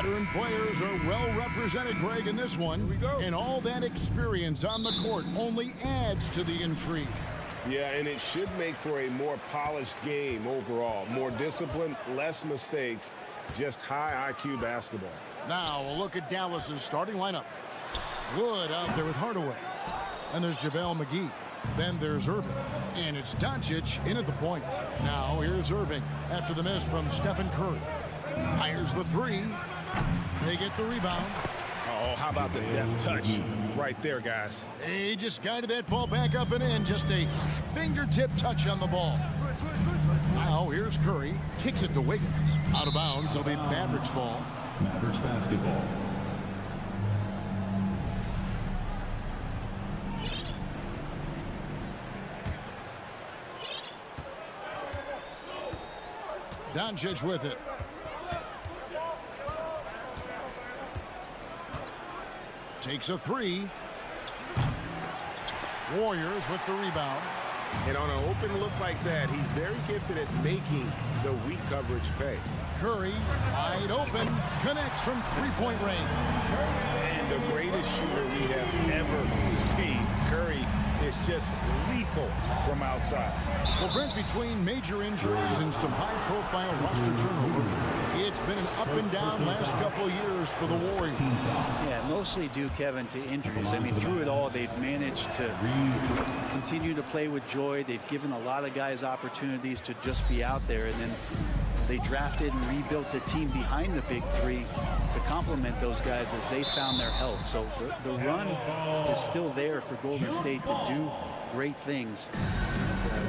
Veteran players are well represented, Greg, in this one. Here we go. And all that experience on the court only adds to the intrigue. Yeah, and it should make for a more polished game overall. More discipline, less mistakes, just high IQ basketball. Now a look at Dallas's starting lineup. Wood out there with Hardaway. And there's JaVale McGee. Then there's Irving. And it's Doncic in at the point. Now here's Irving after the miss from Stephen Curry. Fires the three. They get the rebound. Oh, how about the deft touch right there, guys? He just guided that ball back up and in. Just a fingertip touch on the ball. Now here's Curry. Kicks it to Wiggins. Out of bounds. It'll be Mavericks ball. Mavericks basketball. Doncic with it. Takes a three. Warriors with the rebound. And on an open look like that, he's very gifted at making the weak coverage pay. Curry, wide open, connects from three-point range. And the greatest shooter we have ever seen. Curry is just lethal from outside. Well, Brent, between major injuries and some high-profile roster turnover, it's been an up-and-down last couple of years for the Warriors. Yeah, mostly due, Kevin, to injuries. I mean, through it all, they've managed to continue to play with joy. They've given a lot of guys opportunities to just be out there, and then they drafted and rebuilt the team behind the big three to complement those guys as they found their health. So the run is still there for Golden State to do great things.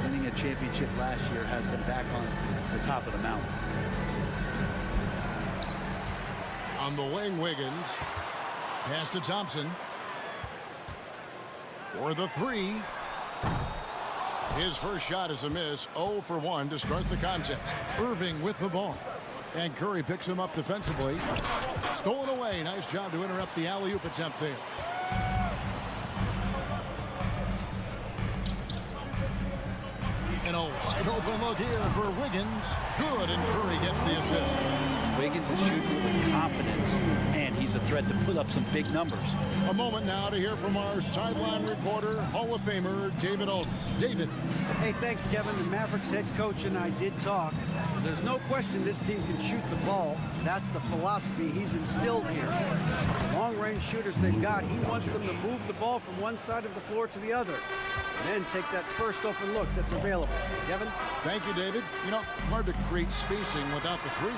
Winning a championship last year has them back on the top of the mountain. On the wing, Wiggins. Pass to Thompson. For the three. His first shot is a miss. 0 for 1 to start the contest. Irving with the ball. And Curry picks him up defensively. Stolen away. Nice job to interrupt the alley-oop attempt there. And a wide open look here for Wiggins. Good, and Curry gets the assist. Wiggins is shooting with confidence, and he's a threat to put up some big numbers. A moment now to hear from our sideline reporter, Hall of Famer David Alden. David. Hey, thanks, Kevin. The Mavericks head coach and I did talk. There's no question this team can shoot the ball. That's the philosophy he's instilled here. Long-range shooters they've got, he wants them to move the ball from one side of the floor to the other. Then take that first open look that's available. Kevin? Thank you, David. You know, hard to create spacing without the threes.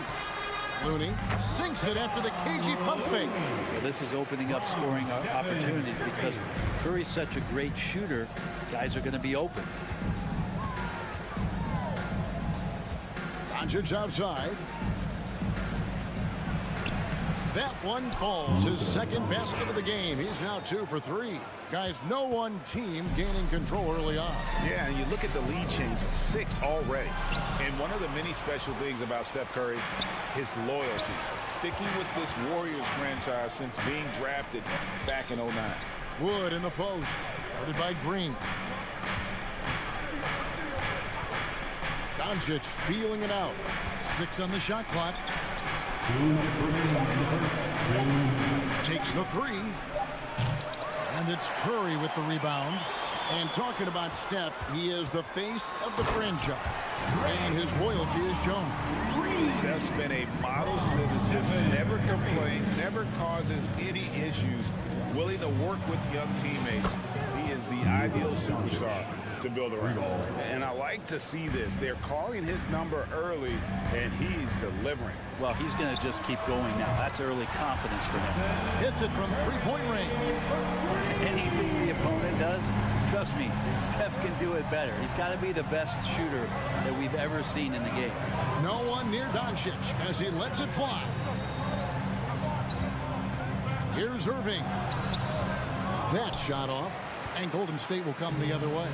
Looney sinks it after the cagey pump fake. Well, this is opening up scoring opportunities because Curry's such a great shooter. Guys are going to be open. Doncic outside. That one falls. His second basket of the game. He's now 2 for 3. Guys, no one team gaining control early on. Yeah, and you look at the lead change, it's 6 already. And one of the many special things about Steph Curry, his loyalty. Sticking with this Warriors franchise since being drafted back in 09. Wood in the post. Guarded by Green. Doncic feeling it out. 6 on the shot clock. Takes the three. And it's Curry with the rebound. And talking about Steph, he is the face of the franchise. And his loyalty is shown. Steph's been a model citizen, never complains, never causes any issues, willing to work with young teammates. He is the ideal superstar to build around. And I like to see this. They're calling his number early, and he's delivering. Well, he's going to just keep going now. That's early confidence for him. Hits it from three-point range. Anything the opponent does, trust me, Steph can do it better. He's got to be the best shooter that we've ever seen in the game. No one near Doncic as he lets it fly. Here's Irving. That shot off, and Golden State will come the other way.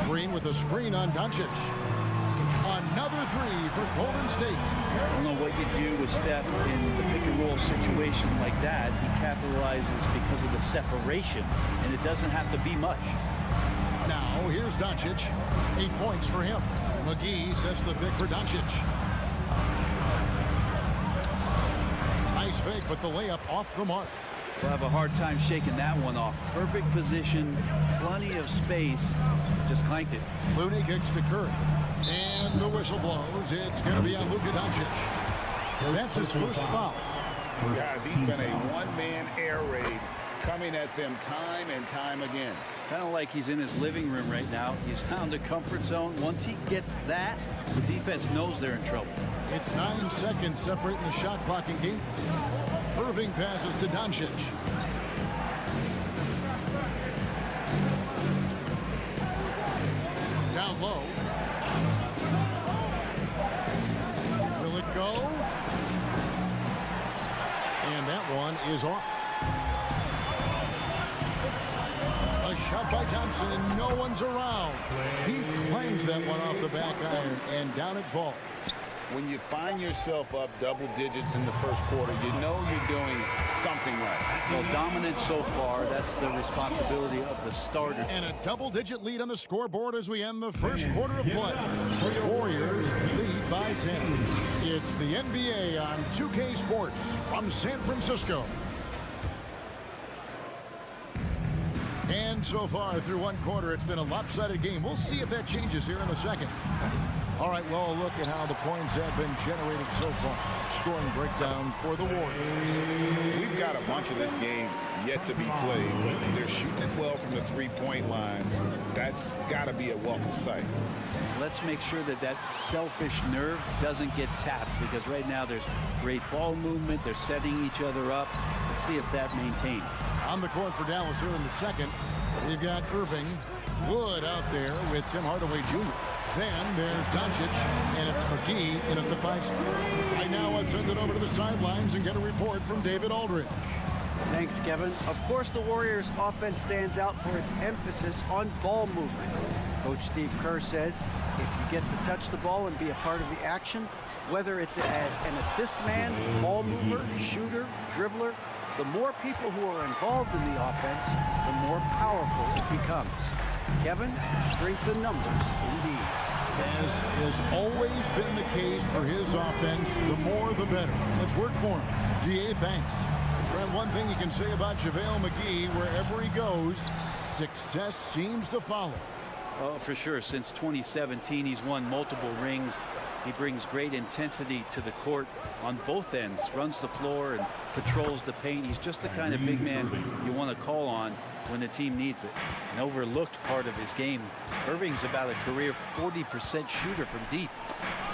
Green with a screen on Doncic. Another three for Golden State. I don't know what you do with Steph in the pick-and-roll situation like that. He capitalizes because of the separation, and it doesn't have to be much. Now, here's Doncic. 8 points for him. McGee sets the pick for Doncic. Nice fake, but the layup off the mark. We'll have a hard time shaking that one off. Perfect position, plenty of space, just clanked it. Looney kicks to Curry. And the whistle blows. It's going to be on Luka Doncic. That's his first foul. Guys, he's been a one-man air raid coming at them time and time again. Kind of like he's in his living room right now. He's found a comfort zone. Once he gets that, the defense knows they're in trouble. It's 9 seconds separating the shot clock and game. Irving passes to Doncic. Down low. Will it go? And that one is off. A shot by Thompson, and no one's around. He clangs that one off the back iron, and down it falls. When you find yourself up double digits in the first quarter, you know you're doing something right. Well, dominant so far. That's the responsibility of the starter. And a double-digit lead on the scoreboard as we end the first quarter of play. The Warriors lead by 10. It's the NBA on 2K Sports from San Francisco. And so far through one quarter, it's been a lopsided game. We'll see if that changes here in a second. All right, well, look at how the points have been generated so far. Scoring breakdown for the Warriors. We've got a bunch of this game yet to be played. They're shooting it well from the three-point line. That's got to be a welcome sight. Let's make sure that that selfish nerve doesn't get tapped, because right now there's great ball movement. They're setting each other up. Let's see if that maintains. On the court for Dallas here in the second, we've got Irving, Wood out there with Tim Hardaway Jr. Then there's Doncic, and it's McGee in at the 5 spot. Right now, let's send it over to the sidelines and get a report from David Aldridge. Thanks, Kevin. Of course, the Warriors' offense stands out for its emphasis on ball movement. Coach Steve Kerr says if you get to touch the ball and be a part of the action, whether it's as an assist man, ball mover, shooter, dribbler, the more people who are involved in the offense, the more powerful it becomes. Kevin, strength in numbers, indeed. As has always been the case for his offense, the more the better. Let's work for him. GA, thanks. Brad, one thing you can say about JaVale McGee, wherever he goes, success seems to follow. Oh, for sure. Since 2017, he's won multiple rings. He brings great intensity to the court on both ends, runs the floor and patrols the paint. He's just the kind of big man you want to call on when the team needs it. An overlooked part of his game. Irving's about a career 40% shooter from deep.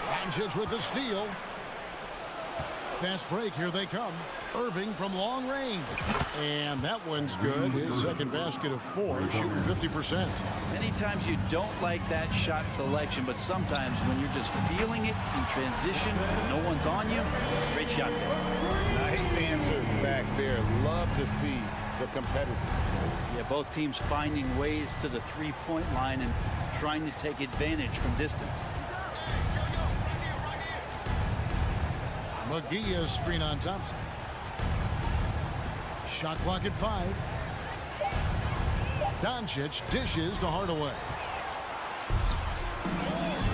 Doncic with the steal. Fast break, here they come. Irving from long range. And that one's good. His second basket of 4, shooting 50%. Many times you don't like that shot selection, but sometimes when you're just feeling it in transition, no one's on you, great shot there. Nice answer back there. Love to see the competitors. Yeah, both teams finding ways to the three-point line and trying to take advantage from distance. McGee is screen on Thompson. Shot clock at 5. Doncic dishes to Hardaway.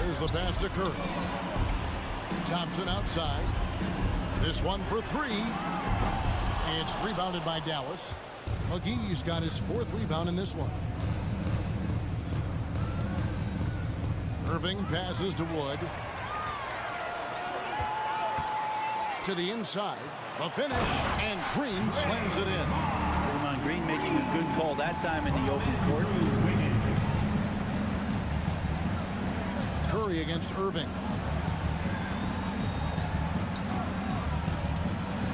There's the pass to Curry. Thompson outside. This one for 3. It's rebounded by Dallas. McGee's got his 4th rebound in this one. Irving passes to Wood. To the inside. A finish, and Green slams it in. Draymond Green making a good call that time in the open court. Curry against Irving.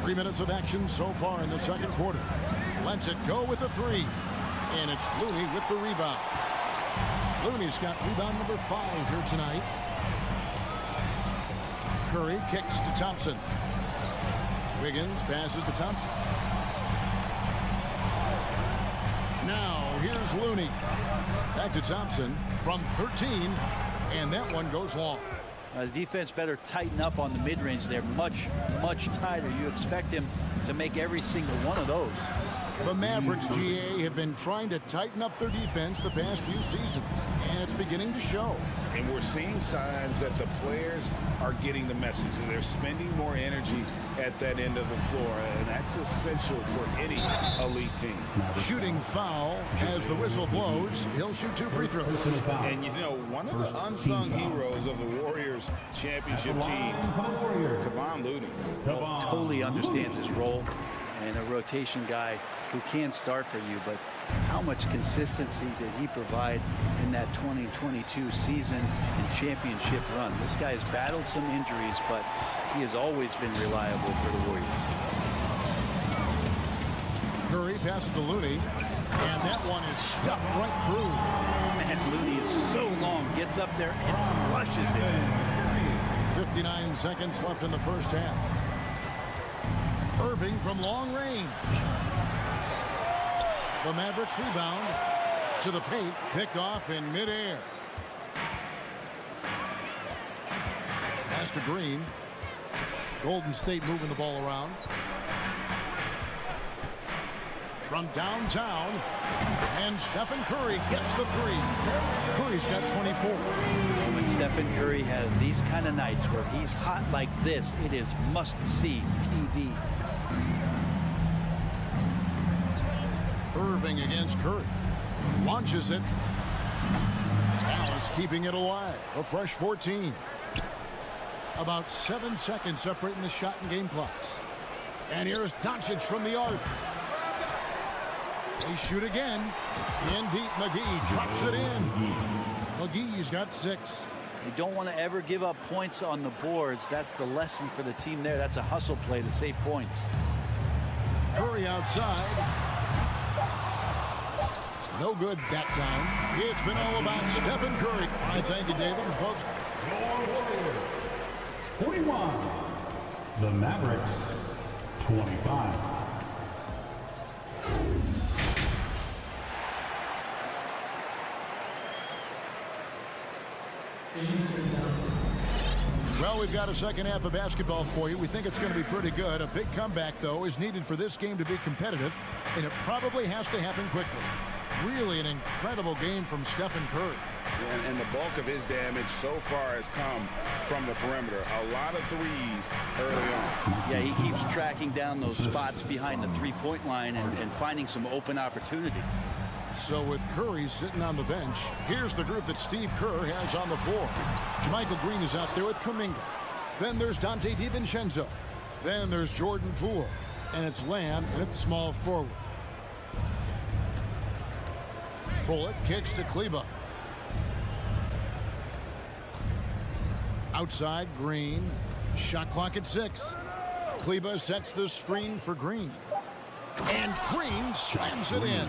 3 minutes of action so far in the second quarter. Lets it go with the 3. And it's Looney with the rebound. Looney's got rebound number 5 here tonight. Curry kicks to Thompson. Wiggins passes to Thompson. Now here's Looney. Back to Thompson from 13. And that one goes long. The defense better tighten up on the mid-range. They're much, much tighter. You expect him to make every single one of those. The Mavericks, GA, have been trying to tighten up their defense the past few seasons, and it's beginning to show. And we're seeing signs that the players are getting the message. They're spending more energy at that end of the floor, and that's essential for any elite team. Shooting foul as the whistle blows. He'll shoot 2 free throws. And, you know, one of the unsung heroes of the Warriors championship teams, Kevon Looney. Totally understands his role, and a rotation guy who can start for you, but how much consistency did he provide in that 2022 season and championship run? This guy has battled some injuries, but he has always been reliable for the Warriors. Curry passes to Looney, and that one is stuffed right through. Man, Looney is so long, gets up there and flushes it. 59 seconds left in the first half. Irving from long range. The Mavericks rebound to the paint, picked off in midair. Pass to Green. Golden State moving the ball around. From downtown, and Stephen Curry gets the 3. Curry's got 24. When Stephen Curry has these kind of nights where he's hot like this, it is must-see TV. Irving against Curry. Launches it. Dallas keeping it alive. A fresh 14. About 7 seconds separating the shot and game clocks. And here's Doncic from the arc. They shoot again. In deep, McGee drops it in. McGee's got 6. You don't want to ever give up points on the boards. That's the lesson for the team there. That's a hustle play to save points. Curry outside. No good that time. It's been all about Stephen Curry. I thank you, David. And folks, 41. The Mavericks, 25. well, we've got a second half of basketball for you. We think it's going to be pretty good. A big comeback, though, is needed for this game to be competitive, and it probably has to happen quickly. Really an incredible game from Stephen Curry. And the bulk of his damage so far has come from the perimeter. A lot of threes early on. Yeah, he keeps tracking down those spots behind the three-point line and finding some open opportunities. So with Curry sitting on the bench, here's the group that Steve Kerr has on the floor. JaMychal Green is out there with Kuminga. Then there's Dante DiVincenzo. Then there's Jordan Poole. And it's Lamb at small forward. Bullock kicks to Kleba. Outside, Green. Shot clock at 6. Kleba sets the screen for Green. And Green slams it in.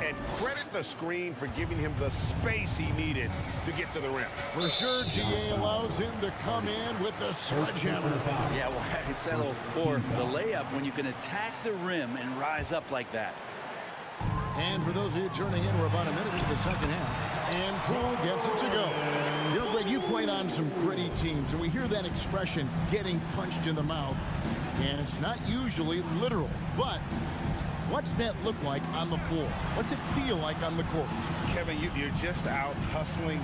And credit the screen for giving him the space he needed to get to the rim. For sure, GA allows him to come in with the sledgehammer. Yeah, well, I settle for the layup when you can attack the rim and rise up like that. And for those of you turning in, we're about a minute into the second half. And Poole gets it to go. You know, Greg, you played on some gritty teams, and we hear that expression, getting punched in the mouth. And it's not usually literal, but what's that look like on the floor? What's it feel like on the court? Kevin, you're just out hustling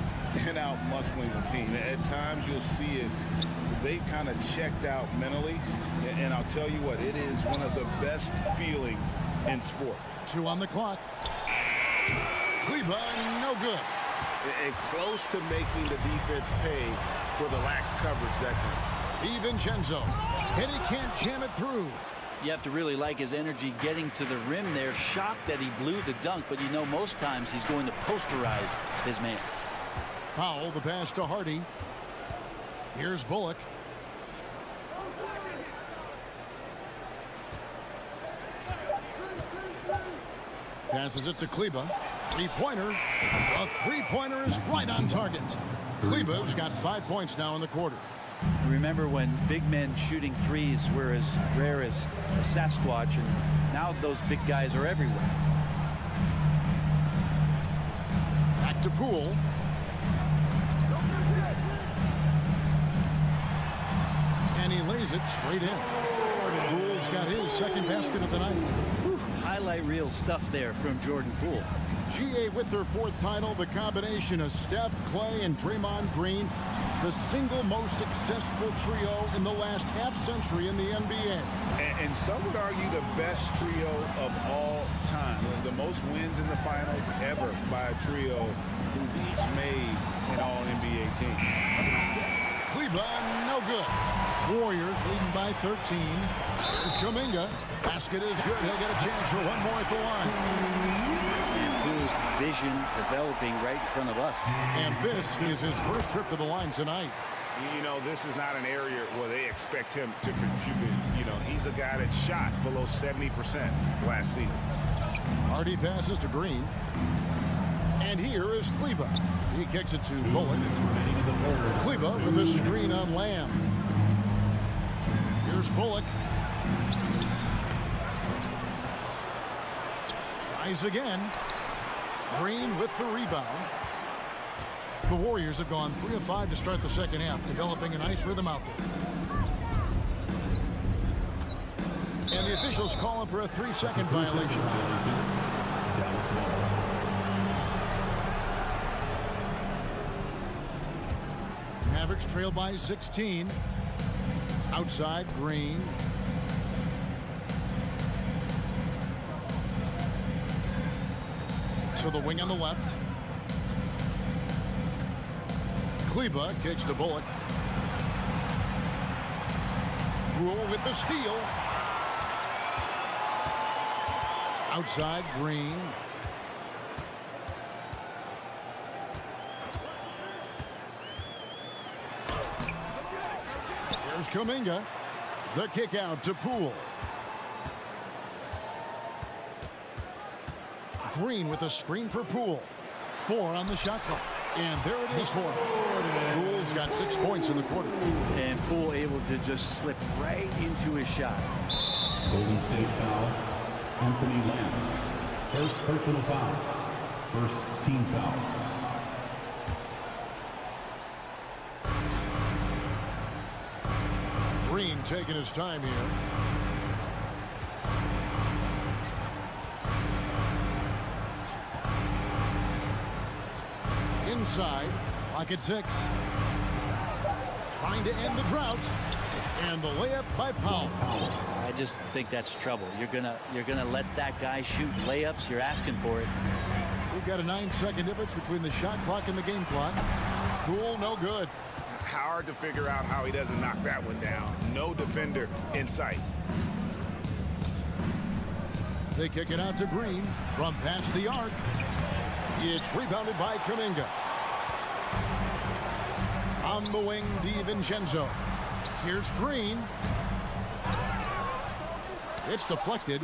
and out muscling the team. At times you'll see it. They kind of checked out mentally. And I'll tell you what, it is one of the best feelings in sport. 2 on the clock. Kleba, no good. And close to making the defense pay for the lax coverage that time. DiVincenzo, and he can't jam it through. You have to really like his energy getting to the rim there. Shocked that he blew the dunk, but you know most times he's going to posterize his man. Powell, the pass to Hardy. Here's Bullock. Passes it to Kleba. Three-pointer. A three-pointer is right on target. Kleba's got 5 points now in the quarter. Remember when big men shooting threes were as rare as a Sasquatch, and now those big guys are everywhere. Back to Poole. And he lays it straight in. Poole's got his second basket of the night. Whew. highlight reel stuff there from Jordan Poole. GA with their 4th title, the combination of Steph, Clay, and Draymond Green, the single most successful trio in the last half-century in the NBA. And some would argue the best trio of all time. The most wins in the finals ever by a trio who've each made an all-NBA team. Cleveland, no good. Warriors leading by 13. Here's Kuminga. Basket is good. He'll get a chance for one more at the line. Poole's vision developing right in front of us. And this is his first trip to the line tonight. You know, this is not an area where they expect him to contribute. You know, he's a guy that shot below 70% last season. Hardy passes to Green. And here is Kleba. He kicks it to Bullock. Kleba with a screen on Lamb. Here's Bullock. Tries again. Green with the rebound. The Warriors have gone 3 of 5 to start the second half, developing a nice rhythm out there. And the officials call him for a 3-second violation. Mavericks trail by 16. Outside, Green. To the wing on the left. Kleba kicks to Bullock. Rule with the steal. Outside, Green. Here's Kuminga. The kick out to Poole. Green with a screen for Poole. 4 on the shot clock. And there it is for him. Poole's got 6 points in the quarter. And Poole able to just slip right into his shot. Golden State foul. Anthony Lamb. First personal foul. First team foul. Green taking his time here. Inside, lock at 6. Trying to end the drought. And the layup by Powell. I just think that's trouble. You're gonna let that guy shoot layups. You're asking for it. We've got a 9-second difference between the shot clock and the game clock. Poole, no good. Hard to figure out how he doesn't knock that one down. No defender in sight. They kick it out to Green from past the arc. It's rebounded by Kuminga. On the wing, DiVincenzo. Here's Green. It's deflected.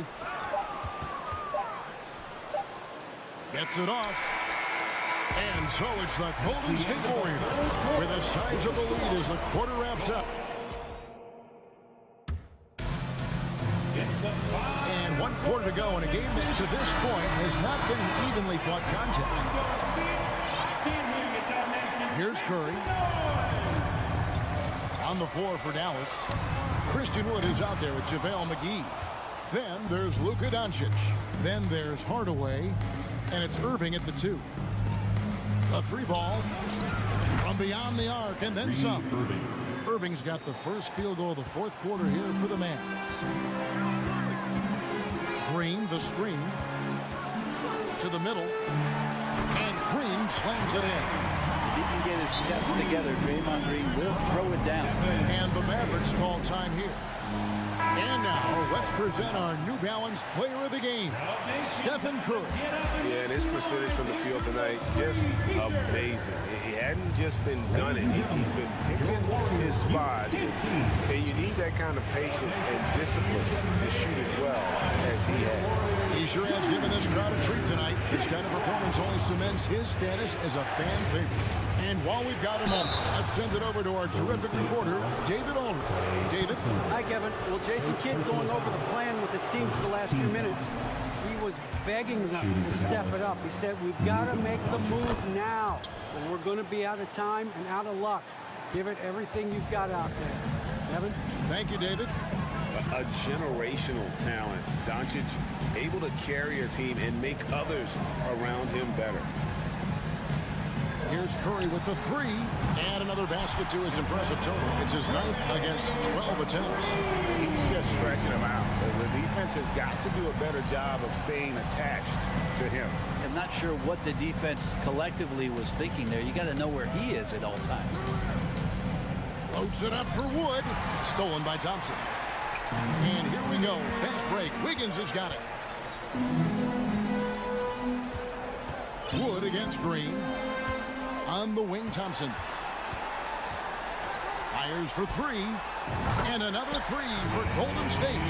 Gets it off. And so it's the Golden State Warriors with a sizable lead as the quarter wraps up. And 1 quarter to go in a game that to this point has not been an evenly fought contest. Here's Curry. On the floor for Dallas. Christian Wood is out there with JaVale McGee. Then there's Luka Doncic. Then there's Hardaway. And it's Irving at the 2. A 3 ball from beyond the arc and then some. Irving's got the first field goal of the 4th quarter here for the Mavs. Green, the screen. To the middle. And Green slams it in. If he can get his steps together, Draymond Green will throw it down. And the Mavericks call time here. And now, let's present our New Balance player of the game, Stephen Curry. Yeah, and his percentage from the field tonight, just amazing. He hadn't just been gunning. He's been picking his spots. And you need that kind of patience and discipline to shoot as well as he had. He sure has given this crowd a treat tonight. This kind of performance only cements his status as a fan favorite. And while we've got a moment, let's send it over to our terrific reporter, David Ulrich. David? Hi, Kevin. Well, Jason Kidd going over the plan with his team for the last few minutes. He was begging them to step it up. He said, we've got to make the move now, or we're going to be out of time and out of luck. Give it everything you've got out there. Kevin? Thank you, David. a generational talent. Doncic able to carry a team and make others around him better. Here's Curry with the three, and another basket to his impressive total. It's his 9th against 12 attempts. He's just stretching him out. The defense has got to do a better job of staying attached to him. I'm not sure what the defense collectively was thinking there. You got to know where he is at all times. Floats it up for Wood. Stolen by Thompson. And here we go. Fast break. Wiggins has got it. Wood against Green. On the wing, Thompson. Fires for three. And another three for Golden State.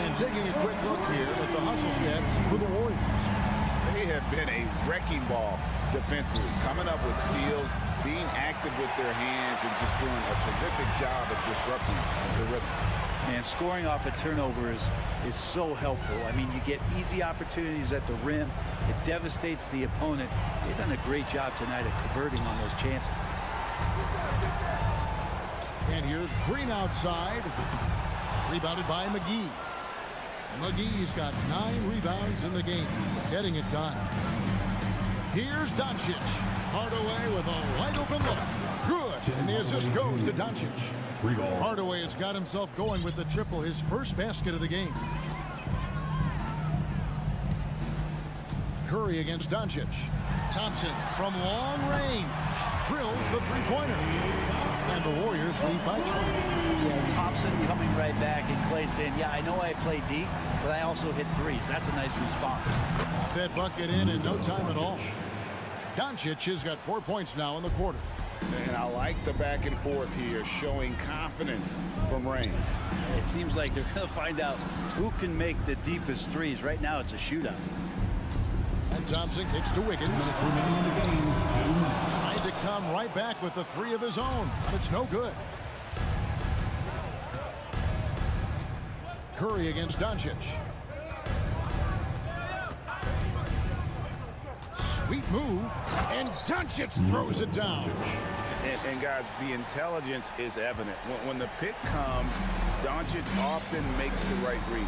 And taking a quick look here at the hustle stats for the Warriors. They have been a wrecking ball defensively, coming up with steals, being active with their hands, and just doing a terrific job of disrupting the rhythm. And scoring off of turnovers is so helpful. I mean, you get easy opportunities at the rim. It devastates the opponent. They've done a great job tonight of converting on those chances. And here's Green outside. Rebounded by McGee. McGee's got 9 rebounds in the game. Getting it done. Here's Doncic. Hardaway with a wide open look. Good. And the assist goes to Doncic. Hardaway has got himself going with the triple, his first basket of the game. Curry against Doncic. Thompson from long range drills the three-pointer. And the Warriors lead by 20. Thompson coming right back, and Clay saying, yeah, I know I play deep, but I also hit threes. That's a nice response. That bucket in no time at all. Doncic has got 4 points now in the quarter. And I like the back and forth here, showing confidence from range. It seems like they're going to find out who can make the deepest threes. Right now, it's a shootout. And Thompson kicks to Wiggins. Tried to come right back with the three of his own, but it's no good. Curry against Doncic. Sweet move, and Doncic throws it down. And guys, the intelligence is evident. When the pick comes, Doncic often makes the right read.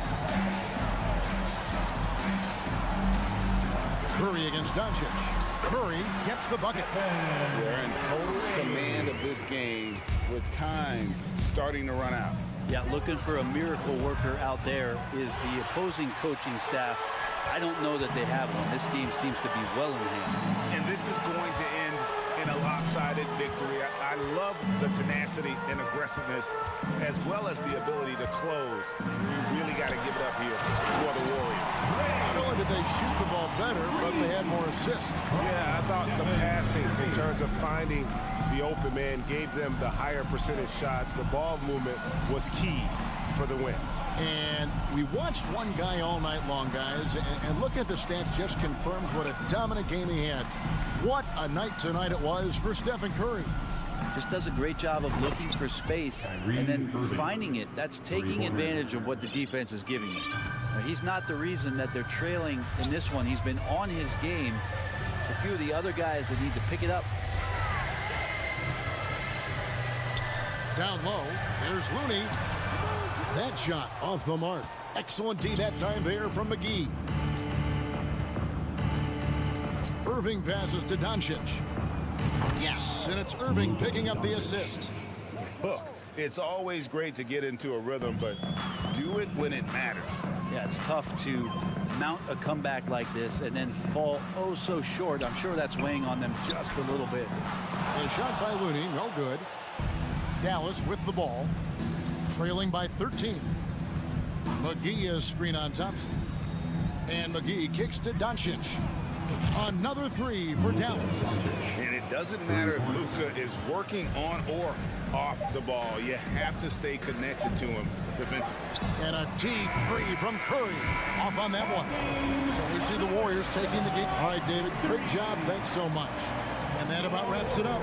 Curry against Doncic. Curry gets the bucket. They're in total command of this game with time starting to run out. Yeah, looking for a miracle worker out there is the opposing coaching staff. I don't know that they have one. This game seems to be well in hand. And this is going to end in a lopsided victory. I love the tenacity and aggressiveness, as well as the ability to close. You really got to give it up here for the Warriors. Not only did they shoot the ball better, but they had more assists. Yeah, I thought the passing in terms of finding the open man gave them the higher percentage shots. The ball movement was key for the win. And we watched one guy all night long, guys, and looking at the stats just confirms what a dominant game he had. What a night tonight it was for Stephen Curry. Just does a great job of looking for space and then finding it. That's taking advantage of what the defense is giving you. Now, he's not the reason that they're trailing in this one. He's been on his game. It's a few of the other guys that need to pick it up. Down low, there's Looney. That shot off the mark. Excellent D that time there from McGee. Irving passes to Doncic. Yes, and it's Irving picking up the assist. Look, it's always great to get into a rhythm, but do it when it matters. Yeah, it's tough to mount a comeback like this and then fall oh so short. I'm sure that's weighing on them just a little bit. The shot by Looney, no good. Dallas with the ball, trailing by 13. McGee is screen on Thompson. And McGee kicks to Doncic. Another three for Dallas. And it doesn't matter if Luka is working on or off the ball. You have to stay connected to him defensively. And a deep three from Curry. Off on that one. So we see the Warriors taking the game. All right, David, great job. Thanks so much. And that about wraps it up.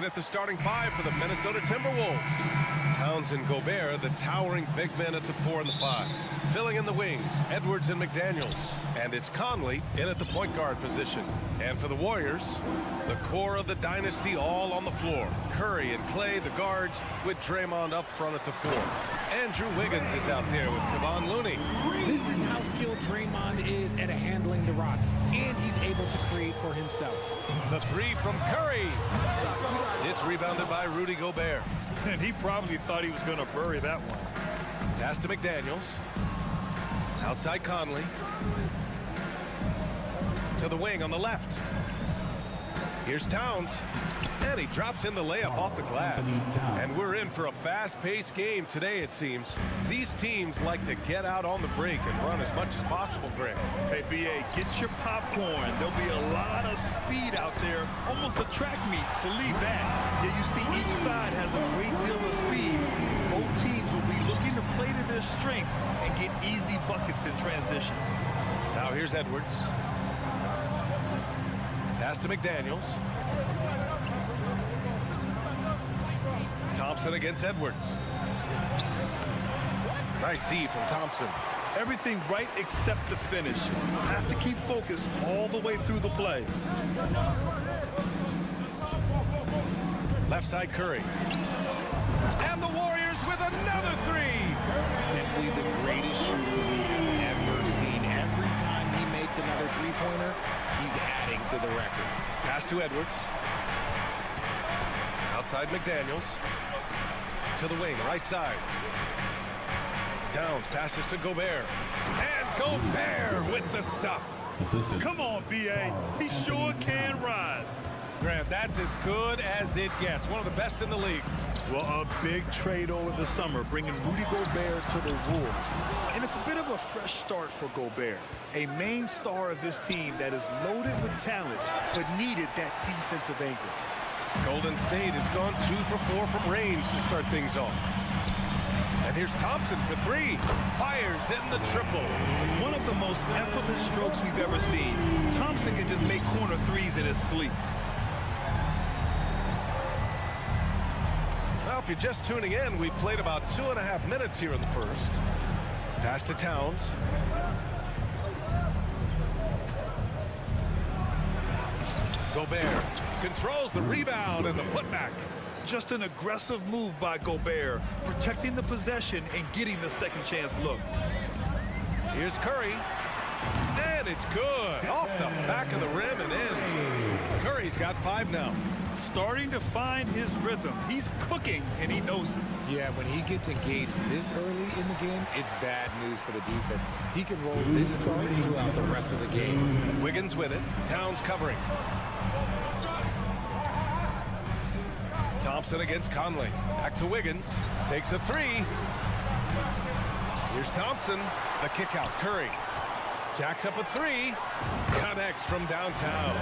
looking at the starting five for the Minnesota Timberwolves. Towns and Gobert, the towering big men at the 4 and the 5. Filling in the wings, Edwards and McDaniels. And it's Conley in at the point guard position. And for the Warriors, the core of the dynasty all on the floor. Curry and Clay, the guards, with Draymond up front at the 4. Andrew Wiggins is out there with Kevon Looney. This is how skilled Draymond is at handling the rock, and he's able to create for himself. The 3 from Curry. It's rebounded by Rudy Gobert. And he probably thought he was going to bury that one. Pass to McDaniels. Outside Conley. To the wing on the left. Here's Towns. And he drops in the layup off the glass. And we're in for a fast-paced game today, it seems. These teams like to get out on the break and run as much as possible, Greg. Hey, B.A., get your popcorn. There'll be a lot of speed out there, almost a track meet, believe that. Yeah, you see each side has a great deal of speed. Both teams will be looking to play to their strength and get easy buckets in transition. Now here's Edwards. Pass to McDaniels. Thompson against Edwards. Nice D from Thompson. Everything right except the finish. Have to keep focused all the way through the play. Left side Curry. And the Warriors with another 3. Simply the greatest shooter we have ever seen. Every time he makes another three-pointer, he's adding to the record. Pass to Edwards. Outside McDaniels. To the wing, right side. Towns passes to Gobert. And Gobert with the stuff. Come on, B.A. He sure can rise. Grant, that's as good as it gets. One of the best in the league. Well, a big trade over the summer, bringing Rudy Gobert to the Wolves. And it's a bit of a fresh start for Gobert, a main star of this team that is loaded with talent, but needed that defensive anchor. Golden State has gone 2 for 4 from range to start things off. And here's Thompson for 3. Fires in the triple. One of the most effortless strokes we've ever seen. Thompson can just make corner threes in his sleep. Well, if you're just tuning in, we've played about 2.5 minutes here in the first. Pass to Towns. Gobert controls the rebound and the putback. Just an aggressive move by Gobert, protecting the possession and getting the second chance look. Here's Curry. And it's good. Off the back of the rim and in. Curry's got 5 now. Starting to find his rhythm. He's cooking, and he knows it. Yeah, when he gets engaged this early in the game, it's bad news for the defense. He can roll this start throughout the rest of the game. Wiggins with it. Towns covering. Thompson against Conley. Back to Wiggins. Takes a 3. Here's Thompson. The kick out. Curry. Jacks up a 3. Connects from downtown.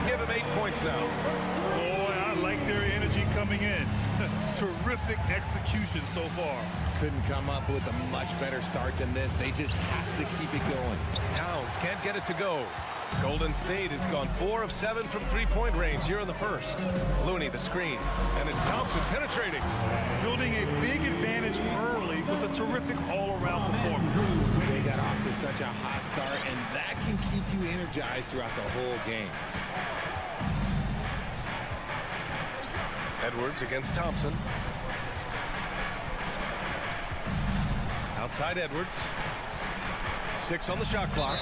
Give him 8 points now. Boy, I like their energy coming in. Terrific execution so far. Couldn't come up with a much better start than this. They just have to keep it going. Towns can't get it to go. Golden State has gone 4 of 7 from three-point range here in the first. Looney the screen. And it's Thompson penetrating. Building a big advantage early with a terrific all-around performance. They got off to such a hot start, and that can keep you energized throughout the whole game. Edwards against Thompson. Outside Edwards. 6 on the shot clock.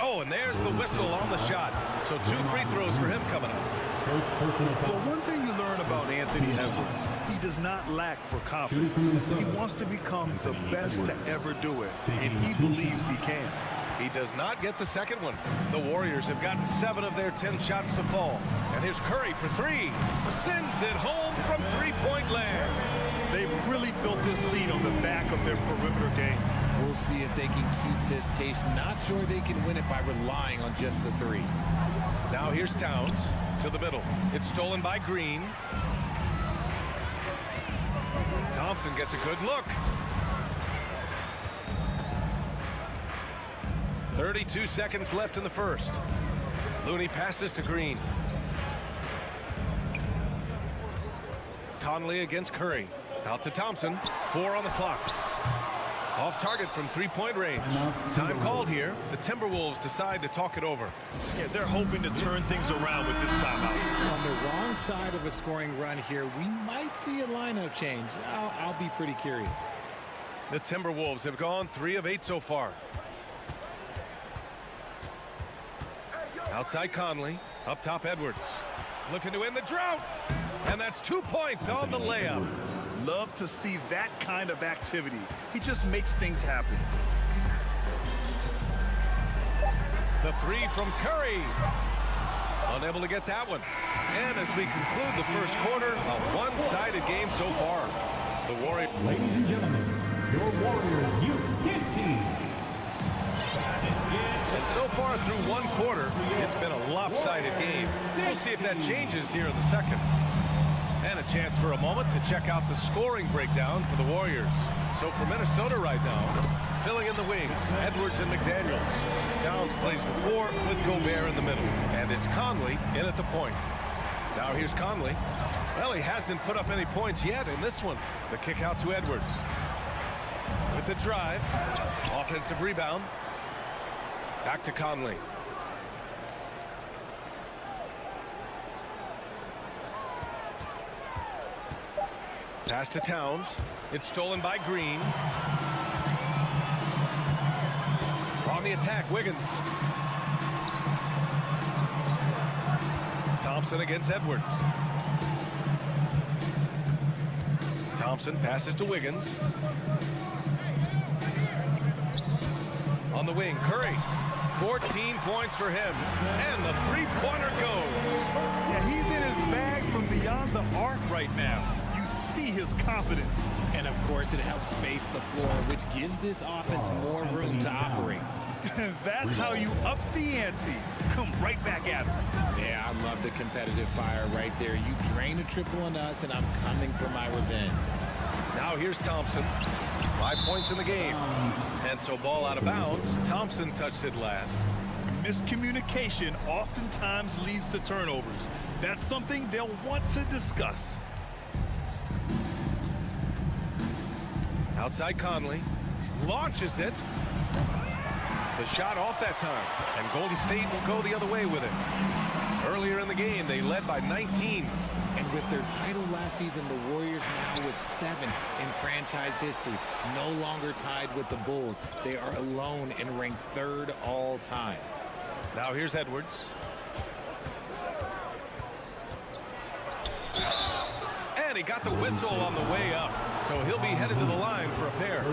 Oh, and there's the whistle on the shot. So 2 free throws for him coming up. Well, one thing you learn about Anthony Edwards, he does not lack for confidence. He wants to become the best to ever do it, and he believes he can. He does not get the second one. The Warriors have gotten 7 of their 10 shots to fall. And here's Curry for 3. Sends it home from three-point land. They've really built this lead on the back of their perimeter game. We'll see if they can keep this pace. Not sure they can win it by relying on just the 3. Now here's Towns to the middle. It's stolen by Green. Thompson gets a good look. 32 seconds left in the first. Looney passes to Green. Conley against Curry. Out to Thompson. 4 on the clock. Off target from three-point range. Time called here. The Timberwolves decide to talk it over. Yeah, they're hoping to turn things around with this timeout. On the wrong side of a scoring run here, we might see a lineup change. I'll be pretty curious. The Timberwolves have gone 3 of 8 so far. Outside Conley. Up top Edwards. Looking to end the drought. And that's 2 points on the layup. Love to see that kind of activity. He just makes things happen. The 3 from Curry. Unable to get that one. And as we conclude the first quarter, a one-sided game so far. The Warriors. Ladies and gentlemen, your Warriors Youth Kids team. And so far through one quarter, it's been a lopsided game. We'll see if that changes here in the second. And a chance for a moment to check out the scoring breakdown for the Warriors. So for Minnesota right now, filling in the wings, Edwards and McDaniels. Towns plays the 4 with Gobert in the middle. And it's Conley in at the point. Now here's Conley. Well, he hasn't put up any points yet in this one. The kick out to Edwards. With the drive. Offensive rebound. Back to Conley. Pass to Towns. It's stolen by Green. On the attack, Wiggins. Thompson against Edwards. Thompson passes to Wiggins. On the wing, Curry. 14 points for him. And the three-pointer goes. Yeah, he's in his bag from beyond the arc right now. You see his confidence. And of course, it helps space the floor, which gives this offense more room to operate. That's how you up the ante. Come right back at him. Yeah, I love the competitive fire right there. You drain a triple on us, and I'm coming for my revenge. Now here's Thompson. 5 points in the game. And so ball out of bounds. Thompson touched it last. Miscommunication oftentimes leads to turnovers. That's something they'll want to discuss. Outside Conley. Launches it. The shot off that time. And Golden State will go the other way with it. Earlier in the game, they led by 19. And with their title last season, the Warriors now with 7 in franchise history, no longer tied with the Bulls. They are alone and ranked 3rd all time. Now here's Edwards. And he got the whistle on the way up. So he'll be headed to the line for a pair.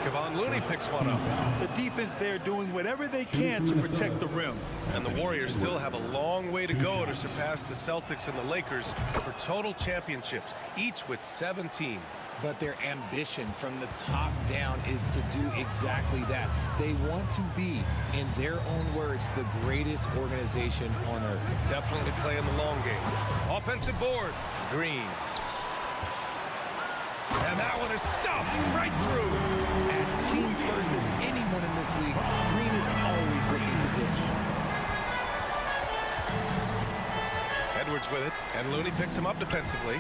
Kevon Looney picks one up. The defense there doing whatever they can to protect the rim. And the Warriors still have a long way to go to surpass the Celtics and the Lakers for total championships, each with 17. But their ambition from the top down is to do exactly that. They want to be, in their own words, the greatest organization on earth. Definitely playing the long game. Offensive board, Green. And that one is stuffed right through. As team first as anyone in this league, Green is always looking to dish. Edwards with it, and Looney picks him up defensively.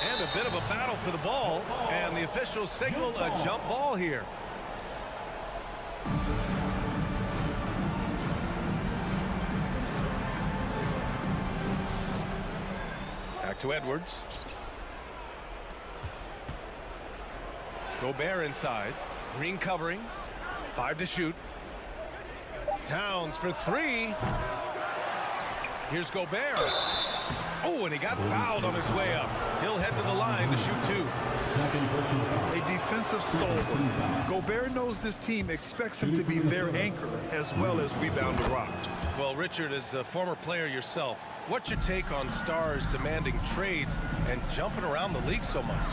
And a bit of a battle for the ball, and the officials signal a jump ball here. Back to Edwards. Gobert inside. Green covering. 5 to shoot. Towns for 3. Here's Gobert. Oh, and he got fouled on his way up. He'll head to the line to shoot 2. A defensive stalwart. Gobert knows this team expects him to be their anchor as well as rebound the rock. Well, Richard, as a former player yourself, what's your take on stars demanding trades and jumping around the league so much?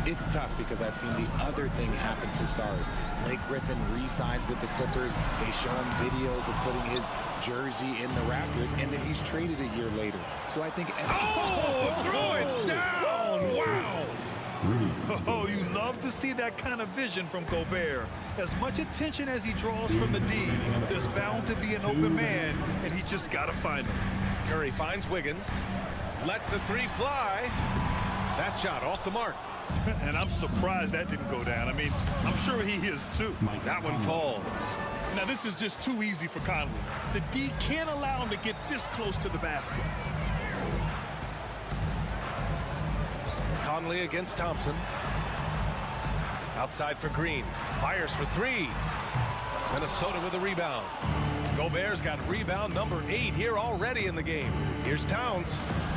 It's tough because I've seen the other thing happen to stars. Blake Griffin re-signs with the Clippers. They show him videos of putting his jersey in the rafters, and then he's traded a year later. So I think... throw it down! Wow! Oh, you love to see that kind of vision from Gobert. As much attention as he draws from the D, there's bound to be an open man, and he just got to find him. Curry finds Wiggins. Lets the 3 fly. That shot off the mark. And I'm surprised that didn't go down. I mean, I'm sure he is too. That one falls. Now, this is just too easy for Conley. The D can't allow him to get this close to the basket. Conley against Thompson. Outside for Green. Fires for three. Minnesota with a rebound. Gobert's got rebound number 8 here already in the game. Here's Towns.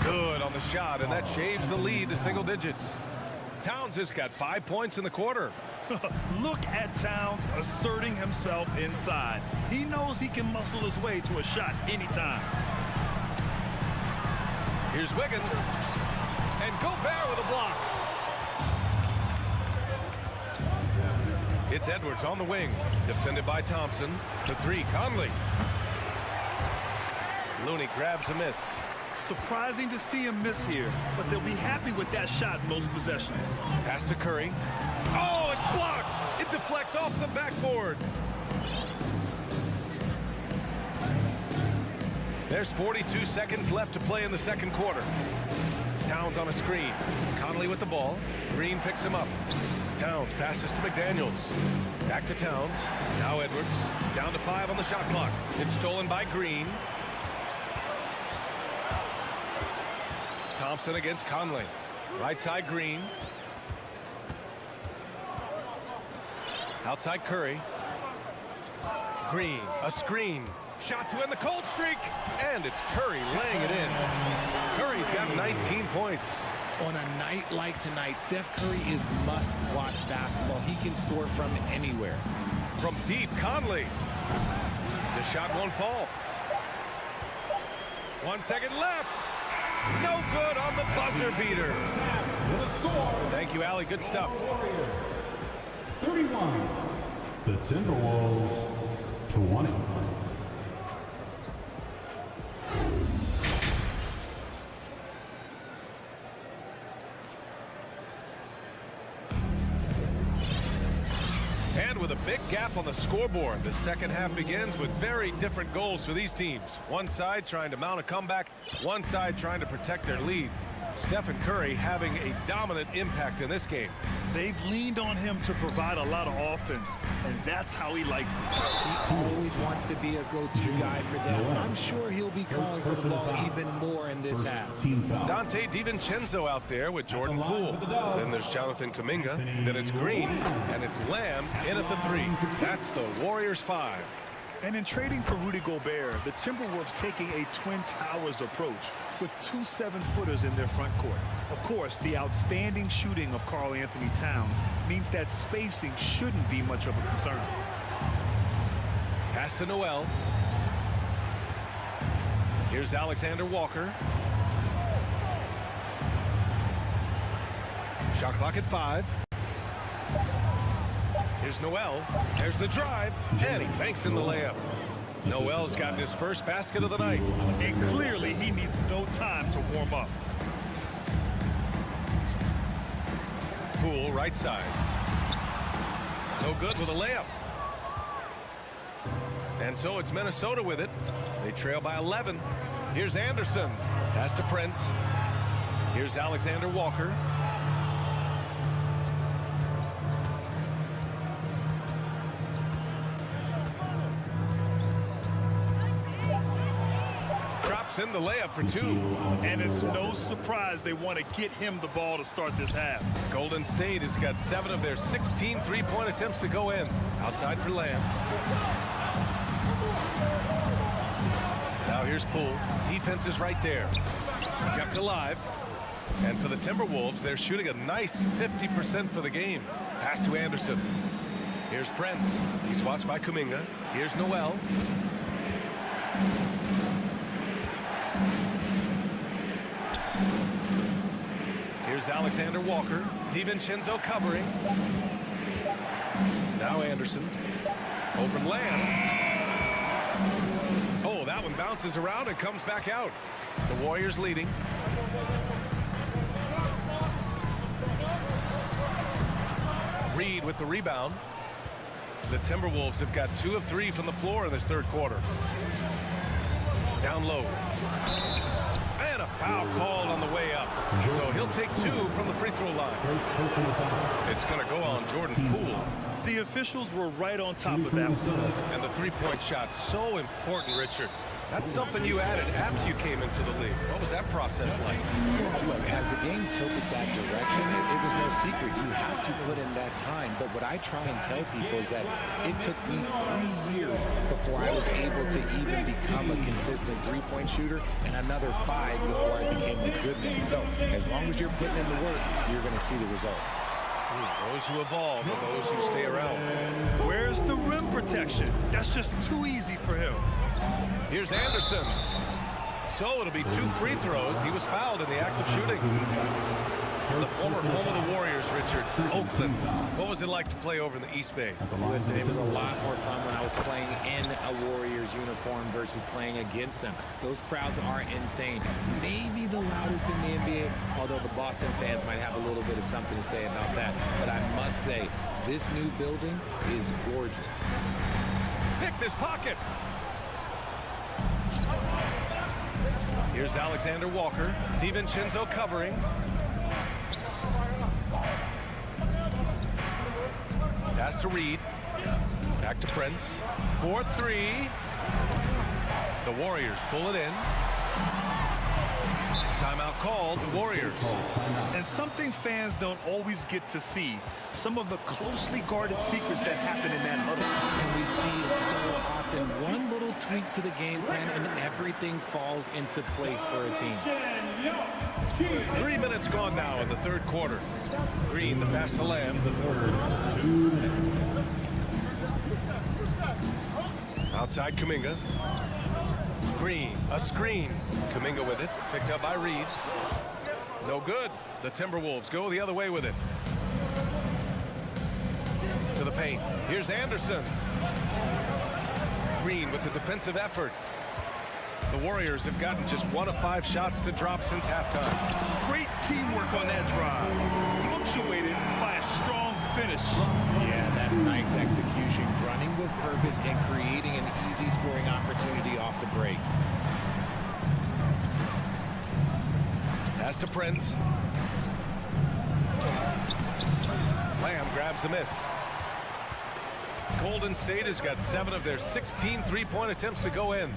Good on the shot, and that shaves the lead to single digits. Towns has got 5 points in the quarter. Look at Towns asserting himself inside. He knows he can muscle his way to a shot anytime. Here's Wiggins. And Gobert with a block. It's Edwards on the wing. Defended by Thompson. To 3, Conley. Looney grabs a miss. Surprising to see him miss here, but they'll be happy with that shot in most possessions. Pass to Curry. Oh, it's blocked. It deflects off the backboard. There's 42 seconds left to play in the second quarter. Towns on a screen. Conley with the ball. Green picks him up. Towns passes to McDaniels. Back to Towns. Now Edwards. Down to 5 on the shot clock. It's stolen by Green. Thompson against Conley. Right side Green. Outside Curry. Green, a screen. Shot to end the cold streak. And it's Curry laying it in. Curry's got 19 points. On a night like tonight, Steph Curry is must-watch basketball. He can score from anywhere. From deep, Conley. The shot won't fall. 1 second left. No good on the buzzer beater. Thank you, Allie. Good stuff. 31. The Timberwolves 20. And with a big gap on the scoreboard, the second half begins with very different goals for these teams. One side trying to mount a comeback, one side trying to protect their lead. Steph and Curry having a dominant impact in this game. They've leaned on him to provide a lot of offense, and that's how he likes it. He always wants to be a go-to guy for them. I'm sure he'll be calling for the ball even more in this half. Dante DiVincenzo out there with Jordan Poole. Then there's Jonathan Kuminga. Then it's Green, and it's Lamb in at the 3. That's the Warriors 5. And in trading for Rudy Gobert, the Timberwolves taking a Twin Towers approach with 2 7-footers in their front court. Of course, the outstanding shooting of Karl Anthony Towns means that spacing shouldn't be much of a concern. Pass to Noel. Here's Alexander Walker. Shot clock at 5. Here's Noel. There's the drive. And he banks in the layup. Noel's gotten his first basket of the night. And clearly he needs no time to warm up. Poole, right side. No good with a layup. And so it's Minnesota with it. They trail by 11. Here's Anderson. Pass to Prince. Here's Alexander Walker. In the layup for 2. And it's no surprise they want to get him the ball to start this half. Golden State has got 7 of their 16 three-point attempts to go in. Outside for Lamb. Now here's Poole. Defense is right there. Kept alive. And for the Timberwolves, they're shooting a nice 50% for the game. Pass to Anderson. Here's Prince. He's watched by Kuminga. Here's Noel. Here's Alexander Walker. DiVincenzo covering. Now Anderson. Over Lamb. Oh, that one bounces around and comes back out. The Warriors leading. Reed with the rebound. The Timberwolves have got 2 of 3 from the floor in this third quarter. Down low. And a Foul called on the way up. So he'll take 2 from the free throw line. It's going to go on Jordan Poole. The officials were right on top of that one. And the three-point shot, so important, Richard. That's something you added after you came into the league. What was that process like? Look, as the game tilted that direction, it was no secret. You have to put in that time. But what I try and tell people is that it took me 3 years before I was able to even become a consistent three-point shooter, and another 5 before I became a good one. So as long as you're putting in the work, you're going to see the results. Those who evolve are those who stay around. Where's the rim protection? That's just too easy for him. Here's Anderson. So it'll be 2 free throws. He was fouled in the act of shooting. The former home of the Warriors, Richard, Oakland. What was it like to play over in the East Bay? Listen, it was a lot more fun when I was playing in a Warriors uniform versus playing against them. Those crowds are insane. Maybe the loudest in the NBA, although the Boston fans might have a little bit of something to say about that. But I must say, this new building is gorgeous. Picked his pocket. Here's Alexander Walker. DiVincenzo covering. Pass to Reed. Back to Prince. 4-3. The Warriors pull it in. Timeout called, the Warriors. And something fans don't always get to see. Some of the closely guarded secrets that happen in that huddle. And we see it so often. One little tweak to the game plan and everything falls into place for a team. 3 minutes gone now in the third quarter. Green, the pass to Lamb. Outside Kuminga. Green, a screen. Kuminga with it, picked up by Reed. No good. The Timberwolves go the other way with it. To the paint. Here's Anderson. Green with the defensive effort. The Warriors have gotten just 1 of 5 shots to drop since halftime. Great teamwork on that drive. Punctuated by a strong finish. Yeah, that's nice execution. Running with purpose and creating an easy scoring opportunity off the break. Pass to Prince. Lamb grabs the miss. Golden State has got 7 of their 16 three-point attempts to go in.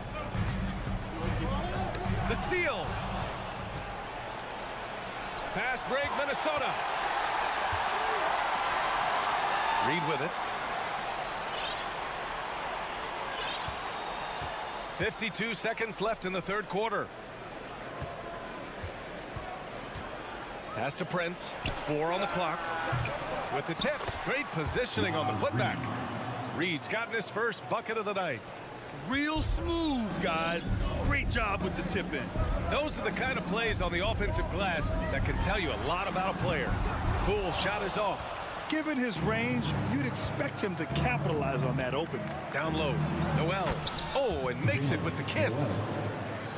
The steal. Fast break, Minnesota. Reed with it. 52 seconds left in the third quarter. Pass to Prince. 4 on the clock. With the tip. Great positioning on the putback. Reed's gotten his first bucket of the night. Real smooth, guys. Great job with the tip-in. Those are the kind of plays on the offensive glass that can tell you a lot about a player. Poole shot is off. Given his range, you'd expect him to capitalize on that opening. Down low. Noel. Oh, and makes it with the kiss.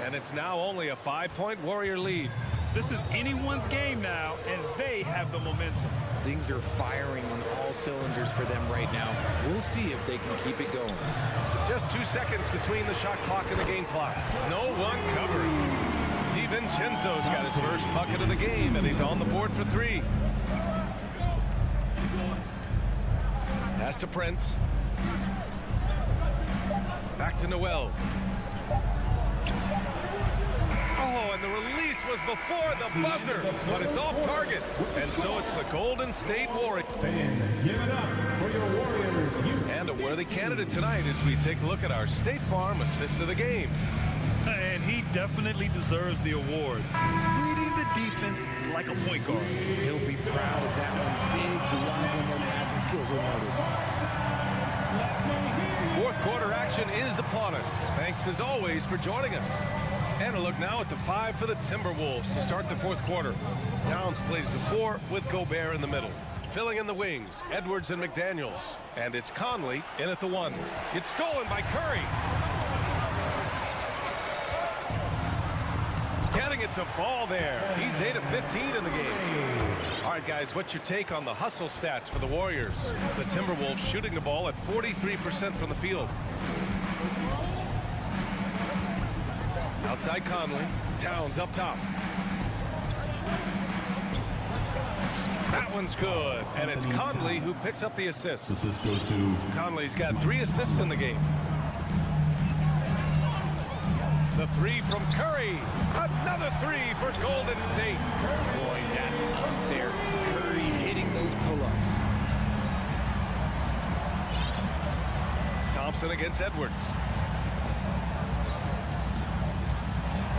And it's now only a 5-point Warrior lead. This is anyone's game now, and they have the momentum. Things are firing on all cylinders for them right now. We'll see if they can keep it going. Just 2 seconds between the shot clock and the game clock. No one covered. DiVincenzo's got his first bucket of the game, and he's on the board for 3. Pass to Prince. Back to Noel. Oh, and the release was before the buzzer, but it's off target. And so it's the Golden State Warriors. Give it up for your Warriors. And a worthy candidate tonight as we take a look at our State Farm assist of the game. And he definitely deserves the award. Reading the defense like a point guard. He'll be proud of that one. Big's love when their passing skills are noticed. Fourth quarter action is upon us. Thanks as always for joining us. And a look now at the 5 for the Timberwolves to start the fourth quarter. Towns plays the 4 with Gobert in the middle. Filling in the wings, Edwards and McDaniels. And it's Conley in at the 1. It's stolen by Curry. Getting it to fall there. He's 8 of 15 in the game. All right, guys, what's your take on the hustle stats for the Warriors? The Timberwolves shooting the ball at 43% from the field. Outside Conley. Towns up top. That one's good. And it's Conley who picks up the assist. Assist goes to Conley's got 3 assists in the game. The 3 from Curry. Another 3 for Golden State. Boy, that's unfair. Curry hitting those pull-ups. Thompson against Edwards.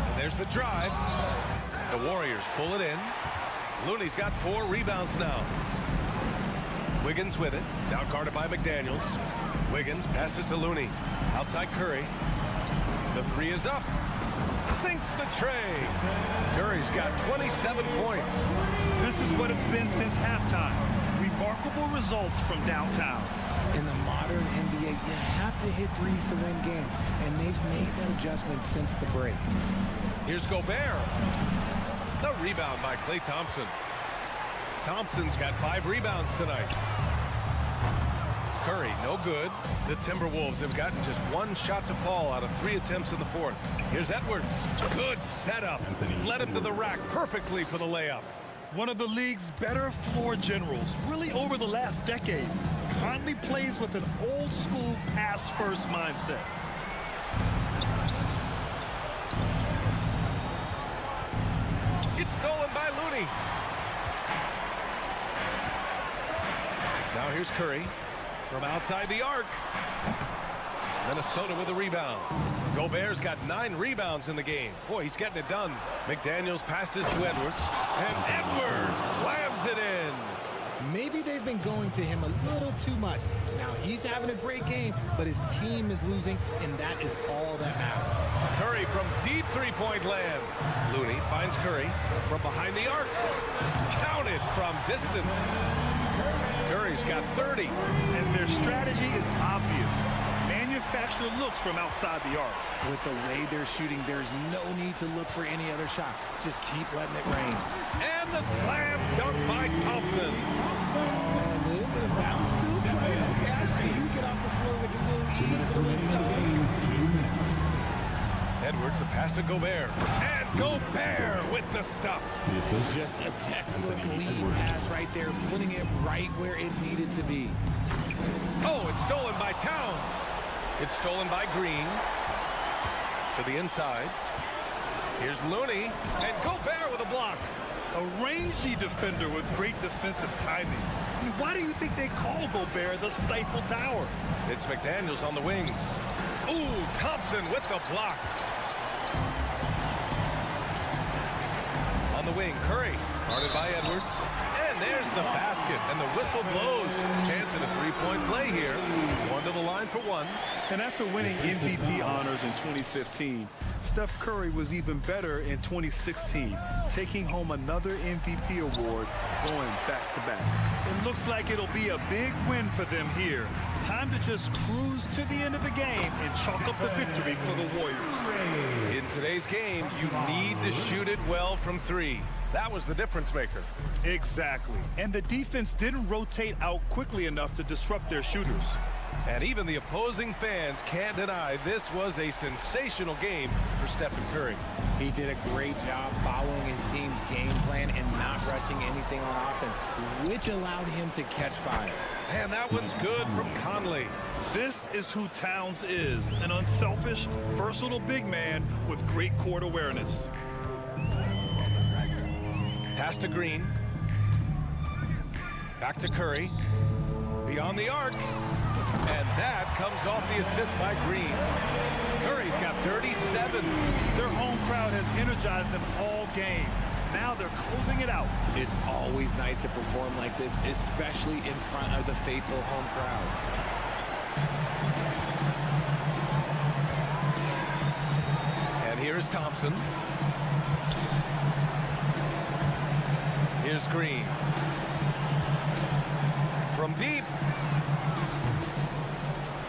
And there's the drive. The Warriors pull it in. Looney's got 4 rebounds now. Wiggins with it. Now guarded by McDaniels. Wiggins passes to Looney. Outside Curry. The 3 is up. Sinks the tray. Curry's got 27 points. This is what it's been since halftime. Remarkable results from downtown. In the modern NBA, you have to hit threes to win games, and they've made that adjustment since the break. Here's Gobert. The rebound by Klay Thompson. Thompson's got 5 rebounds tonight. Curry, no good. The Timberwolves have gotten just 1 shot to fall out of 3 attempts in the 4th. Here's Edwards. Good setup. Led him to the rack perfectly for the layup. One of the league's better floor generals, really over the last decade. Conley plays with an old-school pass-first mindset. It's stolen by Looney. Now here's Curry from outside the arc. Minnesota with a rebound. Gobert's got 9 rebounds in the game. Boy, he's getting it done. McDaniels passes to Edwards. And Edwards slams it in. Maybe they've been going to him a little too much. Now he's having a great game, but his team is losing, and that is all that matters. Curry from deep 3-point land. Looney finds Curry from behind the arc. Counted from distance. Curry's got 30. And their strategy is obvious. Manufacture looks from outside the arc. With the way they're shooting, there's no need to look for any other shot. Just keep letting it rain. And the slam dunk by Thompson. Oh, a little bit of bounce still play. Okay, I see you get off the floor with a little ease, a little dunk. Edwards, a pass to Gobert. And Gobert with the stuff. Just a textbook lead pass right there, putting it right where it needed to be. Oh, it's stolen by Towns. It's stolen by Green. To the inside. Here's Looney. And Gobert with a block. A rangy defender with great defensive timing. I mean, why do you think they call Gobert the Stifle Tower? It's McDaniels on the wing. Ooh, Thompson with the block. On the wing, Curry. Guarded by Edwards. And there's the basket. And the whistle blows. Chance at a 3-point play here. 1 to the line for 1. And after winning MVP honors in 2015, Steph Curry was even better in 2016, taking home another MVP award, going back-to-back. It looks like it'll be a big win for them here. Time to just cruise to the end of the game and chalk up the victory for the Warriors. In today's game, you need to shoot it well from 3. That was the difference maker. Exactly. And the defense didn't rotate out quickly enough to disrupt their shooters. And even the opposing fans can't deny this was a sensational game for Stephen Curry. He did a great job following his team's game plan and not rushing anything on offense, which allowed him to catch fire. And that one's good from Conley. This is who Towns is, an unselfish, versatile big man with great court awareness. Pass to Green. Back to Curry. Beyond the arc. And that comes off the assist by Green. Curry's got 37. Their home crowd has energized them all game. Now they're closing it out. It's always nice to perform like this, especially in front of the faithful home crowd. And here's Thompson. Here's Green. From deep.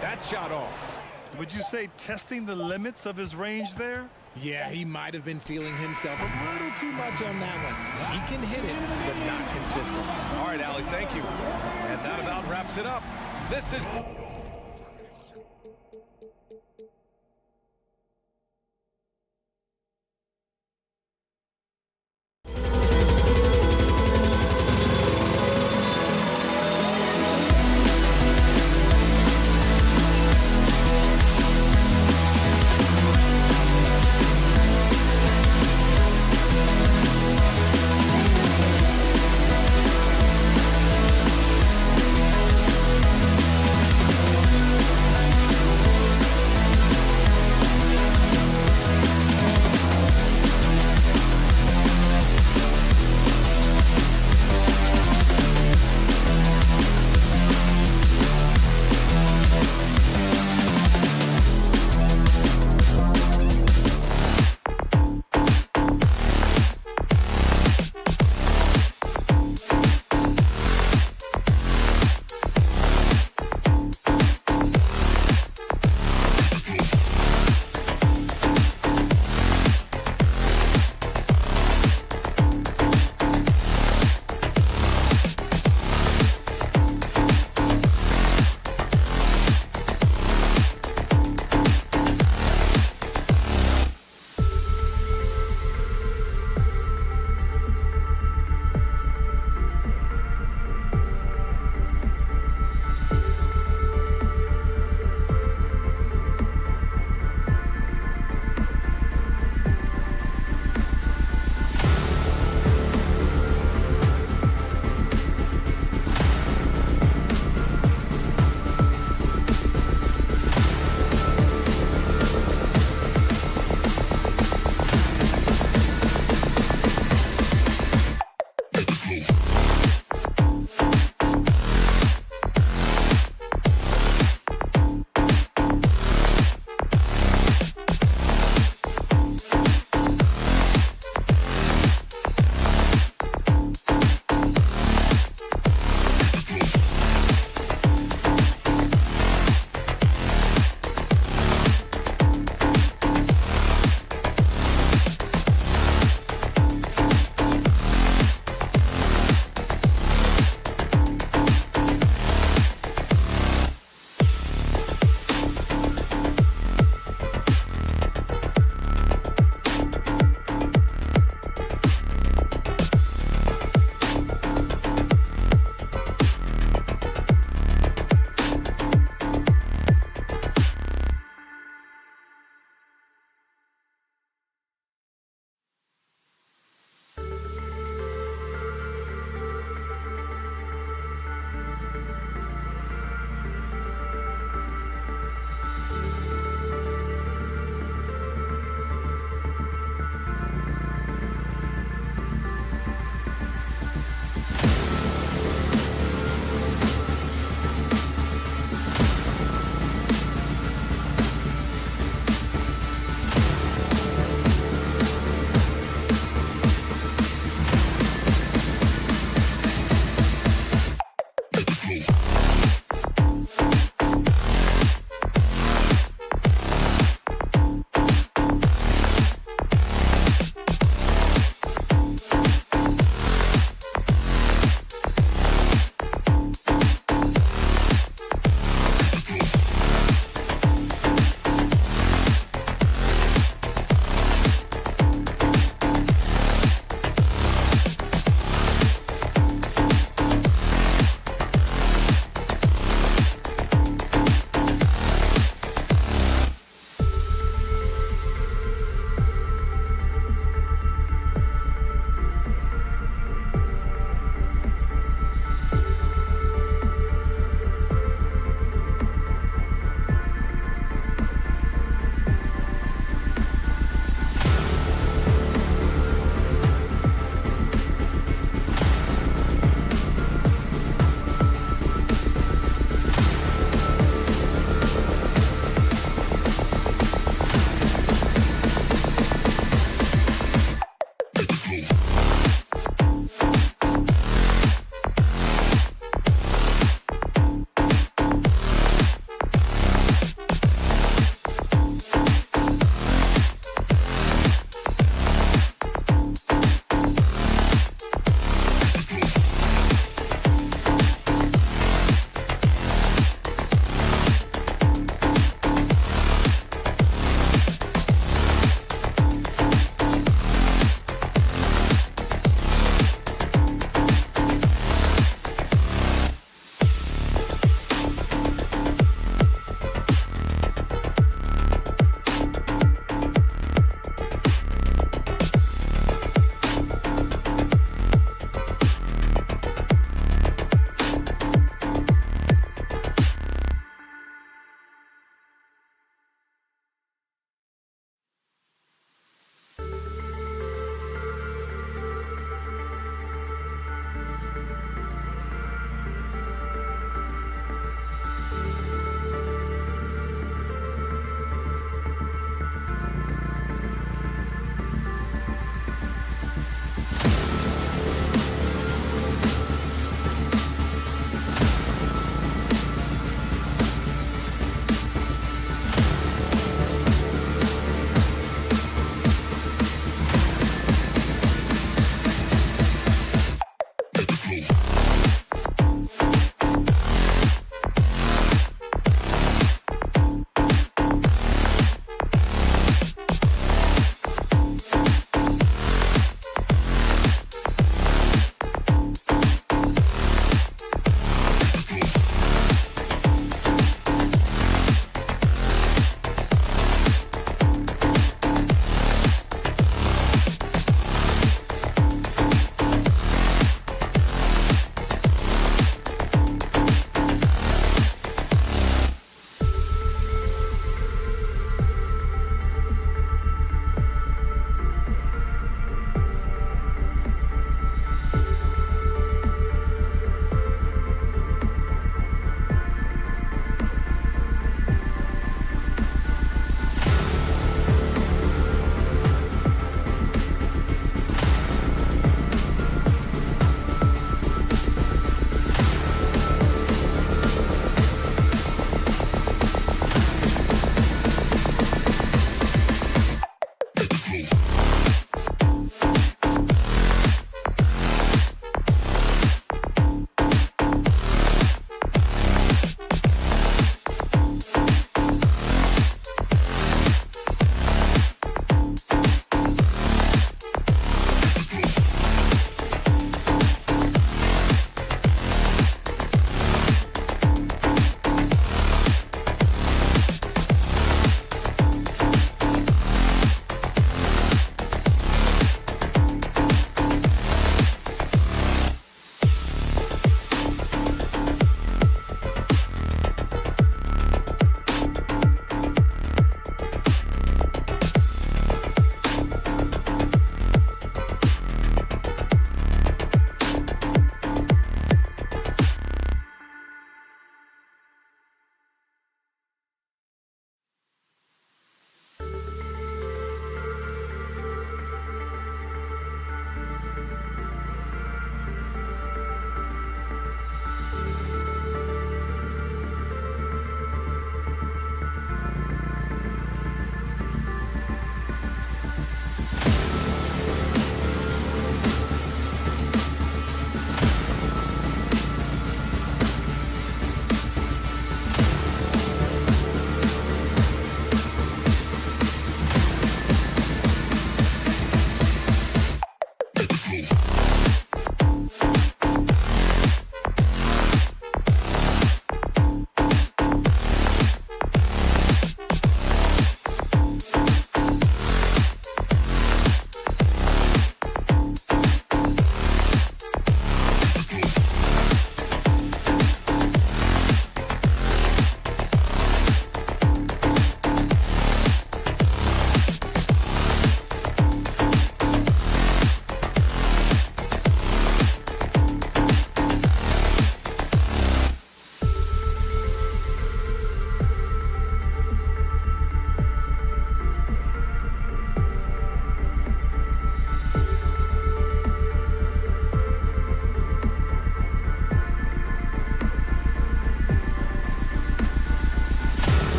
That shot off. Would you say testing the limits of his range there? Yeah, he might have been feeling himself a little too much on that one. He can hit it, but not consistent. All right, Allie, thank you. And that about wraps it up. This is...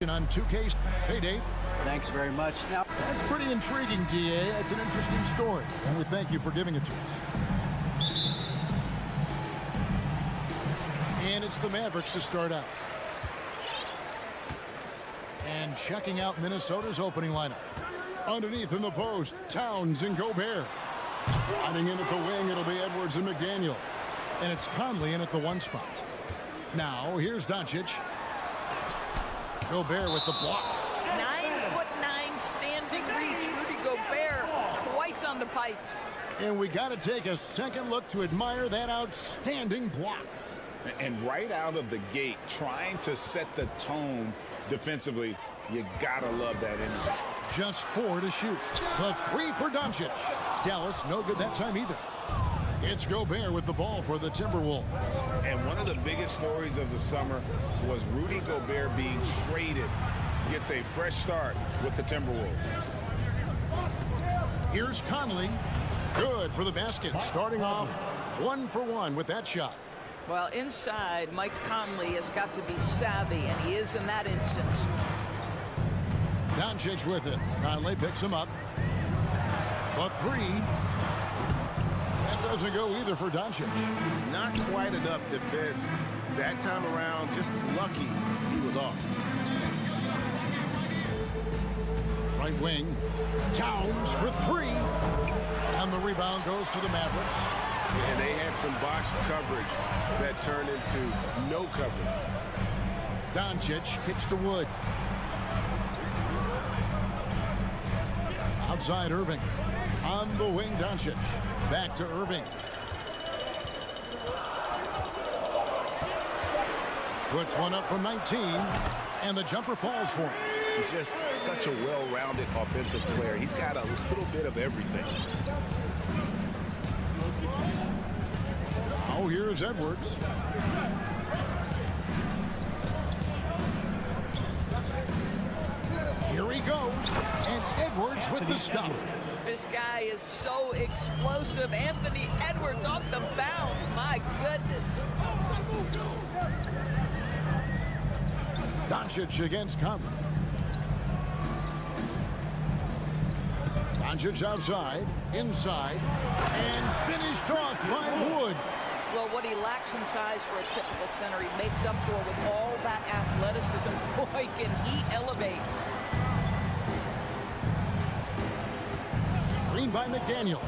On 2K. Hey, Dave. Thanks very much. Now, That's pretty intriguing, DA. It's an interesting story, and we thank you for giving it to us. And it's the Mavericks to start out. And checking out Minnesota's opening lineup. Underneath in the post, Towns and Gobert. Sliding in at the wing, it'll be Edwards and McDaniel. And it's Conley in at the 1 spot. Now, here's Doncic. Gobert with the block. 9'9" standing reach. Rudy Gobert twice on the pipes. And we got to take a second look to admire that outstanding block. And right out of the gate, trying to set the tone defensively, you gotta love that energy. Just 4 to shoot. The 3 for Doncic. Dallas no good that time either. It's Gobert with the ball for the Timberwolves. And one of the biggest stories of the summer was Rudy Gobert being traded. Gets a fresh start with the Timberwolves. Here's Conley. Good for the basket. Starting off 1 for 1 with that shot. Well, inside, Mike Conley has got to be savvy, and he is in that instance. Doncic with it. Conley picks him up. The 3. That doesn't go either for Doncic. Not quite enough defense. That time around, just lucky he was off. Right wing. Towns for 3. And the rebound goes to the Mavericks. And they had some botched coverage that turned into no coverage. Doncic kicks to Wood. Outside Irving. On the wing, Doncic. Back to Irving. Puts one up from 19. And the jumper falls for him. He's just such a well-rounded offensive player. He's got a little bit of everything. Now here's Edwards. Here he goes. And Edwards with the stuff. This guy is so explosive. Anthony Edwards off the bounce. My goodness. Doncic against Conley. Doncic outside, inside, and finished off by Wood. Well, what he lacks in size for a typical center, he makes up for with all that athleticism. Boy, can he elevate. Screen by McDaniel.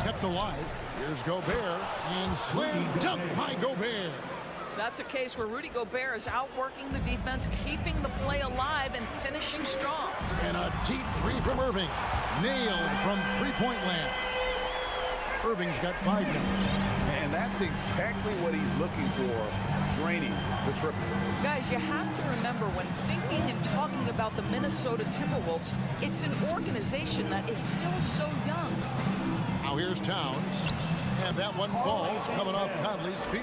Kept alive. Here's Gobert, and slam dunk by Gobert. That's a case where Rudy Gobert is outworking the defense, keeping the play alive, and finishing strong. And a deep 3 from Irving. Nailed from three-point land. Irving's got 5 now. And that's exactly what he's looking for, draining the triple. Guys, you have to remember when thinking and talking about the Minnesota Timberwolves, it's an organization that is still so young. Now here's Towns. And that one falls coming off Conley's feet.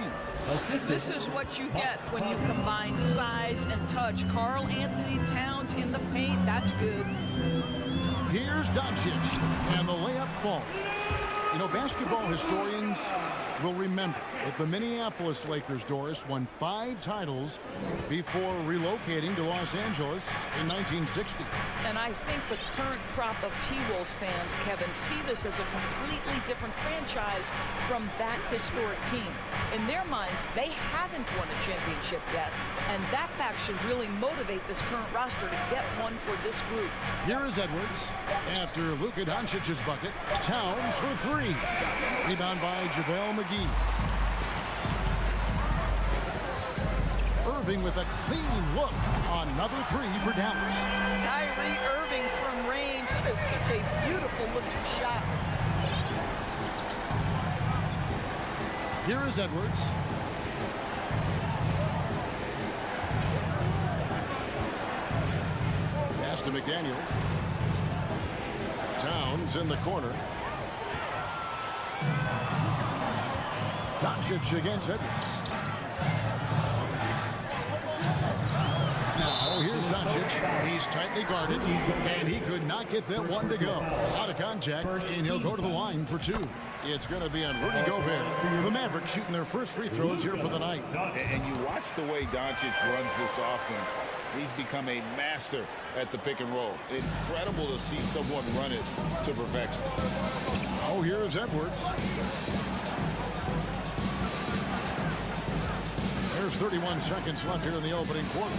This is what you get when you combine size and touch. Karl Anthony Towns in the paint, that's good. Here's Doncic, and the layup falls. You know, basketball historians will remember that the Minneapolis Lakers, Doris, won 5 titles before relocating to Los Angeles in 1960. And I think the current crop of T-Wolves fans, Kevin, see this as a completely different franchise from that historic team. In their minds, they haven't won a championship yet, and that fact should really motivate this current roster to get one for this group. Here is Edwards. After Luka Doncic's bucket, Towns for 3. Rebound by JaVale McGee. Irving with a clean look. Another 3 for Dallas. Kyrie Irving from range. That is such a beautiful looking shot. Here is Edwards. Pass to McDaniels. Towns in the corner. Doncic against Edwards. Now Now here's Doncic. He's tightly guarded, and he could not get that one to go. Out of contact, and he'll go to the line for two. It's going to be on Rudy Gobert. The Mavericks shooting their first free throws here for the night. And you watch the way Doncic runs this offense. He's become a master at the pick and roll. Incredible to see someone run it to perfection. Oh, here's Edwards. There's 31 seconds left here in the opening quarter.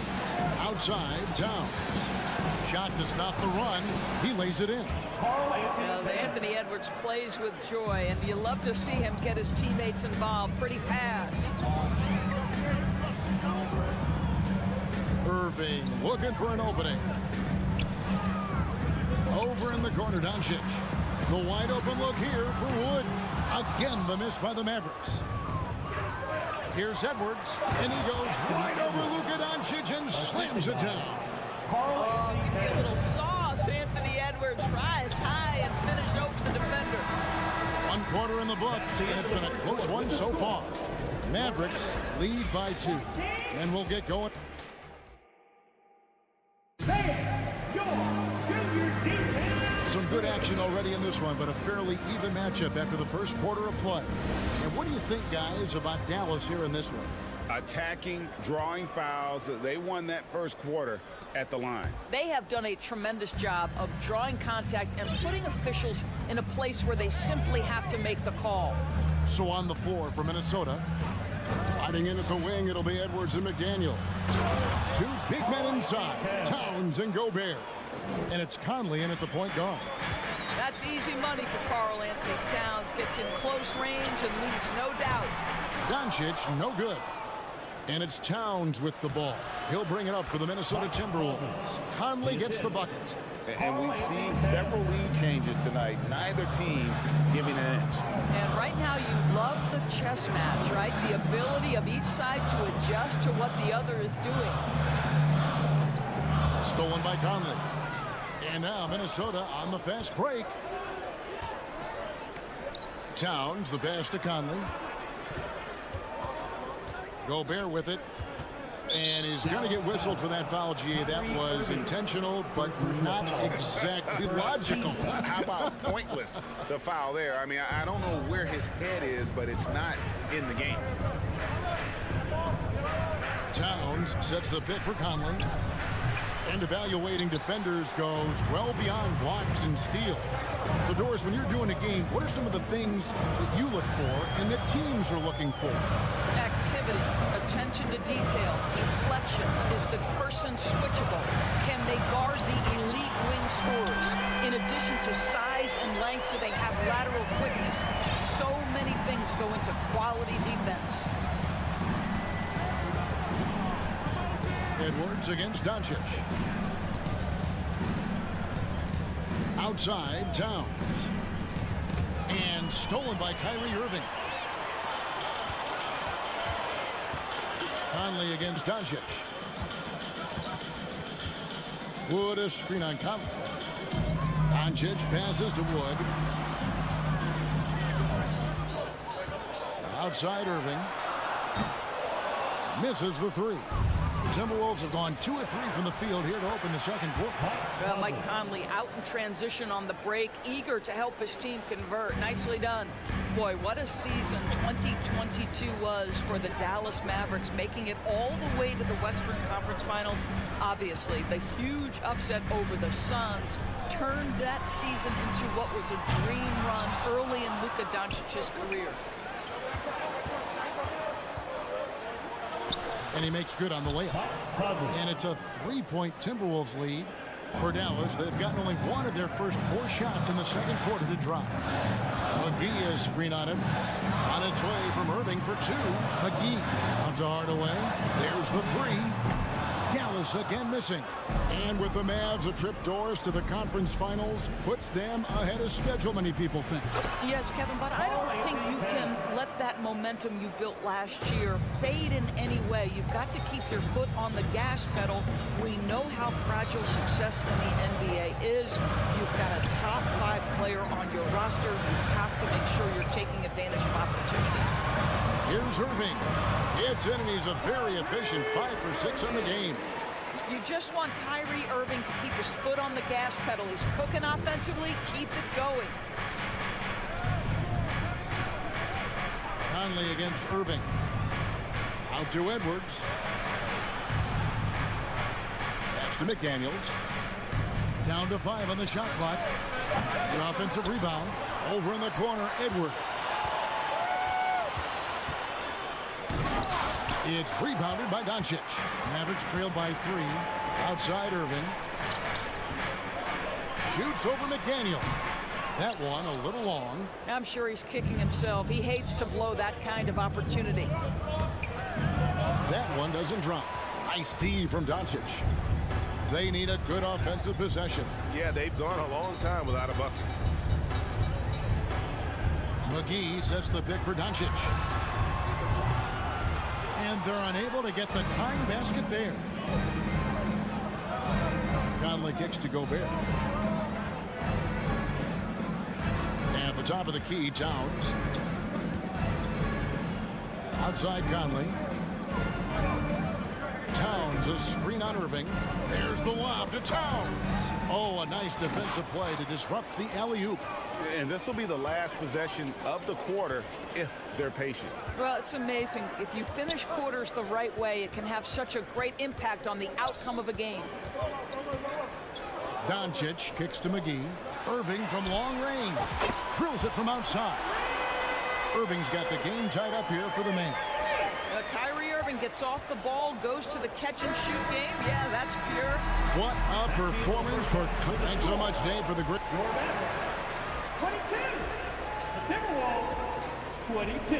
Outside, Towns. Shot to stop the run. He lays it in. Anthony Edwards plays with joy, and you love to see him get his teammates involved. Pretty pass. Irving looking for an opening. Over in the corner, Doncic. The wide open look here for Wood. Again, the miss by the Mavericks. Here's Edwards, and he goes right over Luka Doncic and slams it down. Oh, you get a little sauce. Anthony Edwards rise high and finish over the defender. 1 quarter in the books, and it's been a close one so far. Mavericks lead by 2, and we'll get going. Some good action already in this one, but a fairly even matchup after the first quarter of play. And what do you think, guys, about Dallas here in this one? Attacking, drawing fouls. They won that first quarter at the line. They have done a tremendous job of drawing contact and putting officials in a place where they simply have to make the call. So on the floor for Minnesota, sliding in at the wing, it'll be Edwards and McDaniel. 2 big men inside, Towns and Gobert. And it's Conley in at the point guard. That's easy money for Karl Anthony Towns. Gets in close range and leaves no doubt. Doncic, no good. And it's Towns with the ball. He'll bring it up for the Minnesota Timberwolves. Conley gets the bucket. And we've seen several lead changes tonight. Neither team giving an inch. And right now you love the chess match, right? The ability of each side to adjust to what the other is doing. Stolen by Conley. And now Minnesota on the fast break. Towns, the pass to Conley. Gobert with it. And he's going to get whistled for that foul, G. That was intentional, but not exactly logical. How about pointless to foul there? I mean, I don't know where his head is, but it's not in the game. Towns sets the pick for Conley. And evaluating defenders goes well beyond blocks and steals. So, Doris, when you're doing a game, what are some of the things that you look for and that teams are looking for? Activity, attention to detail, deflections. Is the person switchable? Can they guard the elite wing scorers? In addition to size and length, do they have lateral quickness? So many things go into quality defense. Edwards against Doncic. Outside, Towns. And stolen by Kyrie Irving. Conley against Doncic. Wood a screen on Conley. Doncic passes to Wood. Outside Irving. Misses the 3. The Timberwolves have gone 2 of 3 from the field here to open the second quarter. Well, Mike Conley out in transition on the break, eager to help his team convert. Nicely done. Boy, what a season 2022 was for the Dallas Mavericks, making it all the way to the Western Conference Finals. Obviously, the huge upset over the Suns turned that season into what was a dream run early in Luka Doncic's career. And he makes good on the layup. And it's a 3-point Timberwolves lead for Dallas. They've gotten only one of their first 4 shots in the second quarter to drop. McGee is screen on it. On its way from Irving for 2. McGee out to Hardaway. There's the 3. Dallas again missing. And with the Mavs a trip, Doris, to the conference finals puts them ahead of schedule, many people think. Yes, Kevin, but I don't think you can let that momentum you built last year fade in any way. You've got to keep your foot on the gas pedal. We know how fragile success in the NBA is. You've got a top 5 player on your roster. You have to make sure you're taking advantage of opportunities. Here's Irving. It's in, and he's a very efficient 5 for 6 on the game. You just want Kyrie Irving to keep his foot on the gas pedal. He's cooking offensively. Keep it going. Conley against Irving. Out to Edwards. Pass to McDaniels. Down to 5 on the shot clock. The offensive rebound. Over in the corner, Edwards. It's rebounded by Doncic. Mavericks trailed by 3. Outside Irving. Shoots over McDaniel. That one a little long. I'm sure he's kicking himself. He hates to blow that kind of opportunity. That one doesn't drop. Nice D from Doncic. They need a good offensive possession. Yeah, they've gone a long time without a bucket. McGee sets the pick for Doncic. And they're unable to get the tying basket there. Conley kicks to Gobert. At the top of the key, Towns. Outside Conley. Towns, a screen on Irving. There's the lob to Towns. Oh, a nice defensive play to disrupt the alley-oop. And this will be the last possession of the quarter if they're patient. Well, it's amazing. If you finish quarters the right way, it can have such a great impact on the outcome of a game. Doncic kicks to McGee. Irving from long range. Drills it from outside. Irving's got the game tied up here for the Mavs. Kyrie Irving gets off the ball, goes to the catch-and-shoot game. Yeah, that's pure. What a performance for... Thanks so much, Dave, for the great... 22. Timberwolves, 22.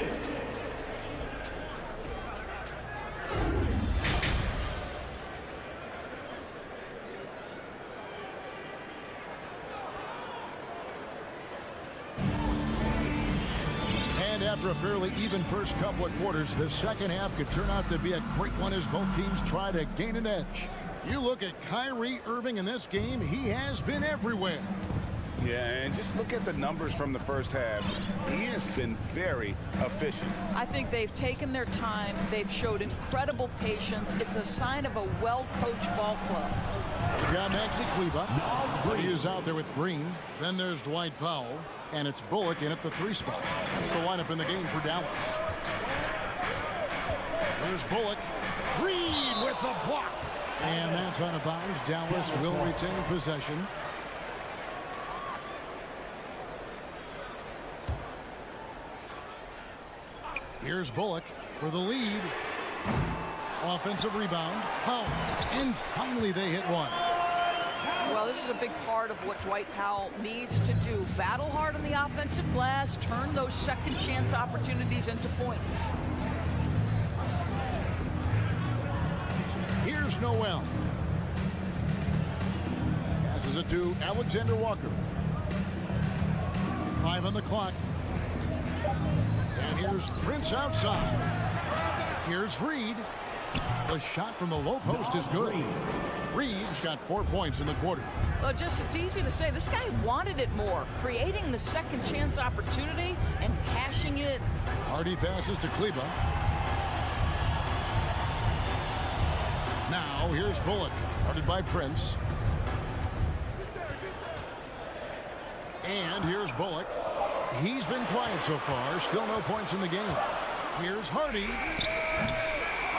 And after a fairly even first couple of quarters, the second half could turn out to be a great one as both teams try to gain an edge. You look at Kyrie Irving in this game, he has been everywhere. Yeah, and just look at the numbers from the first half. He has been very efficient. I think they've taken their time. They've showed incredible patience. It's a sign of a well-coached ball club. We've got Maxi Kleber. He is out there with Green. Then there's Dwight Powell. And it's Bullock in at the 3 spot. That's the lineup in the game for Dallas. There's Bullock. Reed with the block. And that's out of bounds. Dallas will retain possession. Here's Bullock for the lead. Offensive rebound. Powell. And finally they hit one. Well, this is a big part of what Dwight Powell needs to do. Battle hard on the offensive glass, turn those second chance opportunities into points. Here's Noel. Passes it to Alexander Walker. 5 on the clock. And here's Prince outside. Here's Reed. The shot from the low post is good. Reed's got 4 points in the quarter. Well, it's easy to say. This guy wanted it more. Creating the second chance opportunity and cashing it. Hardy passes to Kleber. Now, here's Bullock. Guarded by Prince. And here's Bullock. He's been quiet so far. Still no points in the game. Here's Hardy.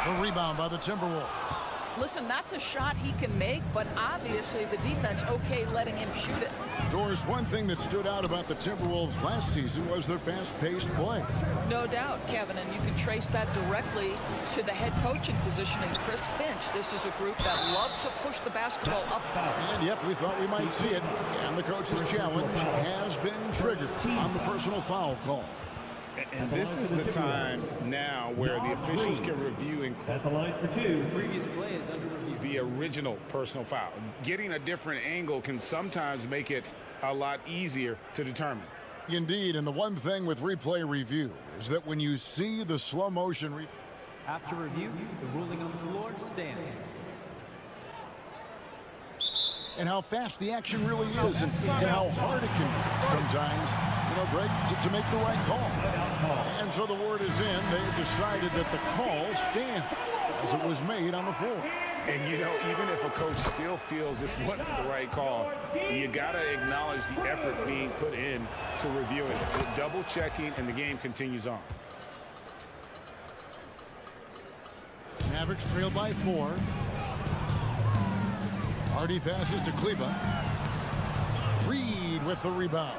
The rebound by the Timberwolves. Listen, that's a shot he can make, but obviously the defense okay letting him shoot it. Doris, one thing that stood out about the Timberwolves last season was their fast-paced play. No doubt, Kevin, and you can trace that directly to the head coaching position in Chris Finch. This is a group that love to push the basketball up. And yep, we thought we might see it. And the coach's challenge has been triggered on the personal foul call. And this is the time now where the officials can review and At the line for 2. Previous play is under review. the original personal foul. Getting a different angle can sometimes make it a lot easier to determine. Indeed, and the one thing with replay review is that when you see the slow motion... After review, the ruling on the floor stands. And how fast the action really is and how hard it can be sometimes, you know, Greg, to make the right call. And so the word is in. They've decided that the call stands as it was made on the floor. And, you know, even if a coach still feels this wasn't the right call, you got to acknowledge the effort being put in to reviewing it. The double checking, and the game continues on. Mavericks trail by 4. Hardy passes to Kleba. Reed with the rebound.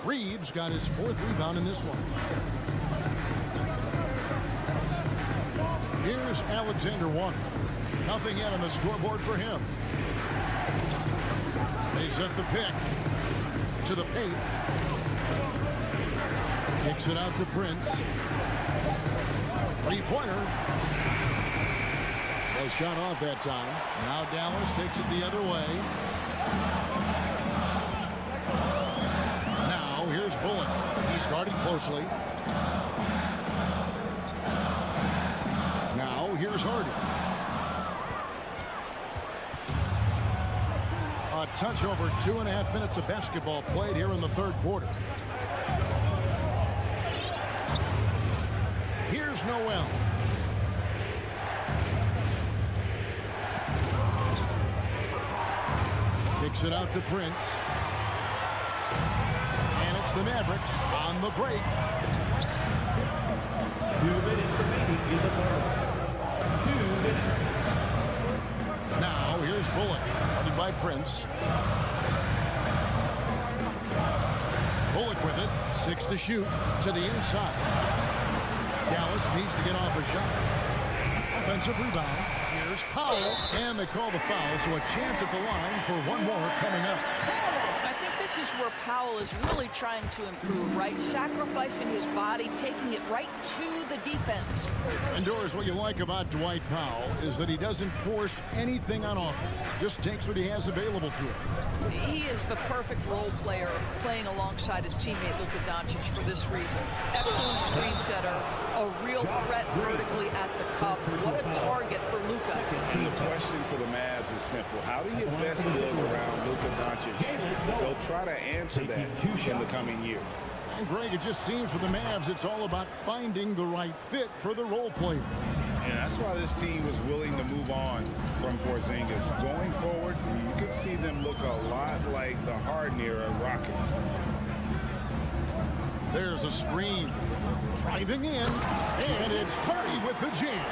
Reeves got his 4th rebound in this one. Here's Alexander 1. Nothing yet on the scoreboard for him. They set the pick to the paint. Kicks it out to Prince. Three-pointer. Was shot off that time. Now Dallas takes it the other way. Now here's Bullock. He's guarded closely. Now here's Hardy. A touch over 2.5 minutes of basketball played here in the 3rd quarter. Here's Noel. Kicks it out to Prince. And it's the Mavericks on the break. 2 minutes remaining in the 3rd. 2 minutes. Now here's Bullock. Guarded by Prince. Bullock with it. 6 to shoot to the inside. Dallas needs to get off a shot. Offensive rebound. Here's Powell. And they call the foul, so a chance at the line for one more coming up. I think this is where Powell is really trying to improve, right? Sacrificing his body, taking it right to the defense. And Doris, what you like about Dwight Powell is that he doesn't force anything on offense. Just takes what he has available to him. He is the perfect role player playing alongside his teammate Luka Doncic for this reason. Excellent screen setter, a real threat vertically at the cup. What a target for Luka. And the question for the Mavs is simple. How do you best build around Luka Doncic? They'll try to answer that in the coming years. And Greg, it just seems for the Mavs it's all about finding the right fit for the role player. And that's why this team was willing to move on from Porzingis. Going forward, you could see them look a lot like the Harden-era Rockets. There's a screen. Driving in, and it's Hardy with the jam.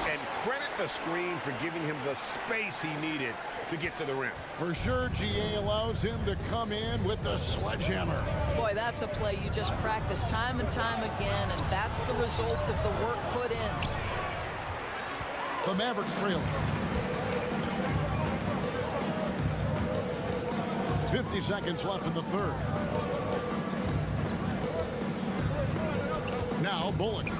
And credit the screen for giving him the space he needed to get to the rim. For sure, GA allows him to come in with the sledgehammer. Boy, that's a play you just practice time and time again, and that's the result of the work put in. The Mavericks trail. 50 seconds left in the 3rd. Now Bullock.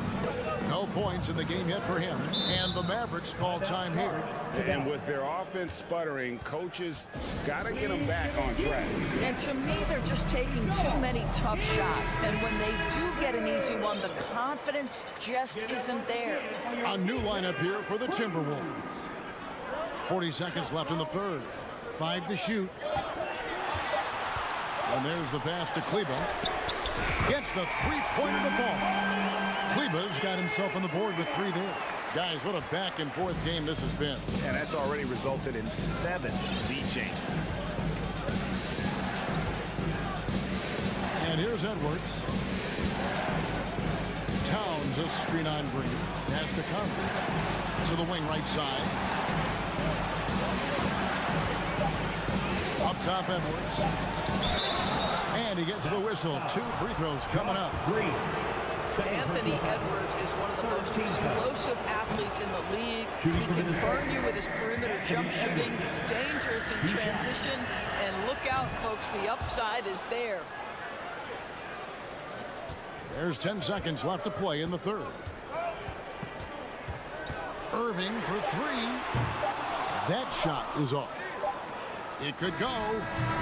No points in the game yet for him. And the Mavericks call time here. And with their offense sputtering, coaches got to get them back on track. And to me, they're just taking too many tough shots. And when they do get an easy one, the confidence just isn't there. A new lineup here for the Timberwolves. 40 seconds left in the 3rd. 5 to shoot. And there's the pass to Kleba. Gets the three-pointer to fall. Kleba's got himself on the board with 3 there. Guys, what a back-and-forth game this has been. And that's already resulted in 7 lead changes. And here's Edwards. Towns a screen on Green. Has to come to the wing right side. Up top, Edwards. And he gets the whistle. 2 free throws coming up. Anthony Edwards is one of the most explosive athletes in the league. He can burn you with his perimeter jump shooting. He's dangerous in transition. And look out, folks, the upside is there. There's 10 seconds left to play in the 3rd. Irving for 3. That shot is off. It could go.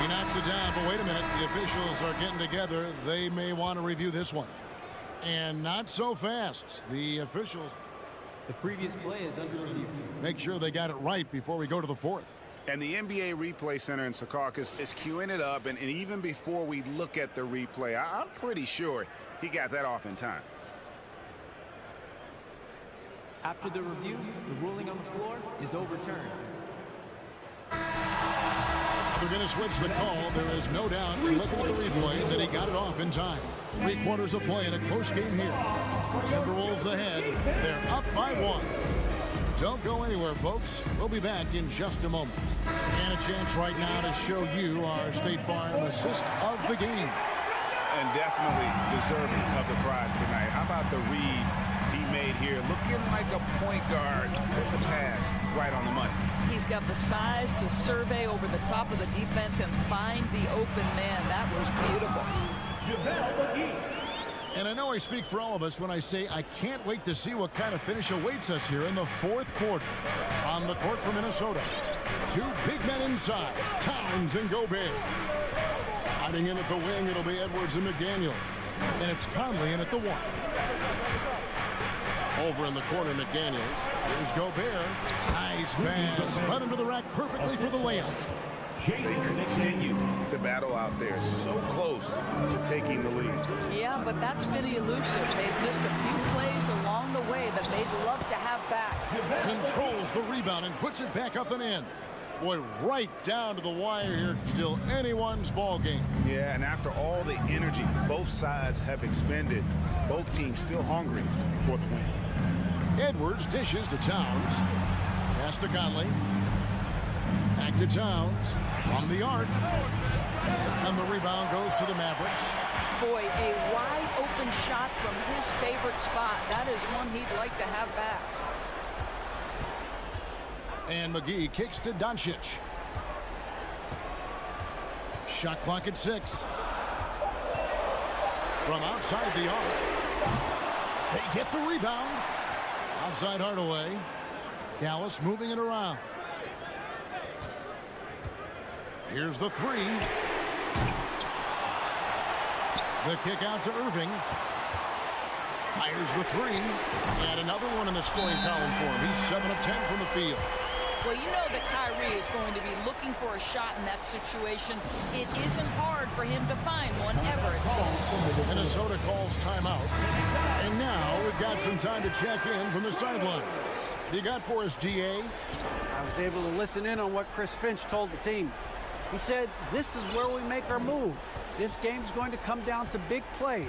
He knocks it down, but wait a minute. The officials are getting together. They may want to review this one. And not so fast. The officials. The previous play is under review. Make sure they got it right before we go to the 4th. And the NBA Replay Center in Secaucus is queuing it up. And even before we look at the replay, I'm pretty sure he got that off in time. After the review, the ruling on the floor is overturned. We're going to switch the call. There is no doubt, looking at the replay, that he got it off in time. 3 quarters of play in a close game here. Timberwolves ahead. They're up by 1. Don't go anywhere, folks. We'll be back in just a moment. And a chance right now to show you our State Farm assist of the game. And definitely deserving of the prize tonight. How about the read he made here? Looking like a point guard with the pass right on the money. He's got the size to survey over the top of the defense and find the open man. That was beautiful. And I know I speak for all of us when I say I can't wait to see what kind of finish awaits us here in the 4th quarter. On the court for Minnesota, 2 big men inside, Towns and Gobert. Hiding in at the wing, it'll be Edwards and McDaniel. And it's Conley in at the 1. Over in the corner, McDaniels. Here's Gobert. Nice pass. Led him to the rack perfectly for the layup. They continue to battle out there, so close to taking the lead. Yeah, but that's been elusive. They've missed a few plays along the way that they'd love to have back. Controls the rebound and puts it back up and in. Boy, right down to the wire here. Still anyone's ball game. Yeah, and after all the energy both sides have expended, both teams still hungry for the win. Edwards dishes to Towns. Pass to Conley. Back to Towns from the arc. And the rebound goes to the Mavericks. Boy, a wide open shot from his favorite spot. That is one he'd like to have back. And McGee kicks to Doncic. Shot clock at 6. From outside the arc. They get the rebound. Outside Hardaway. Dallas moving it around. Here's the 3. The kick out to Irving. Fires the 3. And another one in the scoring column for him. He's 7 of 10 from the field. Well, you know that Kyrie is going to be looking for a shot in that situation. It isn't hard for him to find one ever, it seems. Minnesota calls timeout. And now we've got some time to check in from the sidelines. You got for us, GA? I was able to listen in on what Chris Finch told the team. He said, this is where we make our move. This game's going to come down to big plays.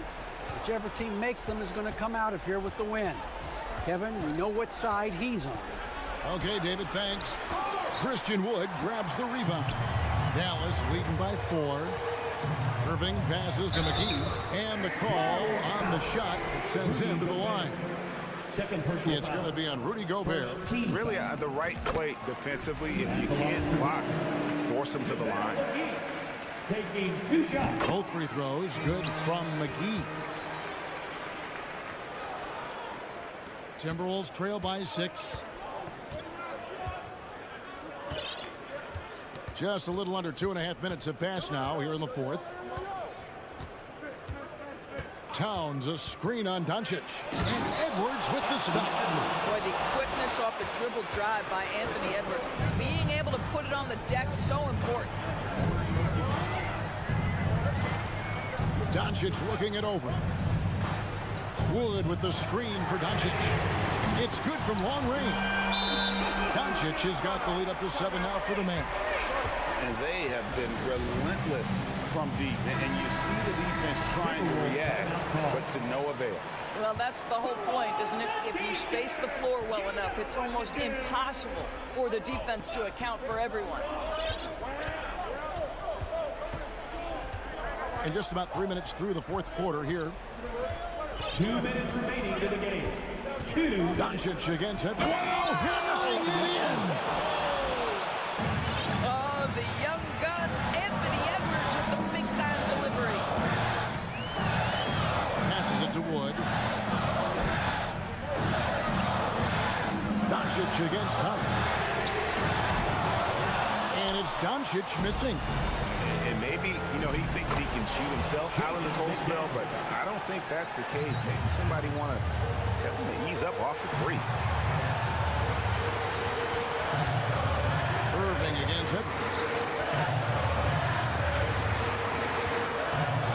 Whichever team makes them is going to come out of here with the win. Kevin, we know what side he's on. Okay, David, thanks. Christian Wood grabs the rebound. Dallas leading by 4. Irving passes to McGee. And the call on the shot that sends him to the line. It's going to be on Rudy Gobert. Really the right play defensively. If you can't block, force him to the line. Taking 2 shots. Both free throws good from McGee. Timberwolves trail by 6. Just a little under 2.5 minutes have passed now here in the 4th. Towns, a screen on Doncic. And Edwards with the stop. Boy, the quickness off the dribble drive by Anthony Edwards. Being able to put it on the deck, so important. Doncic looking it over. Wood with the screen for Doncic. It's good from long range. Doncic has got the lead up to 7 now for the man. And they have been relentless from deep. And you see the defense trying to react, but to no avail. Well, that's the whole point, isn't it? If you space the floor well enough, it's almost impossible for the defense to account for everyone. And just about 3 minutes through the 4th quarter here. 2 minutes remaining in the game. Doncic against Edwards. Wow, hammering it in. Oh, the young gun, Anthony Edwards with the big-time delivery. Passes it to Wood. Doncic against Conley. And it's Doncic missing. And maybe, he thinks he can shoot himself out in the cold spell, but I don't think that's the case. Maybe somebody want to tell him to ease up off the threes. Irving against Edwards.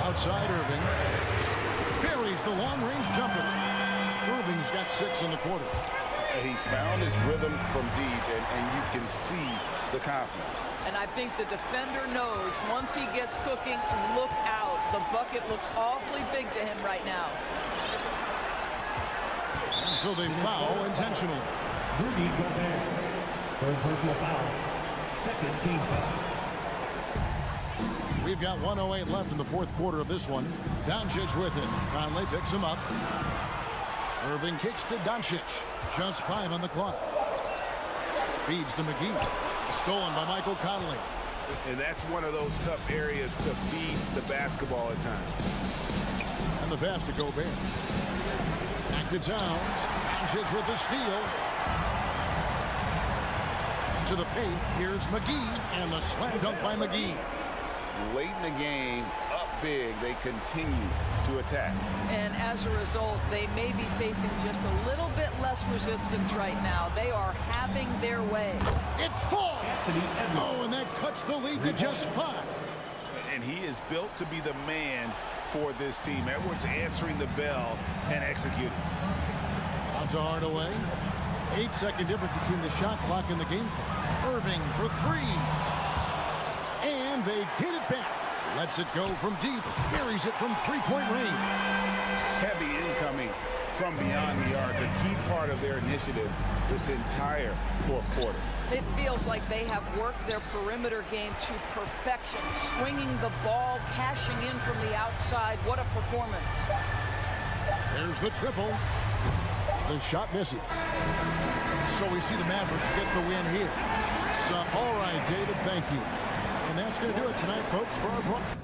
Outside Irving. Buries the long-range jumper. Irving's got 6 in the quarter. He's found his rhythm from deep, and you can see the confidence. And I think the defender knows once he gets cooking, look out. The bucket looks awfully big to him right now. And so they foul intentionally. Rudy Gobert. Third personal foul. Second team foul. We've got 1:08 left in the fourth quarter of this one. Doncic with it. Conley picks him up. Irving kicks to Doncic. Just 5 on the clock. Feeds to McGee. Stolen by Michael Conley. And that's one of those tough areas to feed the basketball at times. And the pass to Gobert. Back to Towns. Doncic with the steal. To the paint. Here's McGee. And the slam dunk by McGee. Late in the game, up big, they continue to attack. And as a result, they may be facing just a little bit less resistance right now. They are having their way. It falls. Oh, and that cuts the lead to just 5. And he is built to be the man for this team. Edwards answering the bell and executing. On to Hardaway. 8-second difference between the shot clock and the game clock. Irving for 3. And they get it back. Lets it go from deep. Buries it from three-point range. Heavy incoming from beyond the arc. A key part of their initiative this entire fourth quarter. It feels like they have worked their perimeter game to perfection. Swinging the ball, cashing in from the outside. What a performance. There's the triple. The shot misses. So we see the Mavericks get the win here. So, all right, David, thank you. And that's going to do it tonight, folks, for our broadcast.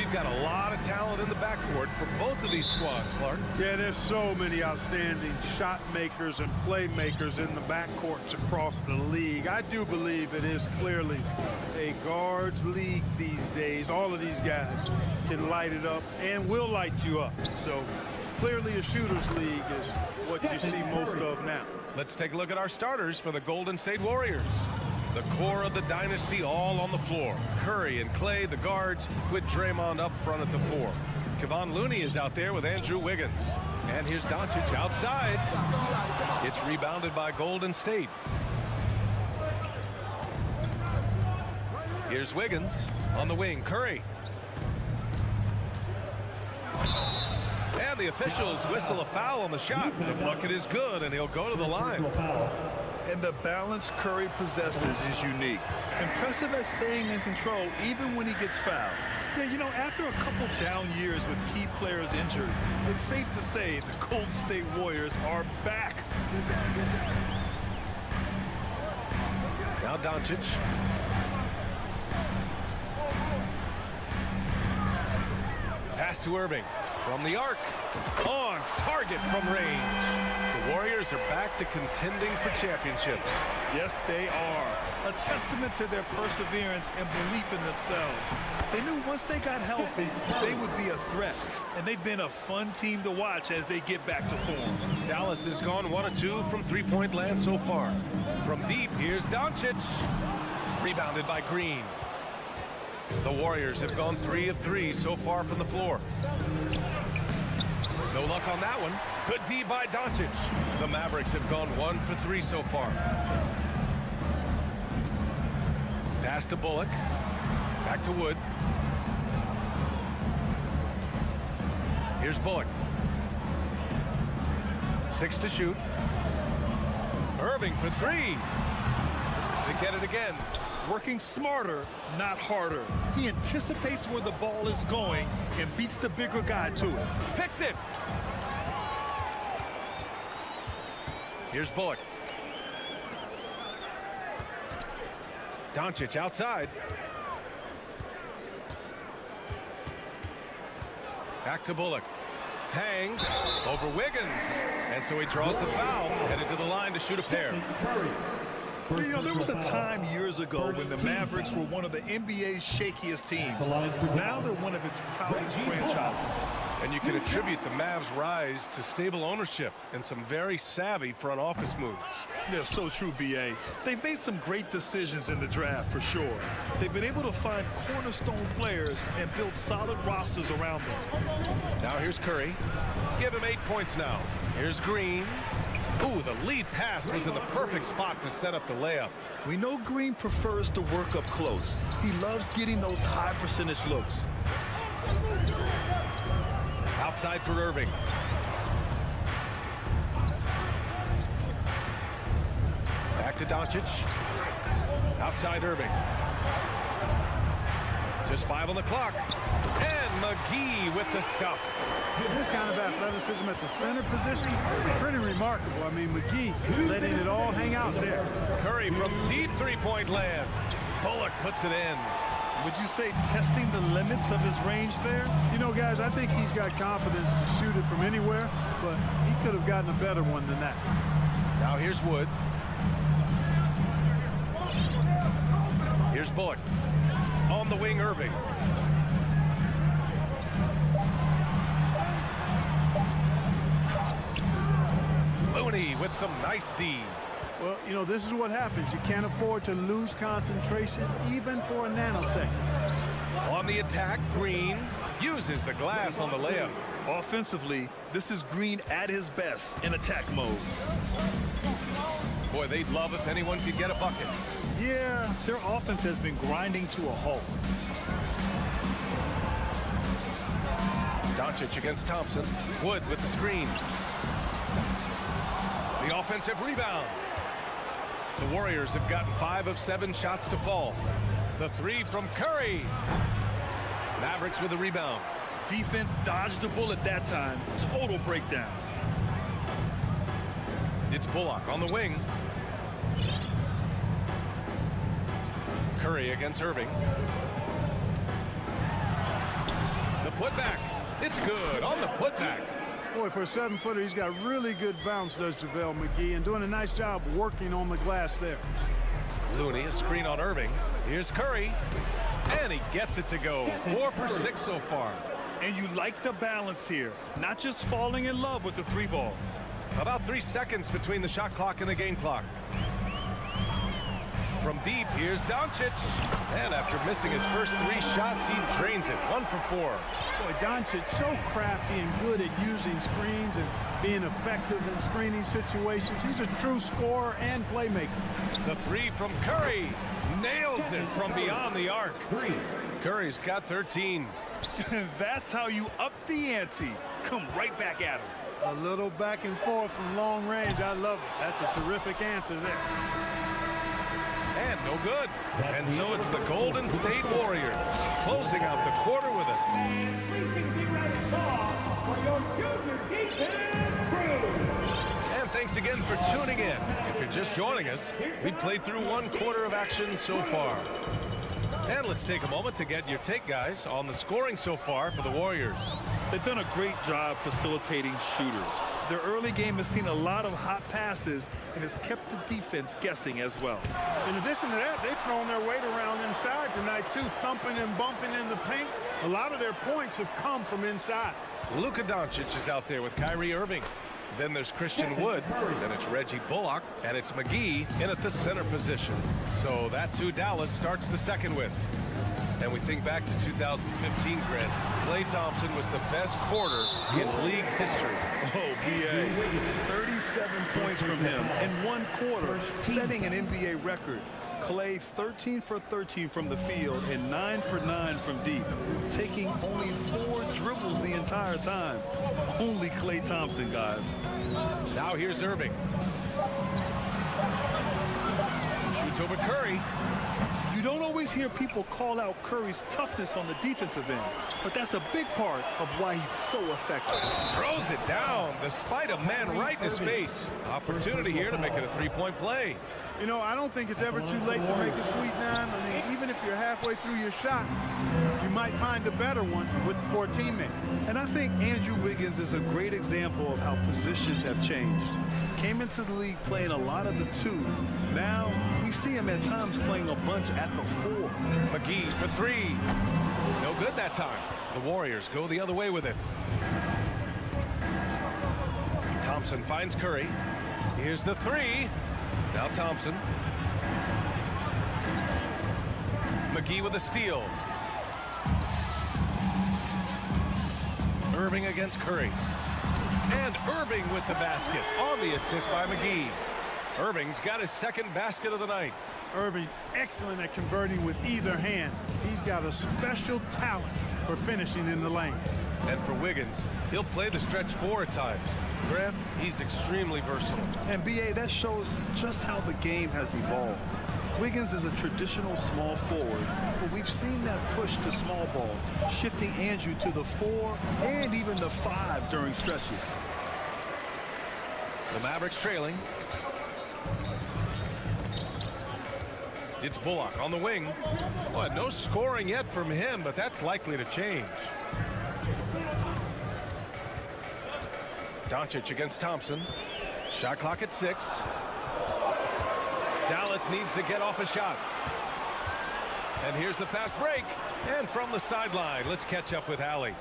you've got a lot of talent in the backcourt for both of these squads, Clark. Yeah, there's so many outstanding shot makers and playmakers in the backcourts across the league. I do believe it is clearly a guards league these days. All of these guys can light it up and will light you up. So clearly a shooters league is what you see most of now. Let's take a look at our starters for the Golden State Warriors. The core of the dynasty all on the floor. Curry and Clay, the guards, with Draymond up front at the 4. Kevon Looney is out there with Andrew Wiggins. And here's Doncic outside. It's rebounded by Golden State. Here's Wiggins on the wing. Curry. And the officials whistle a foul on the shot. The bucket is good, and he'll go to the line. And the balance Curry possesses is unique. Impressive at staying in control even when he gets fouled. Yeah, you know, after a couple down years with key players injured, it's safe to say the Golden State Warriors are back. Now Doncic. Pass to Irving from the arc. On target from range. The Warriors are back to contending for championships. Yes, they are. A testament to their perseverance and belief in themselves. They knew once they got healthy, they would be a threat. And they've been a fun team to watch as they get back to form. Dallas has gone 1 of 2 from three-point land so far. From deep, here's Doncic. Rebounded by Green. The Warriors have gone 3 of 3 so far from the floor. No luck on that one. Good D by Doncic. The Mavericks have gone 1 for 3 so far. Pass to Bullock. Back to Wood. Here's Bullock. 6 to shoot. Irving for 3. They get it again. Working smarter, not harder. He anticipates where the ball is going and beats the bigger guy to it. Picked it. Here's Bullock. Doncic outside. Back to Bullock. Hangs over Wiggins. And so he draws the foul. Headed to the line to shoot a pair. You know, there was a time years ago when the Mavericks were one of the NBA's shakiest teams. Now they're one of its proudest franchises. And you can attribute the Mavs' rise to stable ownership and some very savvy front office moves. They're so true, B.A. They've made some great decisions in the draft, for sure. They've been able to find cornerstone players and build solid rosters around them. Now here's Curry. Give him 8 points now. Here's Green. Ooh, the lead pass was in the perfect spot to set up the layup. We know Green prefers to work up close. He loves getting those high percentage looks. Outside for Irving. Back to Doncic. Outside Irving. Just 5 on the clock. And McGee with the stuff. This kind of athleticism at the center position, pretty remarkable. I mean, McGee letting it all hang out there. Curry from deep three-point land. Bullock puts it in. Would you say testing the limits of his range there? You know, guys, I think he's got confidence to shoot it from anywhere, but he could have gotten a better one than that. Now here's Wood. Here's Bullock. On the wing, Irving. Looney with some nice D. Well, you know, this is what happens. You can't afford to lose concentration even for a nanosecond. On the attack, Green uses the glass on the layup. Offensively, this is Green at his best in attack mode. Boy, they'd love if anyone could get a bucket. Yeah, their offense has been grinding to a halt. Doncic against Thompson. Wood with the screen. The offensive rebound. The Warriors have gotten 5 of 7 shots to fall. The 3 from Curry. Mavericks with the rebound. Defense dodged a bullet that time. Total breakdown. It's Bullock on the wing. Curry against Irving. putback. It's good on the putback. Boy, for a 7-footer, he's got really good bounce, does JaVale McGee, and doing a nice job working on the glass there. Looney, a screen on Irving. Here's Curry, and he gets it to go. 4 for 6 so far. And you like the balance here, not just falling in love with the 3-ball. About 3 seconds between the shot clock and the game clock. From deep, here's Doncic. And after missing his first 3 shots, he drains it. 1 for 4. Boy, Doncic so crafty and good at using screens and being effective in screening situations. He's a true scorer and playmaker. The 3 from Curry. Nails it from beyond the arc. Curry's got 13. That's how you up the ante. Come right back at him. A little back and forth from long range. I love it. That's a terrific answer there. And no good. And so it's the Golden State Warriors closing out the quarter with us. And thanks again for tuning in. If you're just joining us, we played through 1 quarter of action so far. And let's take a moment to get your take, guys, on the scoring so far for the Warriors. They've done a great job facilitating shooters. Their early game has seen a lot of hot passes and has kept the defense guessing as well. In addition to that, they've thrown their weight around inside tonight, too, thumping and bumping in the paint. A lot of their points have come from inside. Luka Doncic is out there with Kyrie Irving. Then there's Christian Wood, then it's Reggie Bullock, and it's McGee in at the center position. So that's who Dallas starts the second with. And we think back to 2015, Grant. Klay Thompson with the best quarter in league history. Oh, B.A. 37 points from him in 1 quarter, setting an NBA record. Klay 13 for 13 from the field and 9 for 9 from deep, taking only 4 dribbles the entire time. Only Klay Thompson, guys. Now here's Irving. Shoots over Curry. You don't always hear people call out Curry's toughness on the defensive end, but that's a big part of why he's so effective. Throws it down despite a man right in his face. Opportunity here to make it a 3-point play. You know, I don't think it's ever too late to make a sweet 9. I mean, even if you're halfway through your shot, you might find a better one for a teammate. And I think Andrew Wiggins is a great example of how positions have changed. Came into the league playing a lot of the 2. Now we see him at times playing a bunch at the 4. McGee for 3. No good that time. The Warriors go the other way with it. Thompson finds Curry. Here's the 3. Now Thompson. McGee with a steal. Irving against Curry. And Irving with the basket on the assist by McGee. Irving's got his second basket of the night. Irving, excellent at converting with either hand. He's got a special talent for finishing in the lane. And for Wiggins, he'll play the stretch 4 at times. Grant, he's extremely versatile. And B.A., that shows just how the game has evolved. Wiggins is a traditional small forward, but we've seen that push to small ball, shifting Andrew to the 4 and even the 5 during stretches. The Mavericks trailing. It's Bullock on the wing. Well, no scoring yet from him, but that's likely to change. Doncic against Thompson. Shot clock at 6. Dallas needs to get off a shot. And here's the fast break. And from the sideline, let's catch up with Allie.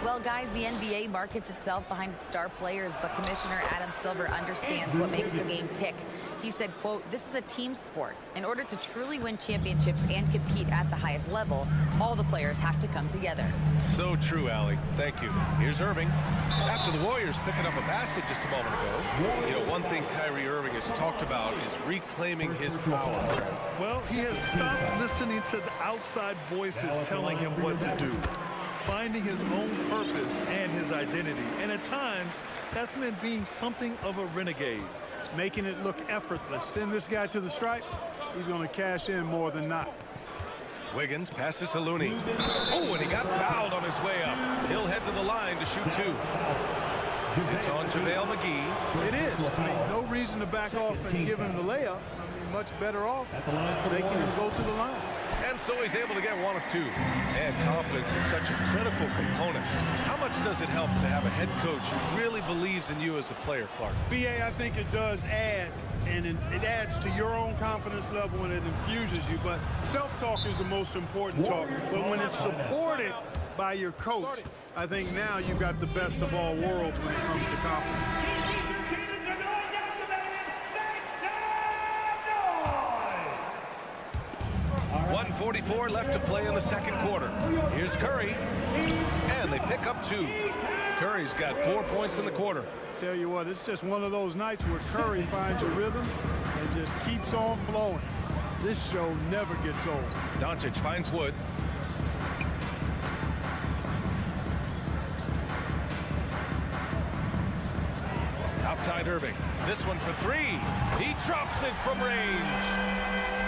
Well, guys, the NBA markets itself behind its star players, but Commissioner Adam Silver understands what makes the game tick. He said, quote, "This is a team sport. In order to truly win championships and compete at the highest level, all the players have to come together." So true, Allie. Thank you. Here's Irving. After the Warriors picking up a basket just a moment ago, you know, one thing Kyrie Irving has talked about is reclaiming his power. Well, he has stopped listening to the outside voices telling him what to do, finding his own purpose and his identity. And at times, that's meant being something of a renegade. Making it look effortless. Send this guy to the stripe, he's going to cash in more than not. Wiggins passes to Looney. Oh, and he got fouled on his way up. He'll head to the line to shoot 2. It's on JaVale McGee. It is. I mean, no reason to back off and give him the layup. I mean, you're much better off making him go to the line. And so he's able to get 1 of 2. And confidence is such a critical component. How much does it help to have a head coach who really believes in you as a player, Clark? BA, I think it does add, and it adds to your own confidence level and it infuses you. But self-talk is the most important talk. But when it's supported by your coach, I think now you've got the best of all worlds when it comes to confidence. 1:44 left to play in the second quarter. Here's Curry, and they pick up 2. Curry's got 4 points in the quarter. Tell you what, it's just one of those nights where Curry finds a rhythm and just keeps on flowing. This show never gets old. Doncic finds Wood. Outside Irving. This one for 3. He drops it from range.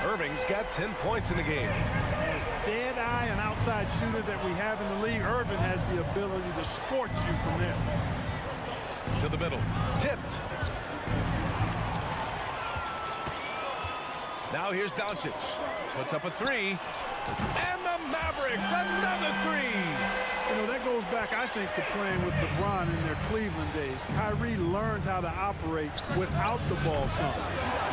Irving's got 10 points in the game. As dead-eye and outside shooter that we have in the league, Irving has the ability to scorch you from there. To the middle. Tipped. Now here's Doncic. Puts up a 3. And the Mavericks, another 3. You know, that goes back, I think, to playing with LeBron in their Cleveland days. Kyrie learned how to operate without the ball some.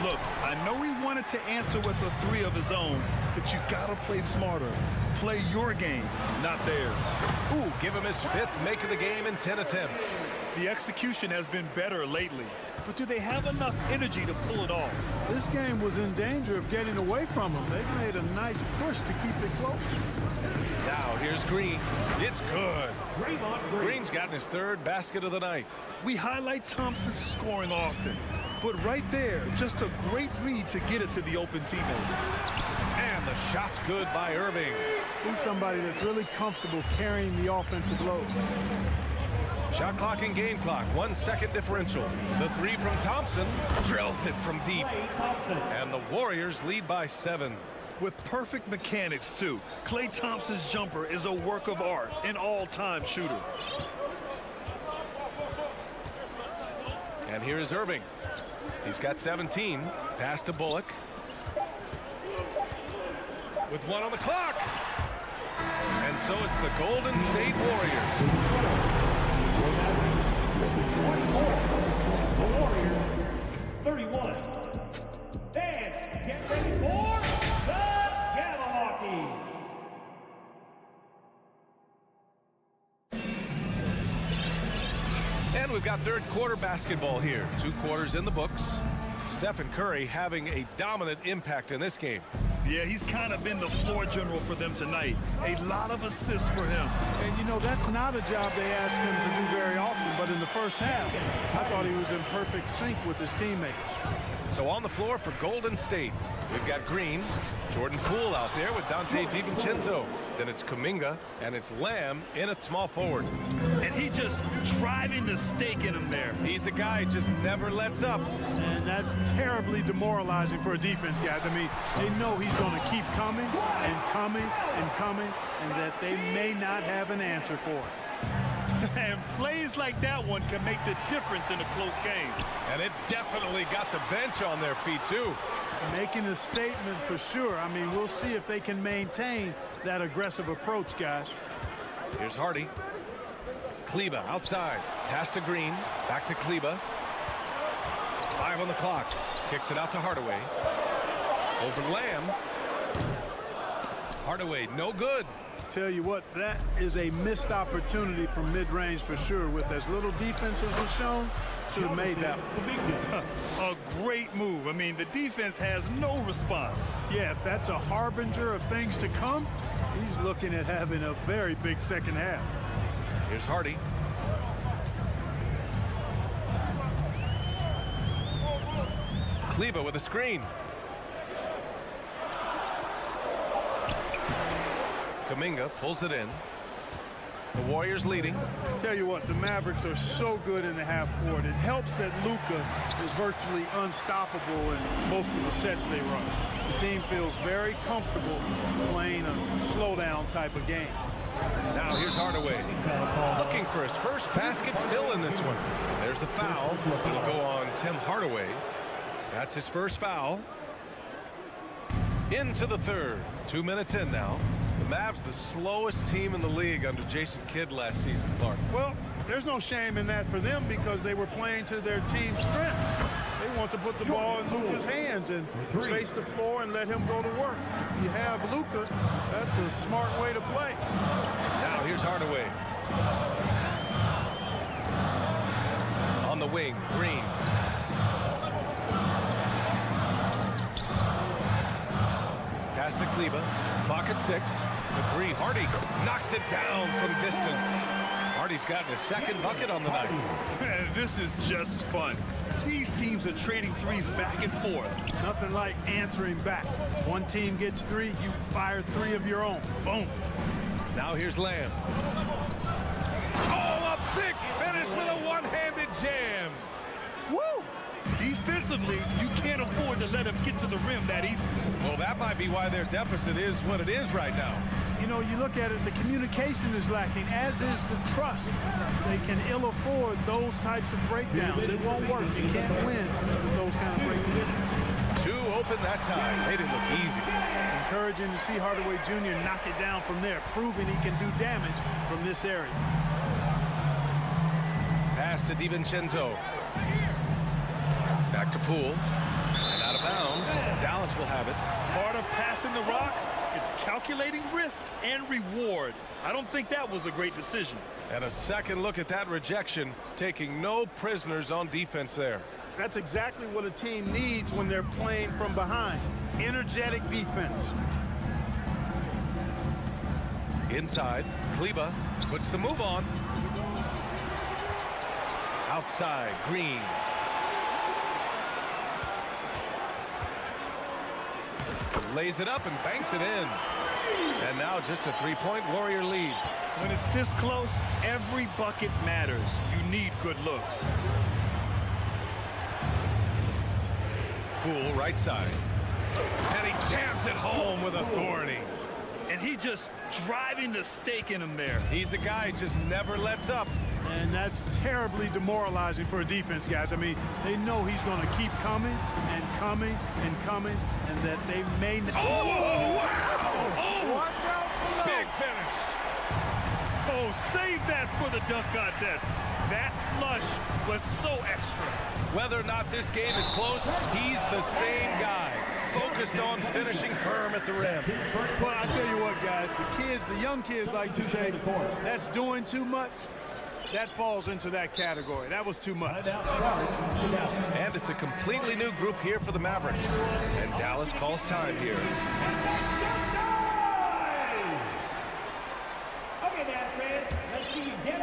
Look, I know he wanted to answer with a 3 of his own, but you gotta play smarter. Play your game, not theirs. Ooh, give him his 5th make of the game in 10 attempts. The execution has been better lately, but do they have enough energy to pull it off? This game was in danger of getting away from them. They've made a nice push to keep it close. Now here's Green. It's good. Green's gotten his 3rd basket of the night. We highlight Thompson's scoring often, but right there, just a great read to get it to the open teammate. And the shot's good by Irving. He's somebody that's really comfortable carrying the offensive load. Shot clock and game clock, 1 second differential. The 3 from Thompson drills it from deep. And the Warriors lead by 7. With perfect mechanics, too. Klay Thompson's jumper is a work of art, an all-time shooter. And here is Irving. He's got 17. Pass to Bullock. With 1 on the clock. And so it's the Golden State Warriors. The Warriors, 31. And get ready for the Gamma Hockey. And we've got third quarter basketball here. 2 quarters in the books. Stephen Curry having a dominant impact in this game. Yeah, he's kind of been the floor general for them tonight. A lot of assists for him. And, you know, that's not a job they ask him to do very often, but in the first half, I thought he was in perfect sync with his teammates. So on the floor for Golden State, we've got Green, Jordan Poole out there with Dante DiVincenzo. Then it's Kuminga, and it's Lamb in at small forward. And he just driving the stake in him there. He's a guy who just never lets up. And that's terribly demoralizing for a defense, guys. I mean, they know he's going to keep coming and coming and coming, and that they may not have an answer for it. And plays like that one can make the difference in a close game. And it definitely got the bench on their feet, too. Making a statement for sure. I mean, we'll see if they can maintain that aggressive approach, guys. Here's Hardy. Kleber outside. Pass to Green. Back to Kleber. 5 on the clock. Kicks it out to Hardaway. Over Lamb. Hardaway, no good. Tell you what, that is a missed opportunity from mid-range for sure. With as little defense as was shown, should have made that one. A great move. I mean, the defense has no response. Yeah, if that's a harbinger of things to come, he's looking at having a very big second half. Here's Hardy. Kleber with a screen. Kuminga pulls it in. The Warriors leading. Tell you what, the Mavericks are so good in the half court. It helps that Luka is virtually unstoppable in most of the sets they run. The team feels very comfortable playing a slowdown type of game. Now here's Hardaway. Looking for his first basket still in this one. There's the foul. It'll go on Tim Hardaway. That's his first foul. Into the third. 2 minutes in now. The Mavs, the slowest team in the league under Jason Kidd last season, Clark. Well, there's no shame in that for them because they were playing to their team's strengths. They want to put the ball in Luka's hands and space the floor and let him go to work. If you have Luka, that's a smart way to play. Now here's Hardaway. On the wing, Green. Pass to Kleba. Clock at 6. The three. Hardy knocks it down from distance. Hardy's gotten a second bucket on the night. Man, this is just fun. These teams are trading threes back and forth. Nothing like answering back. One team gets 3, you fire 3 of your own. Boom. Now here's Lamb. Oh, a big finish with a one-handed jam. Woo! Defensively, you can't afford to let him get to the rim that easily. Well, that might be why their deficit is what it is right now. You know, you look at it, the communication is lacking, as is the trust. They can ill afford those types of breakdowns. It won't work. You can't win with those kind of breakdowns. 2 open that time. Made it look easy. Encouraging to see Hardaway Jr. knock it down from there, proving he can do damage from this area. Pass to DiVincenzo. Back to Poole. And out of bounds. Dallas will have it. Part of passing the rock, it's calculating risk and reward. I don't think that was a great decision. And a second look at that rejection, taking no prisoners on defense there. That's exactly what a team needs when they're playing from behind. Energetic defense. Inside, Kleba puts the move on. Outside, Green. Lays it up and banks it in. And now just a 3-point Warrior lead. When it's this close, every bucket matters. You need good looks. Poole, right side. And he jams it home with authority. And he just driving the stake in him there. He's a guy who just never lets up. And that's terribly demoralizing for a defense, guys. I mean, they know he's going to keep coming and coming and coming, and that they may... Oh, wow! Oh, watch out below. Big finish. Oh, save that for the dunk contest. That flush was so extra. Whether or not this game is close, he's the same guy. Focused on finishing firm at the rim. Well, I tell you what, guys, the young kids like to say, that's doing too much. That falls into that category. That was too much. And it's a completely new group here for the Mavericks. And Dallas calls time here.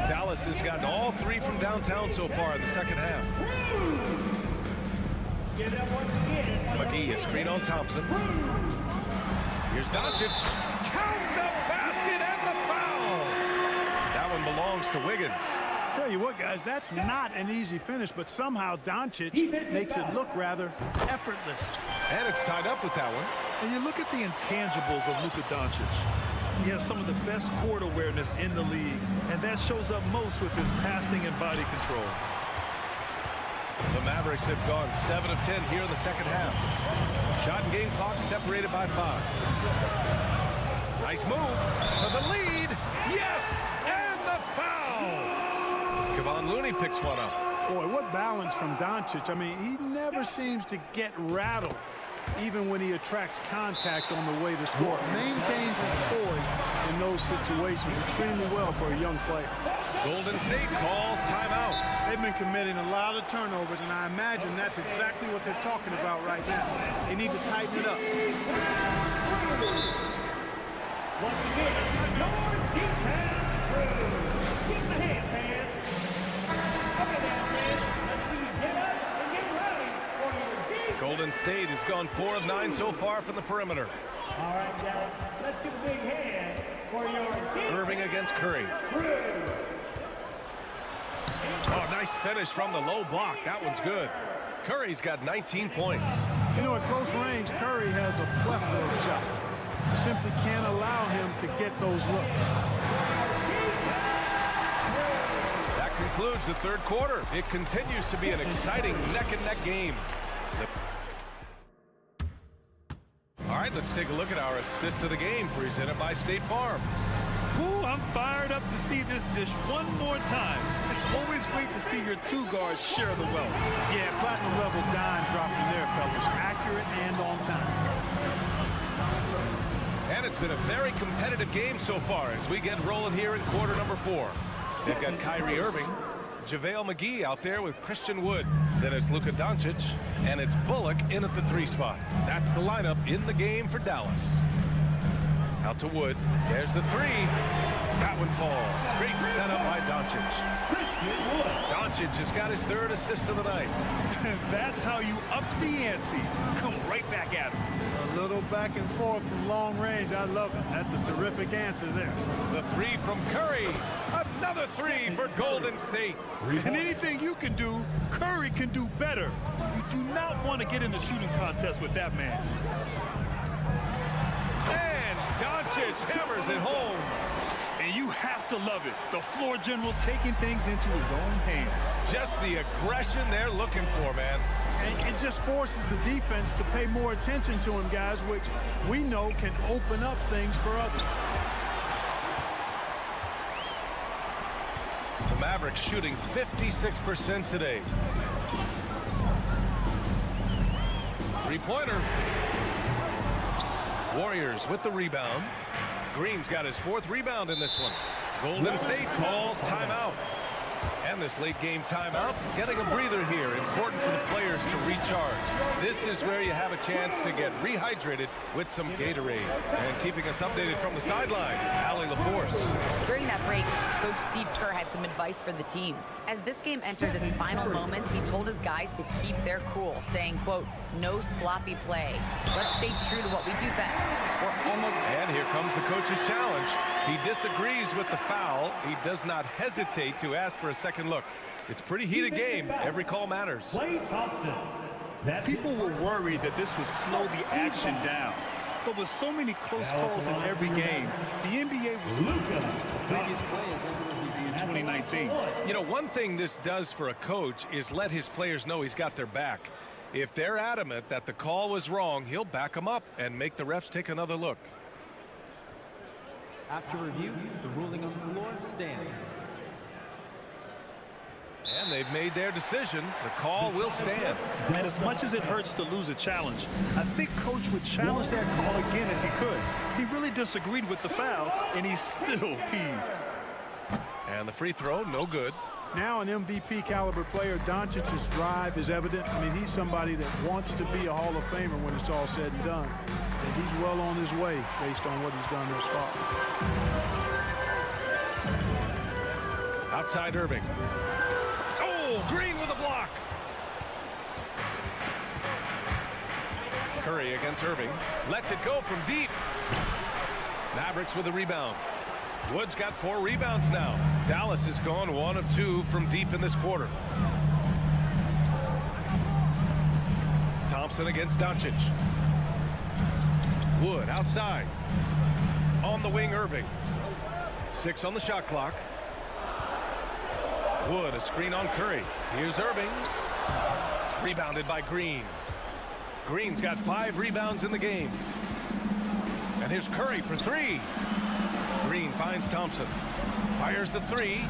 Dallas has gotten all 3 from downtown so far in the second half. McGee, a screen on Thompson. Here's Doncic. Count the basket and the foul. That one belongs to Wiggins. Tell you what, guys, that's not an easy finish, but somehow Doncic makes it look rather effortless. And it's tied up with that one. And you look at the intangibles of Luka Doncic. He has some of the best court awareness in the league, and that shows up most with his passing and body control. The Mavericks have gone 7 of 10 here in the second half. Shot and game clock separated by 5. Nice move for the lead. Yes, and the foul. Kevon Looney picks one up. Boy, what balance from Doncic. I mean, he never seems to get rattled, even when he attracts contact on the way to score. Maintains his poise in those situations extremely well for a young player. Golden State calls timeout. They've been committing a lot of turnovers, and I imagine that's exactly what they're talking about right now. They need to tighten it up. Once again, your defense crew. Give the hand, man. Okay, now, man. Let's see you get up and get ready for your defense. Golden State has gone 4 of 9 so far from the perimeter. All right, guys. Let's give a big hand for your defense. Irving against Curry. Oh, nice finish from the low block. That one's good. Curry's got 19 points. You know, at close range, Curry has a plethora of shots. You simply can't allow him to get those looks. That concludes the third quarter. It continues to be an exciting neck-and-neck game. All right, let's take a look at our assist of the game presented by State Farm. Ooh, I'm fired up to see this dish one more time. It's always great to see your two guards share the wealth. Yeah, platinum level dime dropping there, fellas. Accurate and on time. And it's been a very competitive game so far as we get rolling here in quarter number 4. They've got Kyrie Irving, JaVale McGee out there with Christian Wood. Then it's Luka Doncic, and it's Bullock in at the 3 spot. That's the lineup in the game for Dallas. Out to Wood. There's the 3. That one falls. Great setup by Doncic. Doncic has got his 3rd assist of the night. That's how you up the ante. Come right back at him. A little back and forth from long range. I love it. That's a terrific answer there. The 3 from Curry. Another 3 for Golden State. And anything you can do, Curry can do better. You do not want to get in the shooting contest with that man. And Doncic hammers it home. And you have to love it. The floor general taking things into his own hands. Just the aggression they're looking for, man. And it just forces the defense to pay more attention to him, guys, which we know can open up things for others. The Mavericks shooting 56% today. 3-pointer. Warriors with the rebound. Green's got his 4th rebound in this one. Golden State calls timeout. And this late game timeout, getting a breather here. Important for the players to recharge. This is where you have a chance to get rehydrated with some Gatorade. And keeping us updated from the sideline, Allie LaForce. During that break, Coach Steve Kerr had some advice for the team. As this game enters its final moments, he told his guys to keep their cool, saying, quote, no sloppy play. Let's stay true to what we do best. We're almost... And here comes the coach's challenge. He disagrees with the foul. He does not hesitate to ask for a second look. It's a pretty heated game. Every call matters. People were worried that this would slow the action down. But with so many close calls in every game, the NBA was biggest players in 2019. You know, one thing this does for a coach is let his players know he's got their back. If they're adamant that the call was wrong, he'll back them up and make the refs take another look. After review, the ruling on the floor stands. And they've made their decision. The call will stand. And as much as it hurts to lose a challenge, I think Coach would challenge that call again if he could. He really disagreed with the foul, and he's still peeved. And the free throw, no good. Now an MVP caliber player, Doncic's drive is evident. I mean, he's somebody that wants to be a Hall of Famer when it's all said and done. And he's well on his way based on what he's done thus far. Outside Irving. Oh, Green with a block. Curry against Irving. Lets it go from deep. Mavericks with a rebound. Wood's got 4 rebounds now. Dallas has gone 1 of 2 from deep in this quarter. Thompson against Doncic. Wood outside. On the wing, Irving. 6 on the shot clock. Wood, a screen on Curry. Here's Irving. Rebounded by Green. Green's got 5 rebounds in the game. And here's Curry for 3. Green finds Thompson. Fires the 3.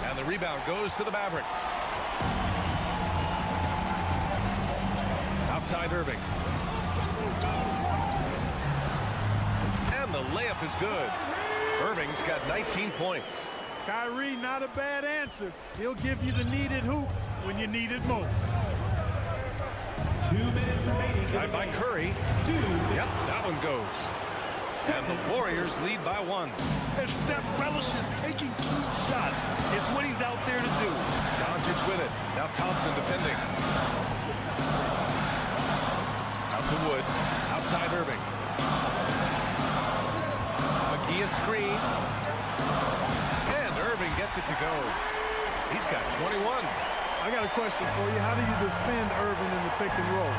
And the rebound goes to the Mavericks. Outside Irving. And the layup is good. Irving's got 19 points. Kyrie, not a bad answer. He'll give you the needed hoop when you need it most. 2 minutes remaining. Tried by Curry. Yep, that one goes. And the Warriors lead by 1. And Steph relishes taking key shots. It's what he's out there to do. Doncic with it. Now Thompson defending. Out to Wood. Outside Irving. McGee a screen. And Irving gets it to go. He's got 21. I got a question for you. How do you defend Irving in the pick and roll?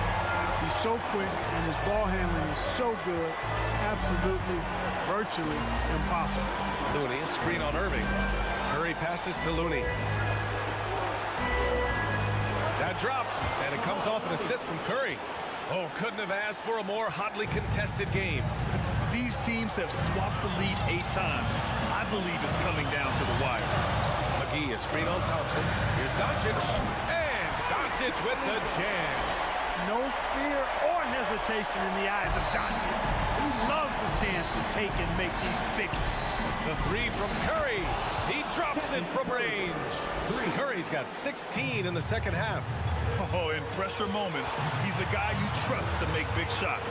He's so quick and his ball handling is so good. Absolutely, virtually impossible. Looney, a screen on Irving. Curry passes to Looney. That drops, and it comes off an assist from Curry. Oh, couldn't have asked for a more hotly contested game. These teams have swapped the lead 8 times. I believe it's coming down to the wire. McGee, a screen on Thompson. Here's Doncic. And Doncic with the jam. No fear or hesitation in the eyes of Doncic. He loves the chance to take and make these big. The three from Curry. He drops it from range. Curry's got 16 in the second half. Oh, in pressure moments, he's a guy you trust to make big shots.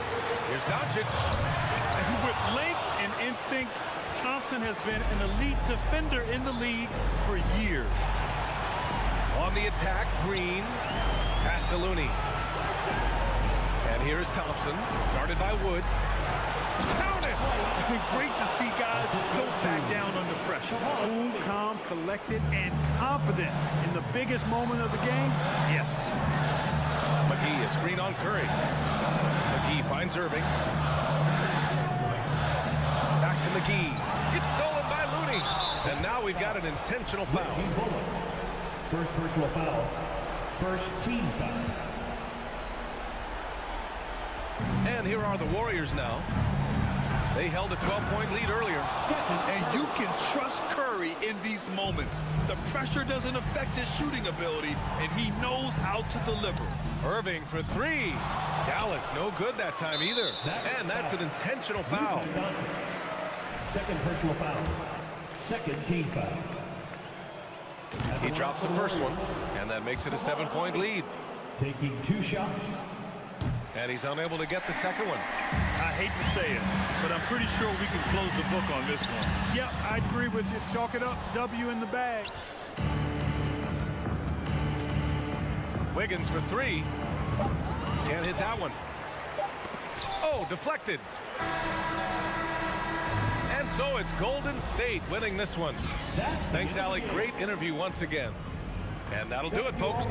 Here's Doncic. And with length and instincts, Thompson has been an elite defender in the league for years. On the attack, Green. Pass to Looney. And here is Thompson, guarded by Wood. Count it! Great to see guys don't back down under pressure. Cool, calm, collected, and confident in the biggest moment of the game. Yes. McGee, a screen on Curry. McGee finds Irving. Back to McGee. It's stolen by Looney. And now we've got an intentional foul. First personal foul. First team foul. And here are the Warriors now. They held a 12-point lead earlier. And you can trust Curry in these moments. The pressure doesn't affect his shooting ability, and he knows how to deliver. Irving for three. Dallas no good that time either. And that's an intentional foul. Second personal foul. Second team foul. He drops the first one, and that makes it a 7-point lead. Taking 2 shots. And he's unable to get the second one. I hate to say it, but I'm pretty sure we can close the book on this one. Yep, I agree with you. Chalk it up. W in the bag. Wiggins for three. Can't hit that one. Oh, deflected. And so it's Golden State winning this one. Thanks, Allie. Great interview once again. And that'll do it, folks.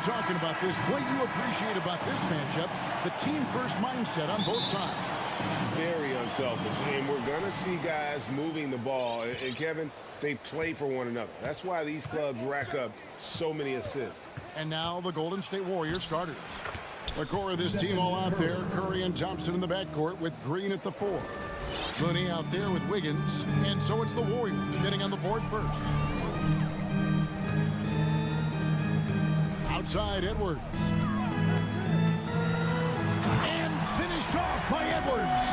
Talking about this, what you appreciate about this matchup, the team-first mindset on both sides. Very unselfish, and we're going to see guys moving the ball. And Kevin, they play for one another. That's why these clubs rack up so many assists. And now the Golden State Warriors starters. The core of this team all out there, Curry and Thompson in the backcourt with Green at the 4. Looney out there with Wiggins, and so it's the Warriors getting on the board first. Outside Edwards. And finished off by Edwards.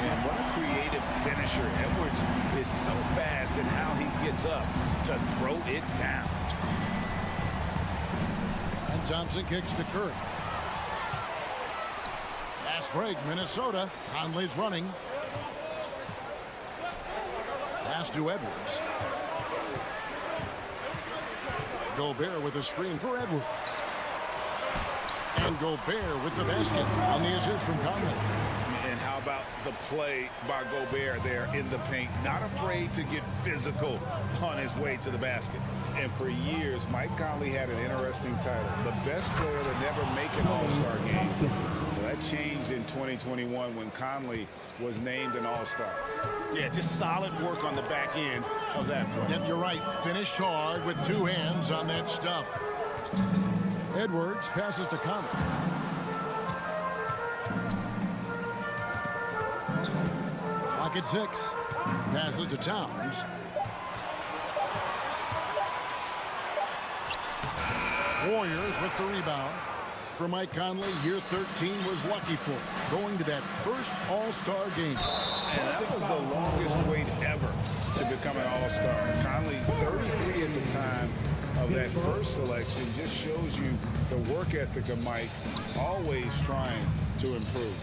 And what a creative finisher. Edwards is so fast in how he gets up to throw it down. And Thompson kicks to Curry. Fast break, Minnesota. Conley's running. Pass to Edwards. Gobert with a screen for Edwards. And Gobert with the basket on the assist from Conley. And how about the play by Gobert there in the paint? Not afraid to get physical on his way to the basket. And for years, Mike Conley had an interesting title. The best player to never make an All-Star game. Well, that changed in 2021 when Conley was named an All-Star. Yeah, just solid work on the back end of that play. Yep, you're right. Finished hard with two hands on that stuff. Edwards passes to Conley. Clock at 6. Passes to Towns. Warriors with the rebound. For Mike Conley, year 13 was lucky for him, going to that first All-Star game. And that was the longest wait ever to become an All-Star. Conley, 33 at the time of that first selection, just shows you the work ethic of Mike, always trying to improve.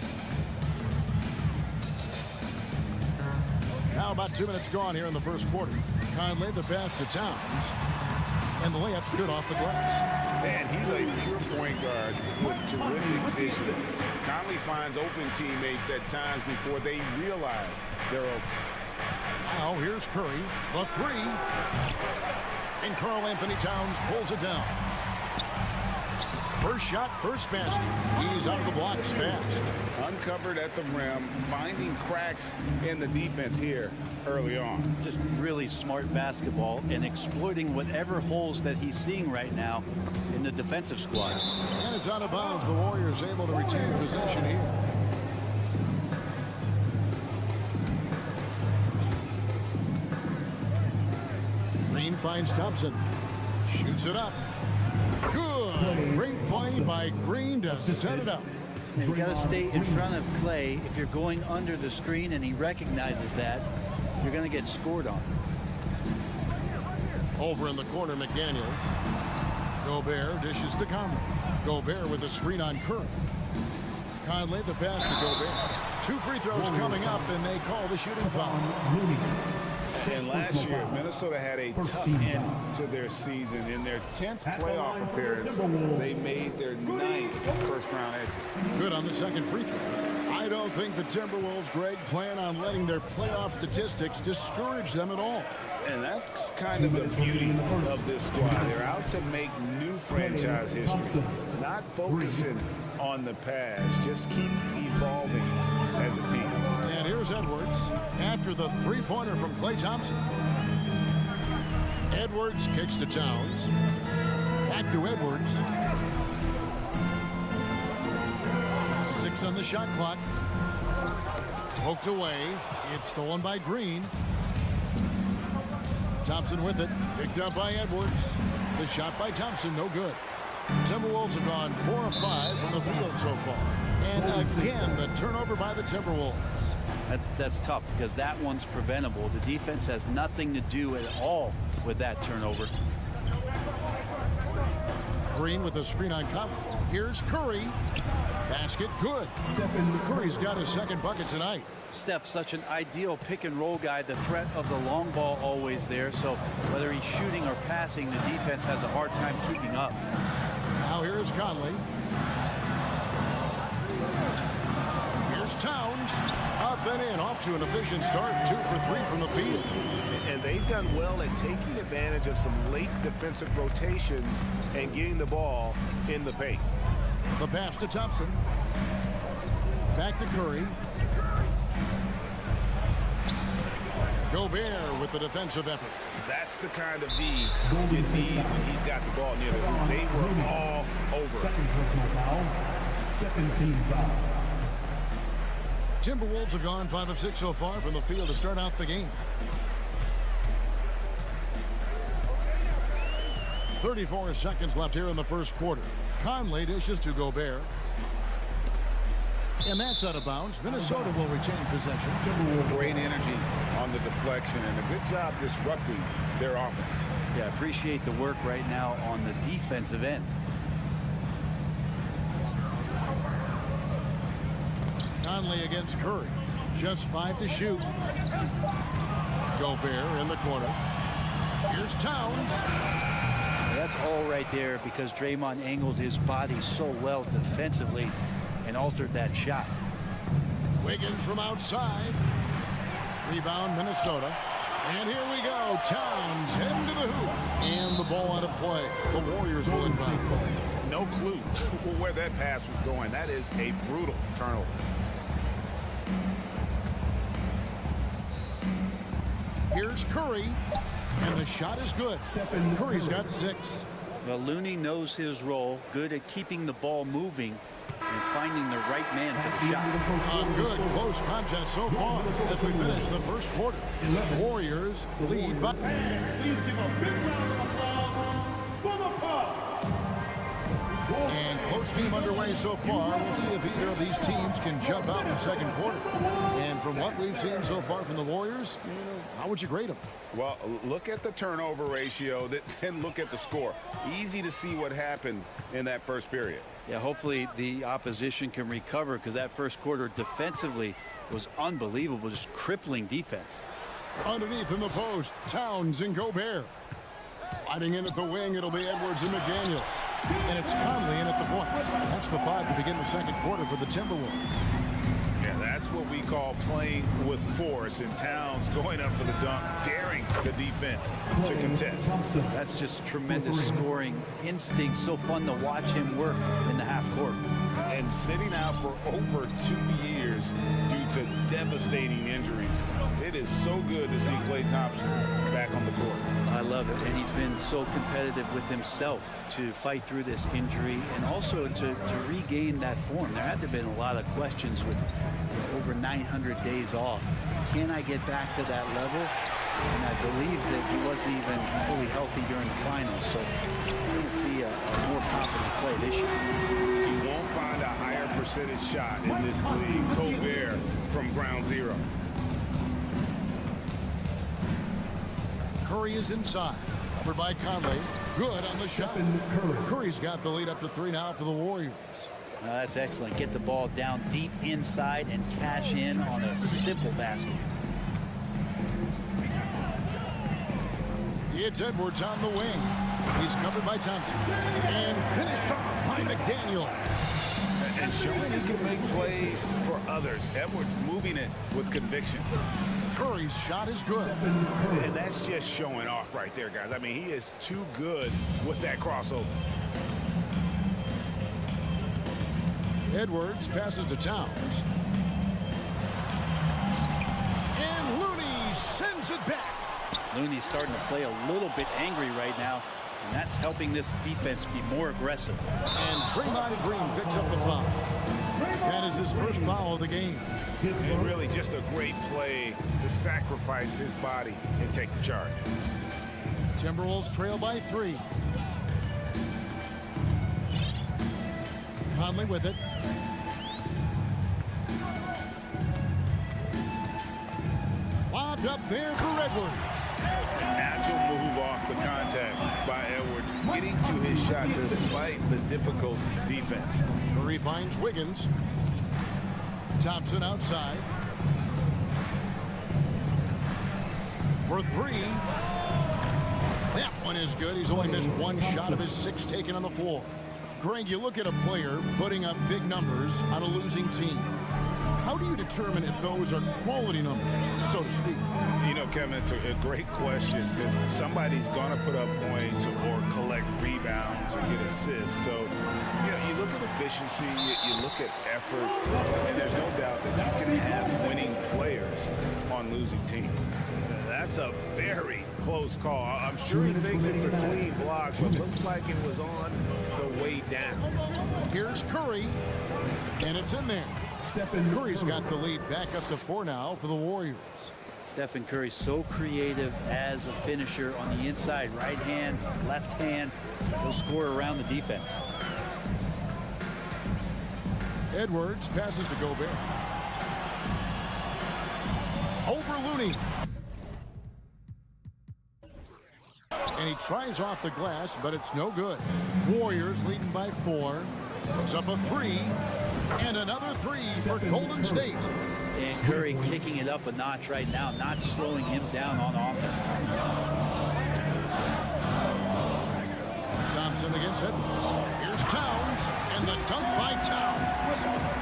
Now about 2 minutes gone here in the first quarter. Conley, the pass to Towns. And the layup's good off the glass. And he's a pure point guard with terrific vision. Conley finds open teammates at times before they realize they're open. Now here's Curry, the 3. And Karl Anthony Towns pulls it down. First shot, first basket. He's out of the blocks fast. Uncovered at the rim, finding cracks in the defense here early on. Just really smart basketball and exploiting whatever holes that he's seeing right now in the defensive squad. And it's out of bounds. The Warriors able to retain possession here. Green finds Thompson. Shoots it up. Good. Great play by Green to set it up. And you got to stay in front of Clay. If you're going under the screen and he recognizes that, you're going to get scored on. Over in the corner, McDaniels. Gobert dishes to Conley. Gobert with a screen on Curry. Conley, the pass to Gobert. 2 free throws coming up, and they call the shooting foul. And last year, Minnesota had a tough end to their season. In their 10th playoff appearance, they made their 9th first-round exit. Good on the second free throw. I don't think the Timberwolves, Greg, plan on letting their playoff statistics discourage them at all. And that's kind of the beauty of this squad. They're out to make new franchise history, not focusing on the past, just keep evolving as a team. And here's Edwards after the three-pointer from Klay Thompson. Edwards kicks to Towns. Back to Edwards. 6 on the shot clock. Poked away. It's stolen by Green. Thompson with it. Picked up by Edwards. The shot by Thompson, no good. The Timberwolves have gone 4 of 5 from the field so far. And again, the turnover by the Timberwolves. That's tough because that one's preventable. The defense has nothing to do at all with that turnover. Green with a screen on Conley. Here's Curry. Basket good. Curry's got his second bucket tonight. Steph, such an ideal pick and roll guy. The threat of the long ball always there. So whether he's shooting or passing, the defense has a hard time keeping up. Now here's Conley. Here's Towns. Up and in. Off to an efficient start. 2 for 3 from the field. And they've done well at taking advantage of some late defensive rotations and getting the ball in the paint. The pass to Thompson. Back to Curry. Gobert with the defensive effort. That's the kind of D you need when he's got the ball near the hoop. They were all over. Second personal foul. Second team foul. Timberwolves have gone 5 of 6 so far from the field to start out the game. 34 seconds left here in the first quarter. Conley dishes to Gobert. And that's out of bounds. Minnesota will retain possession. Great energy on the deflection and a good job disrupting their offense. Yeah, appreciate the work right now on the defensive end. Conley against Curry. Just 5 to shoot. Gobert in the corner. Here's Towns. That's all right there because Draymond angled his body so well defensively and altered that shot. Wiggins from outside. Rebound Minnesota. And here we go. Towns heading to the hoop. And the ball out of play. The Warriors will inbound. No clue where that pass was going. That is a brutal turnover. Here's Curry. And the shot is good. Curry's got 6. Well, Looney knows his role. Good at keeping the ball moving and finding the right man for the shot. A good close contest so far as we finish the first quarter. The Warriors lead by. Please give a big round of applause for the Bucks. And close game underway so far. We'll see if either of these teams can jump out in the second quarter. And from what we've seen so far from the Warriors, how would you grade them? Well, look at the turnover ratio, then look at the score. Easy to see what happened in that first period. Yeah, hopefully the opposition can recover because that first quarter defensively was unbelievable, just crippling defense. Underneath in the post, Towns and Gobert. Sliding in at the wing, it'll be Edwards and McDaniel. And it's Conley in at the point. That's the 5 to begin the second quarter for the Timberwolves. Yeah, that's what we call playing with force. And Towns going up for the dunk, daring the defense to contest. That's just tremendous scoring instinct. So fun to watch him work in the half court. And sitting out for over 2 years due to devastating injuries. It is so good to see Klay Thompson back on the court. I love it. And he's been so competitive with himself to fight through this injury and also to regain that form. There had to have been a lot of questions with over 900 days off. Can I get back to that level? And I believe that he wasn't even fully healthy during the finals. So we're going to see a more confident play this year. You won't find a higher percentage shot in this league. Gobert from ground zero. Curry is inside. Covered by Conley. Good on the shot. Curry's got the lead up to 3 now for the Warriors. That's excellent. Get the ball down deep inside and cash in on a simple basket. It's Edwards on the wing. He's covered by Thompson. And finished off by McDaniel. And showing he can make plays for others. Edwards moving it with conviction. Curry's shot is good. And that's just showing off right there, guys. I mean, he is too good with that crossover. Edwards passes to Towns. And Looney sends it back. Looney's starting to play a little bit angry right now, and that's helping this defense be more aggressive. And Draymond Green picks up the foul. That is his first foul of the game. And really just a great play to sacrifice his body and take the charge. Timberwolves trail by 3. Conley with it. Lobbed up there for Edwards. An agile move off the contact by Edwards, getting to his shot despite the difficult defense. Curry finds Wiggins. Thompson outside. For 3. That one is good. He's only missed 1 shot of his 6 taken on the floor. Greg, you look at a player putting up big numbers on a losing team. How do you determine if those are quality numbers, so to speak? You know, Kevin, it's a great question because somebody's going to put up points or collect rebounds or get assists. So, you know, you look at efficiency, you look at effort, and there's no doubt that you can have winning players on losing teams. That's a very close call. I'm sure he thinks it's a clean block, but looks like it was on the way down. Here's Curry, and it's in there. Curry's got the lead back up to 4 now for the Warriors. Stephen Curry's so creative as a finisher on the inside. Right hand, left hand. He'll score around the defense. Edwards passes to Gobert. Over Looney. And he tries off the glass, but it's no good. Warriors leading by 4. Puts up a 3. And another 3 for Golden State. And Curry kicking it up a notch right now, not slowing him down on offense. Thompson against Edwards. Here's Towns, and the dunk by Towns.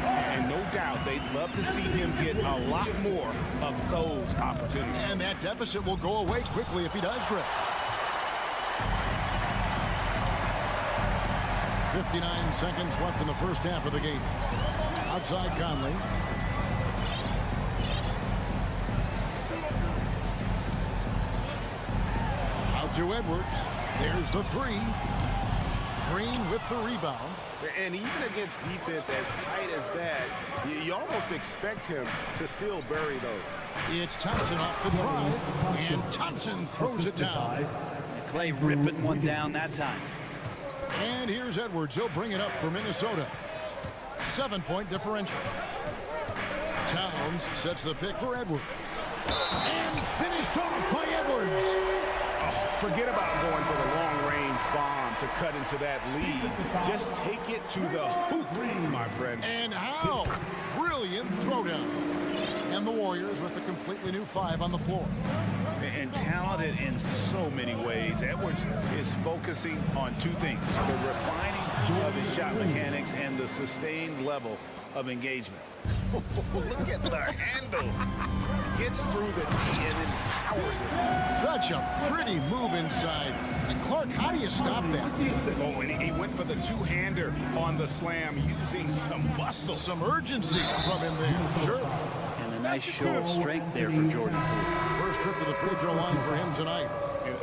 And no doubt they'd love to see him get a lot more of those opportunities. And that deficit will go away quickly if he does, Greg. 59 seconds left in the first half of the game. Outside Conley. Out to Edwards. There's the 3. Green with the rebound. And even against defense as tight as that, you almost expect him to still bury those. It's Thompson off the drive, and Thompson throws it down. And Clay ripping one down that time. And here's Edwards. He'll bring it up for Minnesota. 7-point differential. Towns sets the pick for Edwards. And finished off by Edwards. Oh, forget about going for the long-range bomb to cut into that lead. Just take it to the hoop, my friend. And how brilliant throwdown. And the Warriors with a completely new 5 on the floor. And talented in so many ways. Edwards is focusing on 2 things: the refining of his shot mechanics and the sustained level of engagement. Look at the handles. Gets through the D and then powers it. Such a pretty move inside. And Clark, how do you stop that? Oh, and he went for the 2-hander on the slam using some muscle. Some urgency from him there. Sure. And a nice show of strength there for Jordan Poole. First trip to the free throw line for him tonight.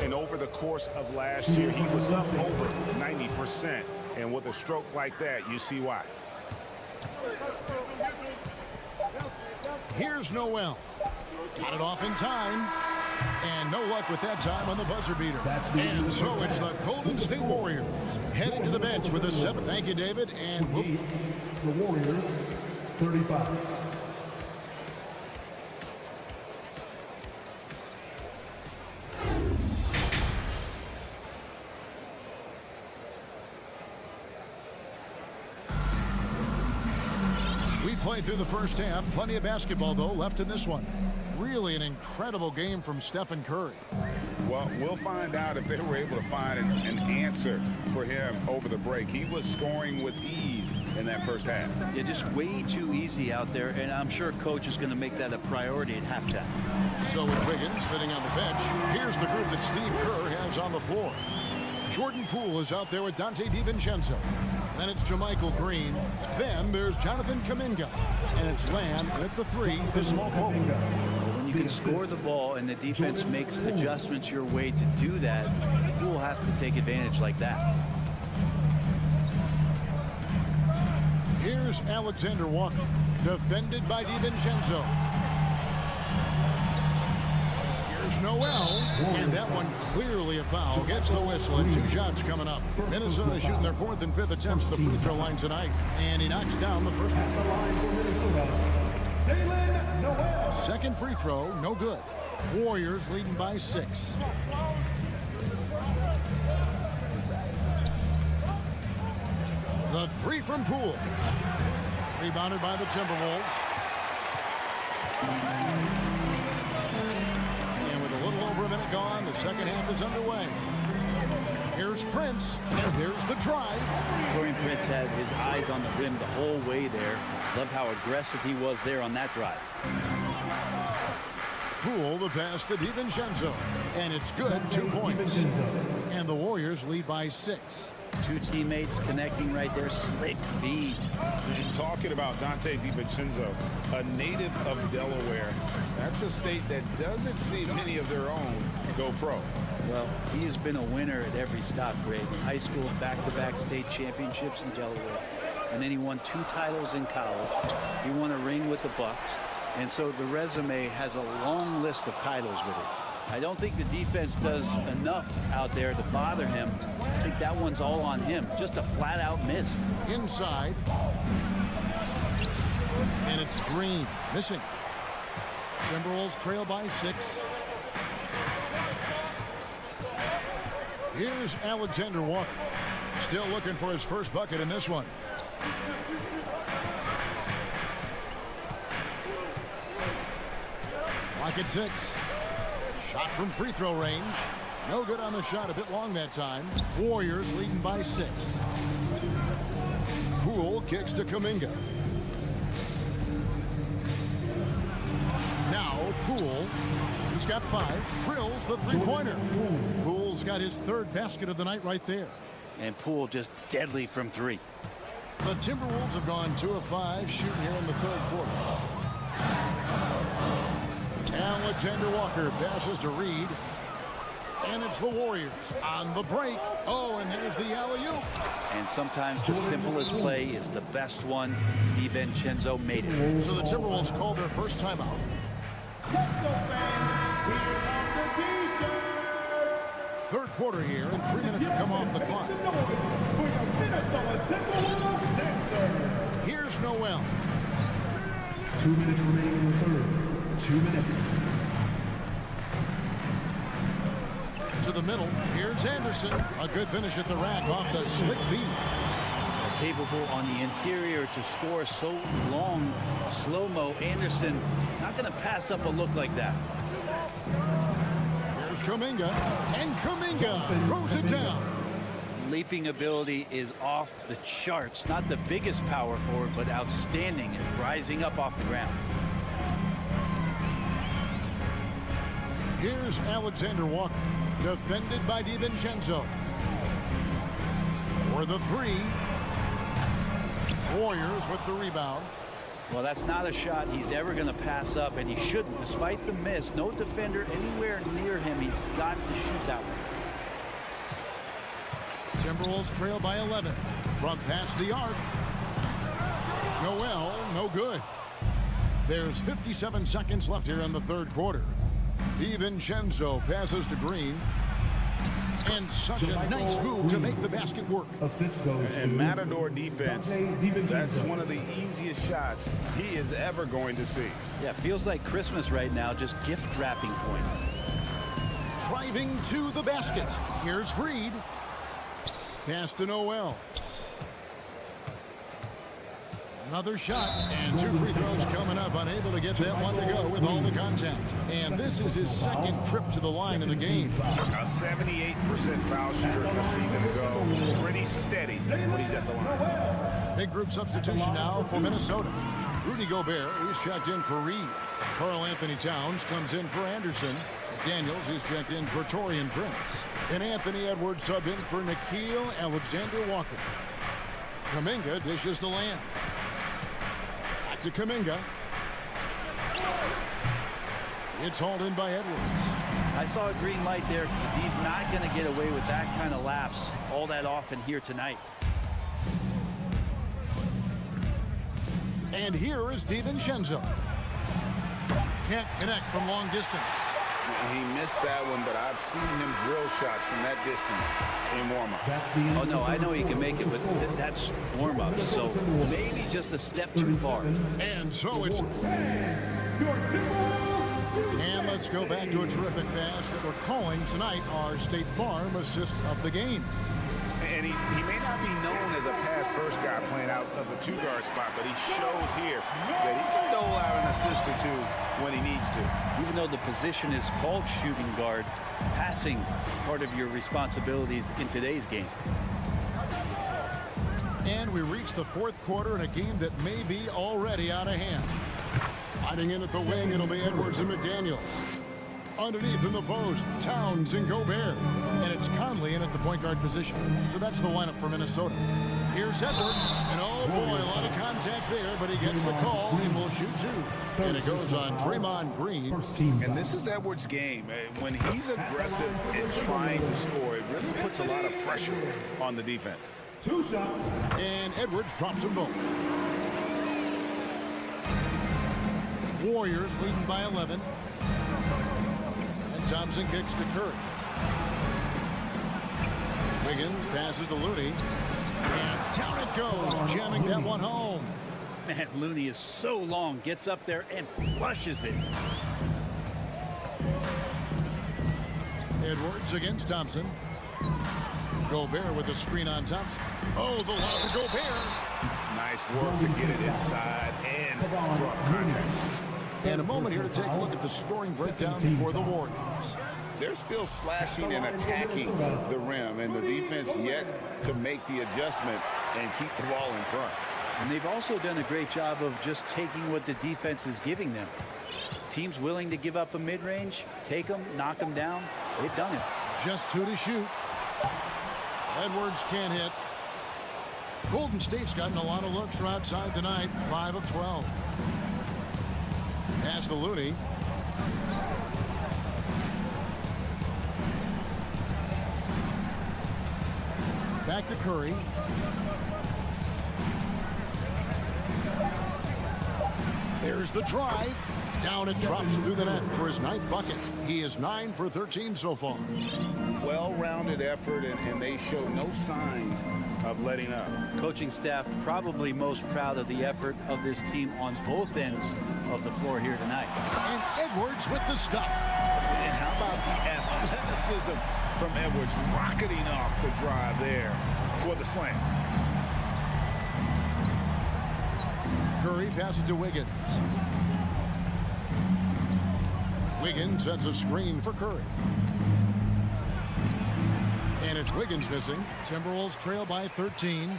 And over the course of last year, he was up over 90%. And with a stroke like that, you see why. Here's Noel. Got it off in time. And no luck with that time on the buzzer beater. And so it's the Golden State Warriors heading to the bench with a 7. Thank you, David. And the Warriors, 35. We played through the first half. Plenty of basketball, though, left in this one. really an incredible game from Stephen Curry. Well, we'll find out if they were able to find an answer for him over the break. He was scoring with ease in that first half. Yeah, just way too easy out there, and I'm sure coach is going to make that a priority at halftime. So with Wiggins sitting on the bench, here's the group that Steve Kerr has on the floor. Jordan Poole is out there with Dante DiVincenzo. Then it's JaMychal Green. Then there's Jonathan Kuminga. And it's Lamb at the 3, the small forward. When you can score the ball and the defense makes adjustments your way to do that, Poole has to take advantage like that. Here's Alexander Walker, defended by DiVincenzo. Here's Noel, and that one clearly a foul. Gets the whistle, and 2 shots coming up. Minnesota shooting their 4th and 5th attempts at the free throw line tonight, and he knocks down the first one. Second free throw, no good. Warriors leading by 6. The 3 from Poole. Rebounded by the Timberwolves. And with a little over a minute gone, the second half is underway. Here's Prince, and there's the drive. Taurean Prince had his eyes on the rim the whole way there. Love how aggressive he was there on that drive. Poole, the pass to DiVincenzo. And it's good, 2 points. And the Warriors lead by 6. 2 teammates connecting right there. Slick feed. And talking about Dante DiVincenzo, a native of Delaware. That's a state that doesn't see many of their own go pro. Well, he has been a winner at every stop, Greg. In high school, back-to-back state championships in Delaware. And then he won 2 titles in college. He won a ring with the Bucks. And so the resume has a long list of titles with it. I don't think the defense does enough out there to bother him. I think that one's all on him. Just a flat-out miss. Inside. And it's Green, missing. Timberwolves trail by 6. Here's Alexander Walker. Still looking for his first bucket in this one. Lock at 6. Shot from free throw range. No good on the shot, a bit long that time. Warriors leading by 6. Poole kicks to Kuminga. Now Poole, he's got 5, drills the 3-pointer. Poole's got his 3rd basket of the night right there. And Poole just deadly from 3. The Timberwolves have gone 2 of 5 shooting here in the 3rd quarter. Alexander Walker passes to Reed. And it's the Warriors on the break. Oh, and there's the alley-oop. And sometimes the simplest play is the best one. DiVincenzo made it. So the Timberwolves called their first timeout. Third quarter here, and 3 minutes have come off the clock. Here's Noel. 2 minutes remaining in the 3rd. 2 minutes. To the middle. Here's Anderson. A good finish at the rack off the slick feed. Capable on the interior to score so long. Slow-mo. Anderson not going to pass up a look like that. Here's Kuminga. And Kuminga throws it down. Leaping ability is off the charts. Not the biggest power forward, but outstanding and rising up off the ground. Here's Alexander Walker. Defended by DiVincenzo. For the 3. Warriors with the rebound. Well, that's not a shot he's ever going to pass up, and he shouldn't. Despite the miss, no defender anywhere near him. He's got to shoot that one. Timberwolves trail by 11. From past the arc. Noel, no good. There's 57 seconds left here in the 3rd quarter. DiVincenzo passes to Green. And such a nice move to make the basket work. Assist goes and Matador defense, that's one of the easiest shots he is ever going to see. Yeah, feels like Christmas right now, just gift wrapping points. Driving to the basket. Here's Reed. Pass to Noel. Another shot, and 2 free throws coming up. Unable to get that one to go with all the contact. And this is his second trip to the line in the game. A 78% foul shooter a season ago. Pretty steady when he's at the line. Big group substitution now for Minnesota. Rudy Gobert is checked in for Reed. Karl Anthony Towns comes in for Anderson. Daniels is checked in for Taurean Prince. And Anthony Edwards subbed in for Nickeil Alexander-Walker. Kuminga dishes to Lamb. Back to Kuminga. It's hauled in by Edwards. I saw a green light there. He's not going to get away with that kind of lapse all that often here tonight. And here is DiVincenzo. Can't connect from long distance. He missed that one, but I've seen him drill shots from that distance in warm-up. Oh, no, I know he can make it, but that's warm-up. So maybe just a step too far. And so it's... And let's go back to a terrific pass that we're calling tonight our State Farm assist of the game. And he may not be known as a pass-first guy playing out of the 2-guard spot, but he shows here that he can dole out an assist or two when he needs to. Even though the position is called shooting guard, passing part of your responsibilities in today's game. And we reach the 4th quarter in a game that may be already out of hand. Sliding in at the wing, it'll be Edwards and McDaniels. Underneath in the post, Towns and Gobert. And it's Conley in at the point guard position. So that's the lineup for Minnesota. Here's Edwards. And oh boy, a lot of contact there, but he gets the call and will shoot 2. And it goes on Draymond Green. And this is Edwards' game. When he's aggressive and trying to score, it really puts a lot of pressure on the defense. 2 shots. And Edwards drops them both. Warriors leading by 11. Thompson kicks to Curry. Wiggins passes to Looney. And down it goes, jamming that one home. Man, Looney is so long, gets up there and flushes it. Edwards against Thompson. Gobert with a screen on Thompson. Oh, the lob to Gobert. Nice work to get it inside and drop contact. And a moment here to take a look at the scoring breakdown for the Warriors. They're still slashing and attacking the rim, and the defense yet to make the adjustment and keep the ball in front. And they've also done a great job of just taking what the defense is giving them. Teams willing to give up a mid-range, take them, knock them down. They've done it. Just 2 to shoot. Edwards can't hit. Golden State's gotten a lot of looks from outside tonight, 5 of 12. Pass to Looney. Back to Curry. There's the drive. Down it drops through the net for his 9th bucket. He is 9 for 13 so far. Well-rounded effort, and they show no signs of letting up. Coaching staff probably most proud of the effort of this team on both ends of the floor here tonight. And Edwards with the stuff. And how about the athleticism from Edwards rocketing off the drive there for the slam. Curry passes to Wiggins. Wiggins sets a screen for Curry. And it's Wiggins missing. Timberwolves trail by 13.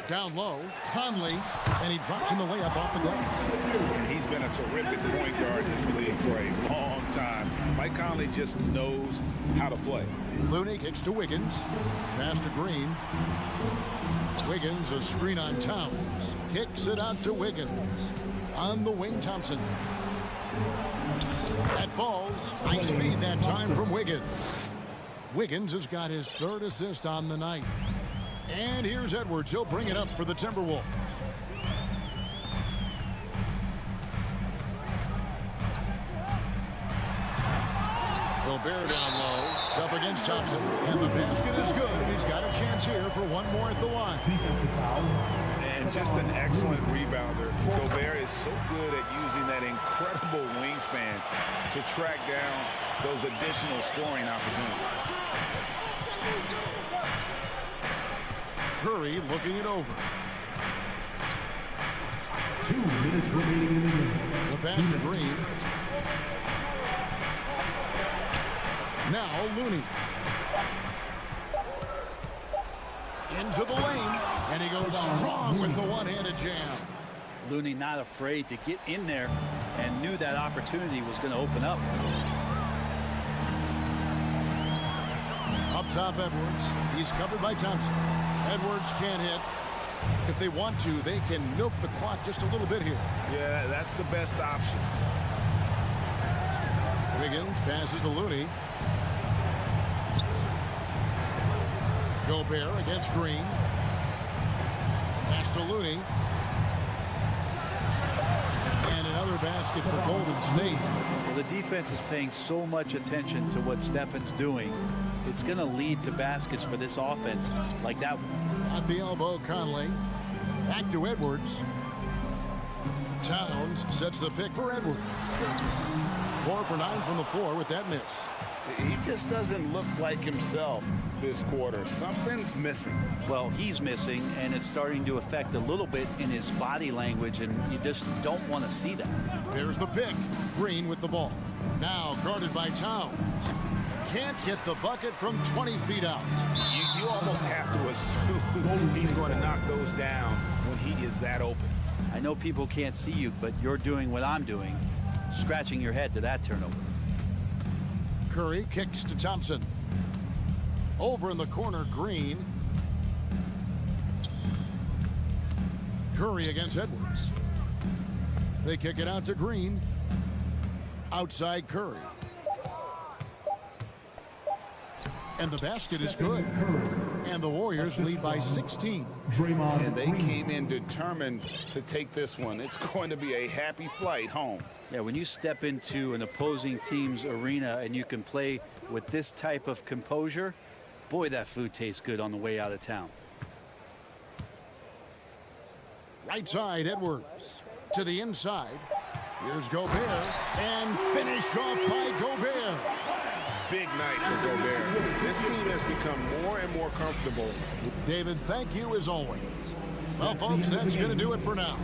Down low, Conley, and he drops in the layup off the glass. He's been a terrific point guard in this league for a long time. Mike Conley just knows how to play. Looney kicks to Wiggins. Pass to Green. Wiggins, a screen on Towns. Kicks it out to Wiggins. On the wing, Thompson. That falls. Nice feed that time from Wiggins. Wiggins has got his 3rd assist on the night. And here's Edwards. He'll bring it up for the Timberwolves. Gobert down low. It's up against Thompson. And the basket is good. And he's got a chance here for one more at the line. And just an excellent rebounder. Gobert is so good at using that incredible wingspan to track down those additional scoring opportunities. Curry looking it over. The pass to Green. Now Looney. Into the lane, and he goes strong with the one-handed jam. Looney not afraid to get in there and knew that opportunity was going to open up. Up top, Edwards. He's covered by Thompson. Edwards can't hit. If they want to, they can milk the clock just a little bit here. Yeah, that's the best option. Wiggins passes to Looney. Gobert against Green. Pass to Looney. And another basket for Golden State. Well, the defense is paying so much attention to what Stefan's doing. It's going to lead to baskets for this offense like that one. At the elbow, Conley. Back to Edwards. Towns sets the pick for Edwards. 4 for 9 from the floor with that miss. He just doesn't look like himself this quarter. Something's missing. Well, he's missing, and it's starting to affect a little bit in his body language, and you just don't want to see that. There's the pick. Green with the ball. Now guarded by Towns. Can't get the bucket from 20 feet out. You almost have to assume he's going to knock those down when he is that open. I know people can't see you, but you're doing what I'm doing, scratching your head to that turnover. Curry kicks to Thompson. Over in the corner, Green. Curry against Edwards. They kick it out to Green. Outside Curry. And the basket is good. And the Warriors lead by 16. And they came in determined to take this one. It's going to be a happy flight home. Yeah, when you step into an opposing team's arena and you can play with this type of composure, boy, that food tastes good on the way out of town. Right side, Edwards. To the inside. Here's Gobert. And finished off by Gobert. Big night for Gobert. This team has become more and more comfortable. David, thank you as always. Well, folks, that's going to do it for now.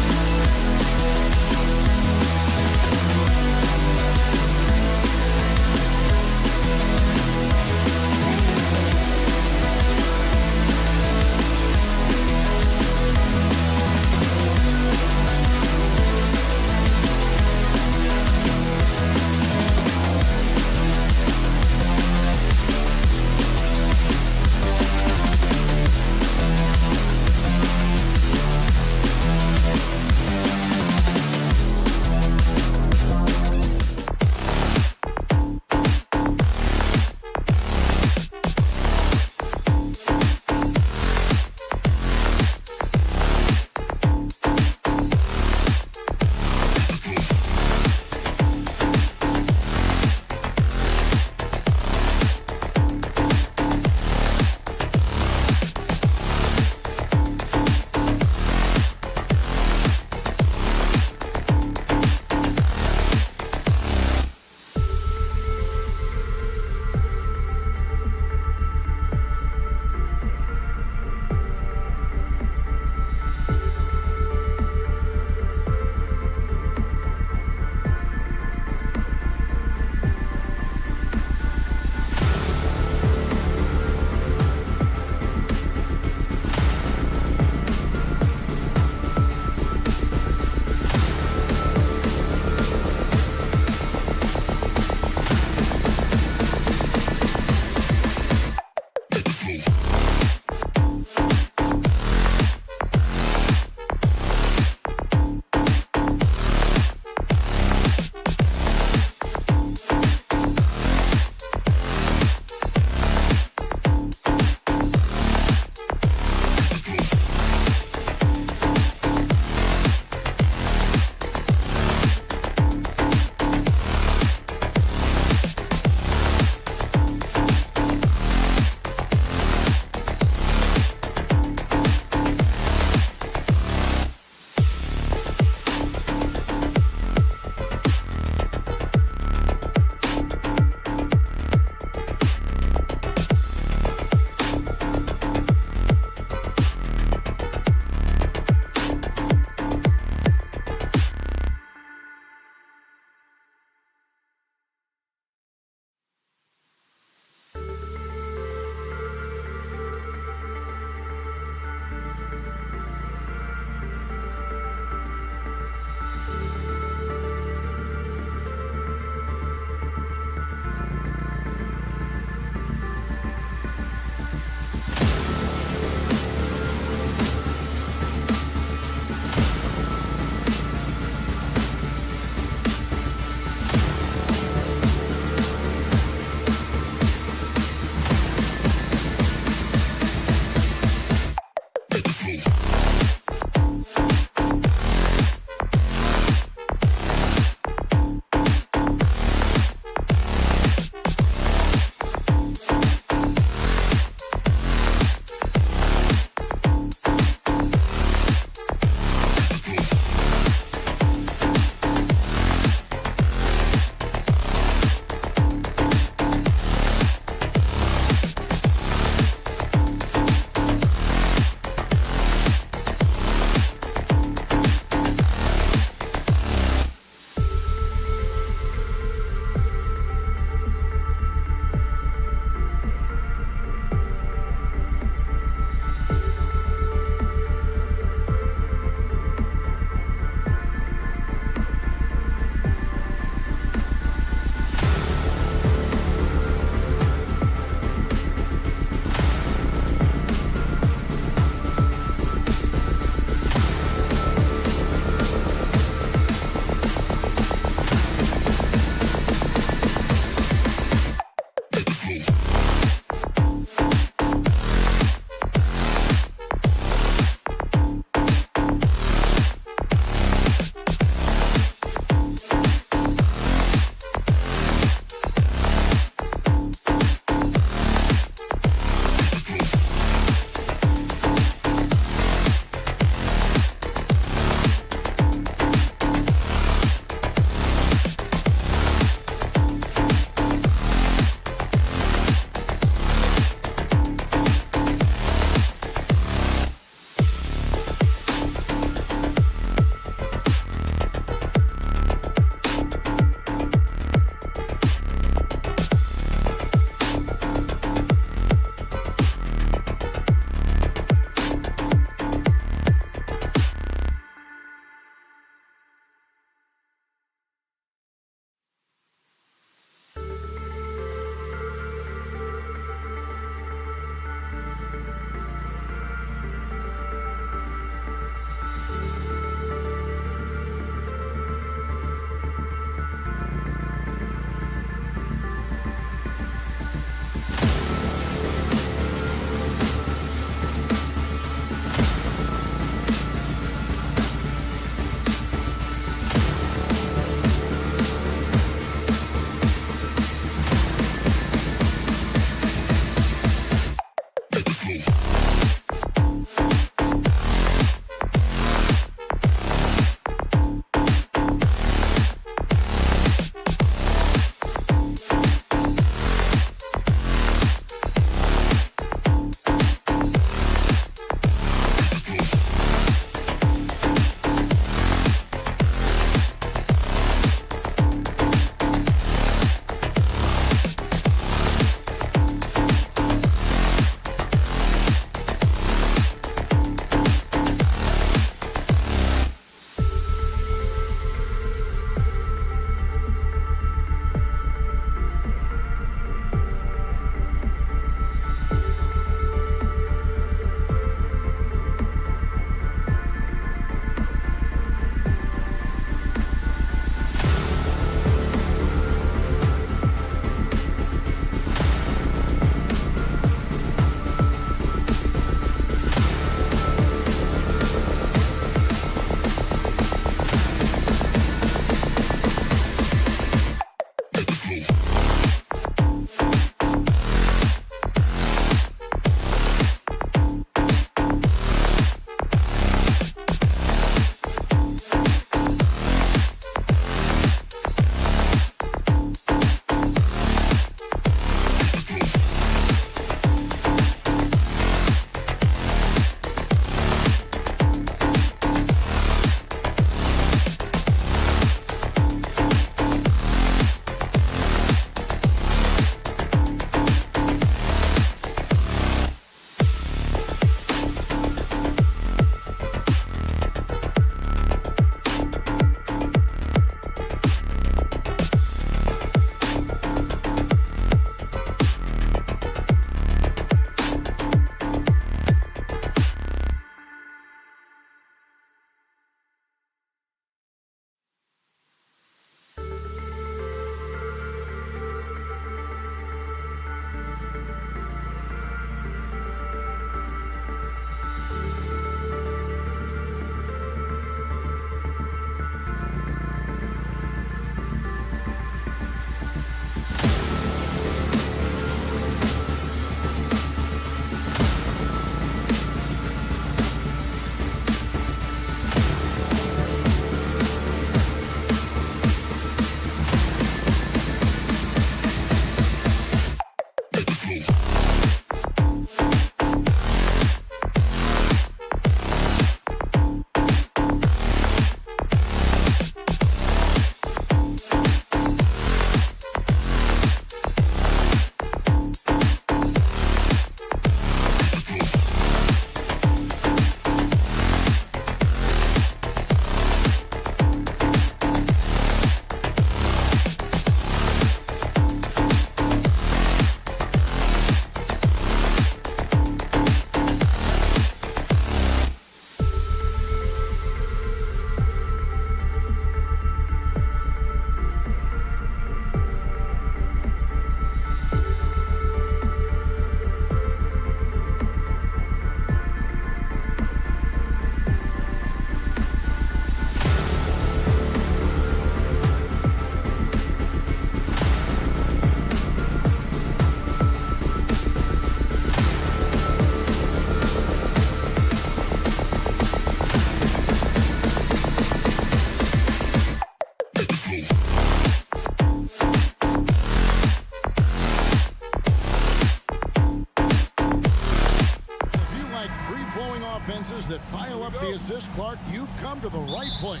offenses that pile up the assists, Clark, you've come to the right place.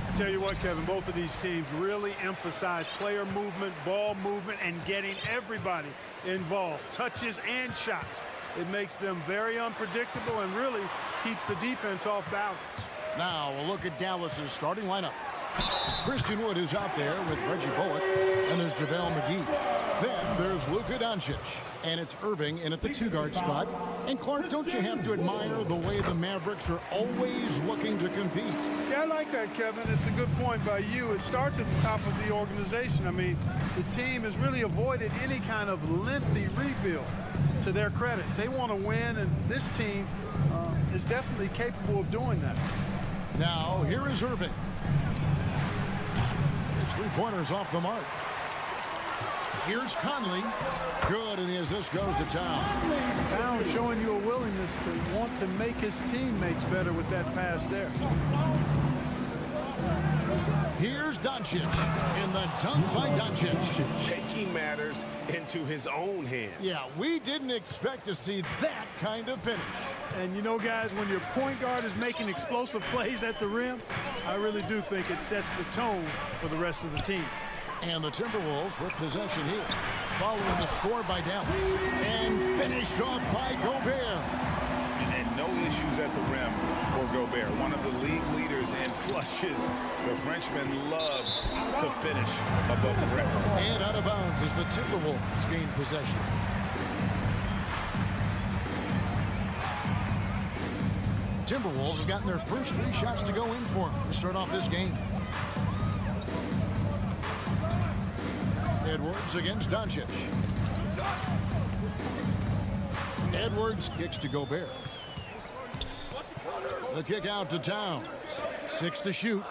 I tell you what, Kevin, both of these teams really emphasize player movement, ball movement, and getting everybody involved, touches and shots. It makes them very unpredictable and really keeps the defense off balance. Now a look at Dallas's starting lineup. Christian Wood is out there with Reggie Bullock, and there's JaVale McGee. Then there's Luka Doncic, and it's Irving in at the 2-guard spot. And Clark, don't you have to admire the way the Mavericks are always looking to compete? Yeah, I like that, Kevin. It's a good point by you. It starts at the top of the organization. I mean, the team has really avoided any kind of lengthy rebuild. To their credit, they want to win, and this team is definitely capable of doing that. Now, here is Irving. His three-pointers off the mark. Here's Conley. Good, and the assist goes to Town. Town showing you a willingness to want to make his teammates better with that pass there. Here's Doncic in the dunk by Doncic. Taking matters into his own hands. Yeah, we didn't expect to see that kind of finish. And you know, guys, when your point guard is making explosive plays at the rim, I really do think it sets the tone for the rest of the team. And the Timberwolves with possession here, following the score by Dallas, and finished off by Gobert. And no issues at the rim for Gobert, one of the league leaders in flushes. The Frenchman loves to finish above the rim. And out of bounds as the Timberwolves gain possession. Timberwolves have gotten their first 3 shots to go in for them to start off this game. Edwards against Doncic. Edwards kicks to Gobert. The kick out to Towns. 6 to shoot.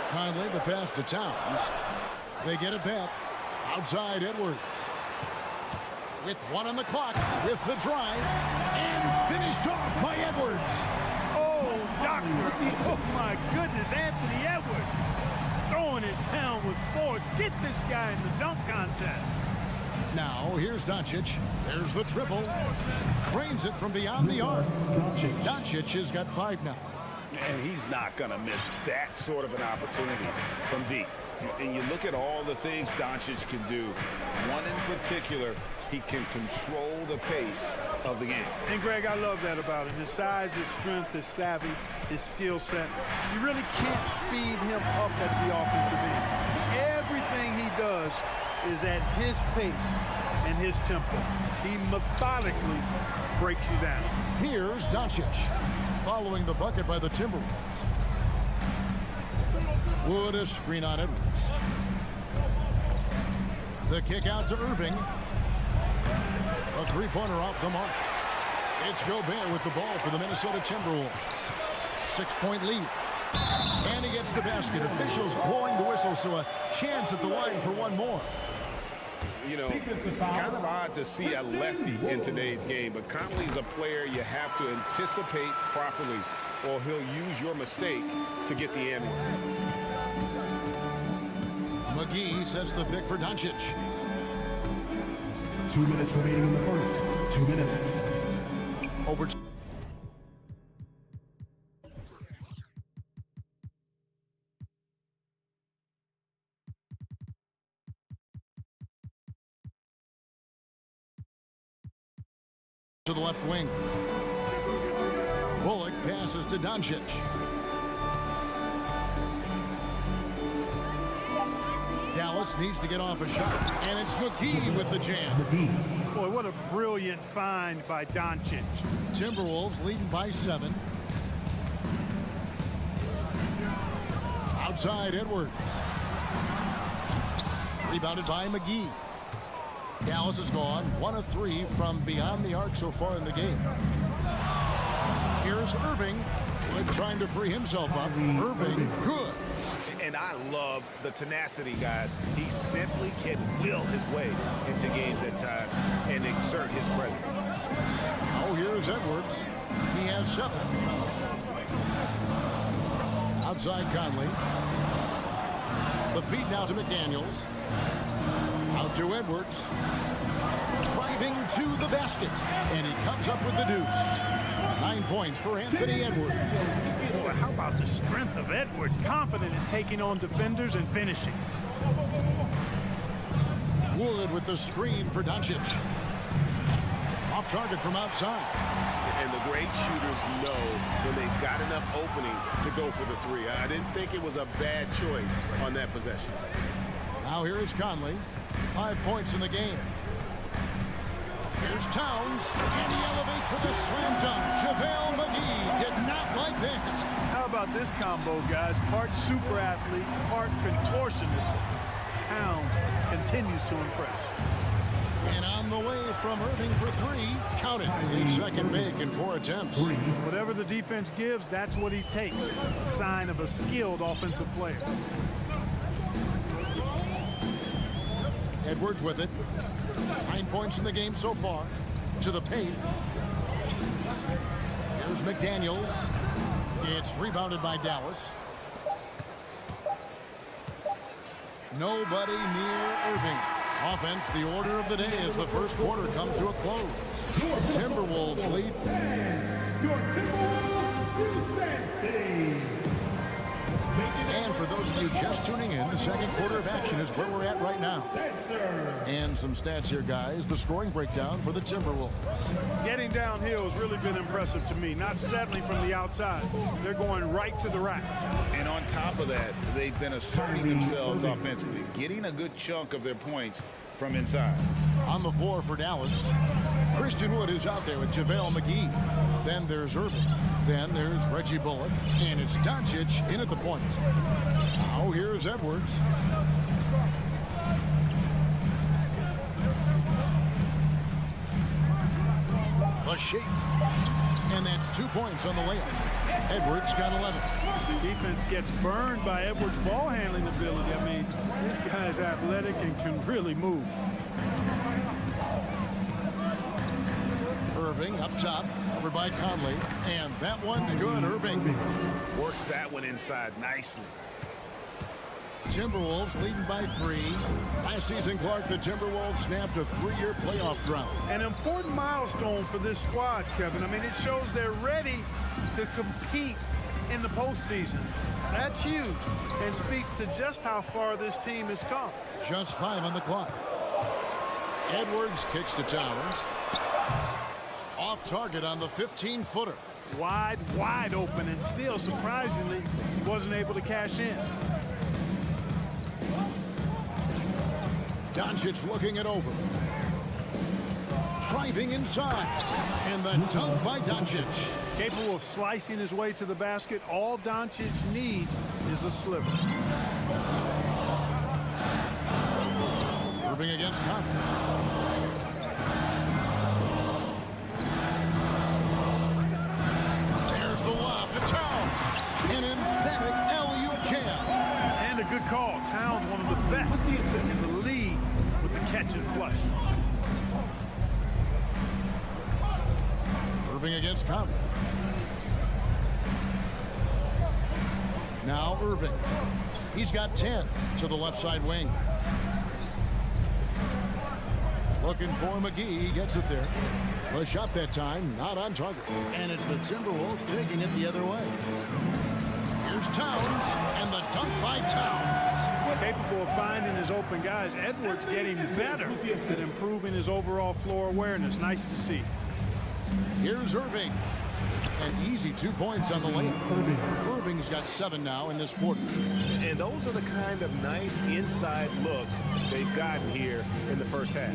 Conley, the pass to Towns. They get it back. Outside Edwards. With 1 on the clock. With the drive. And finished off by Edwards. Oh, doctor. Oh, my goodness. Anthony Edwards throwing it down with force. Get this guy in the dunk contest. Now, here's Doncic. There's the triple. Trains it from beyond the arc. Doncic has got 5 now. And he's not going to miss that sort of an opportunity from deep. And you look at all the things Doncic can do. One in particular, he can control the pace of the game. And, Greg, I love that about him. His size, his strength, his savvy, his skill set. You really can't speed him up at the offensive end. Everything he does is at his pace and his tempo. He methodically breaks you down. Here's Doncic, following the bucket by the Timberwolves. Wood a screen on Edwards. The kick out to Irving. A 3-pointer off the mark. It's Gobert with the ball for the Minnesota Timberwolves. 6-point lead. And he gets the basket. Officials blowing the whistle, so a chance at the line for one more. You know, kind of odd to see a lefty in today's game, but Conley's a player you have to anticipate properly, or he'll use your mistake to get the end one. McGee sets the pick for Doncic. 2 minutes remaining in the first. 2 minutes. Over. To the left wing. Bullock passes to Doncic. Dallas needs to get off a shot, and it's McGee with the jam. Boy, what a brilliant find by Doncic. Timberwolves leading by 7. Outside Edwards. Rebounded by McGee. Dallas has gone 1 of 3 from beyond the arc so far in the game. Here's Irving. Wood trying to free himself up. Irving, good. And I love the tenacity, guys. He simply can will his way into games at times and exert his presence. Oh, here's Edwards. He has 7. Outside Conley. The feed now to McDaniels. Out to Edwards. Driving to the basket, and he comes up with the deuce. 9 points for Anthony Edwards. Boy, how about the strength of Edwards? Confident in taking on defenders and finishing. Wood with the screen for Doncic. Off target from outside. And the great shooters know when they've got enough opening to go for the three. I didn't think it was a bad choice on that possession. Now here is Conley. 5 points in the game. Here's Towns, and he elevates for the slam dunk. JaVale McGee did not like that. How about this combo, guys? Part super athlete, part contortionist. Towns continues to impress. And on the way from Irving for three. Count it. His second make in 4 attempts. Whatever the defense gives, that's what he takes. A sign of a skilled offensive player. Edwards with it. 9 points in the game so far. To the paint. Here's McDaniels. It's rebounded by Dallas. Nobody near Irving. Offense, the order of the day as the first quarter comes to a close. Timberwolves lead. Your Timberwolves defense team. And for those of you just tuning in, the second quarter of action is where we're at right now. And some stats here, guys. The scoring breakdown for the Timberwolves. Getting downhill has really been impressive to me. Not settling from the outside. They're going right to the rack. And on top of that, they've been asserting themselves offensively, getting a good chunk of their points from inside. On the floor for Dallas, Christian Wood is out there with JaVale McGee. Then there's Irving. Then there's Reggie Bullock. And it's Doncic in at the point. Now here's Edwards. A shake. And that's 2 points on the layup. Edwards got 11. Defense gets burned by Edwards' ball handling ability. I mean, this guy's athletic and can really move. Irving up top, over by Conley, and that one's good. Irving works that one inside nicely. Timberwolves leading by 3. Last season, Clark, the Timberwolves snapped a 3-year playoff drought. An important milestone for this squad, Kevin. I mean, it shows they're ready to compete in the postseason. That's huge and speaks to just how far this team has come. Just 5 on the clock. Edwards kicks to Towns. Off target on the 15-footer. Wide open, and still, surprisingly, he wasn't able to cash in. Doncic looking it over. Driving inside. And the dunk by Doncic. Capable of slicing his way to the basket. All Doncic needs is a sliver. Irving against Conley. There's the lob to Towns. An emphatic alley-oop jam. And a good call. Towns, one of the best in the league with the catch and flush. Irving against Conley. Now Irving. He's got 10 to the left side wing. Looking for McGee. He gets it there. The shot that time, not on target. And it's the Timberwolves taking it the other way. Here's Towns, and the dunk by Towns. Capable of finding his open guys. Edwards getting better at improving his overall floor awareness. Nice to see. Here's Irving. An easy 2 points on the layup. Irving's got 7 now in this quarter. And those are the kind of nice inside looks they've gotten here in the first half.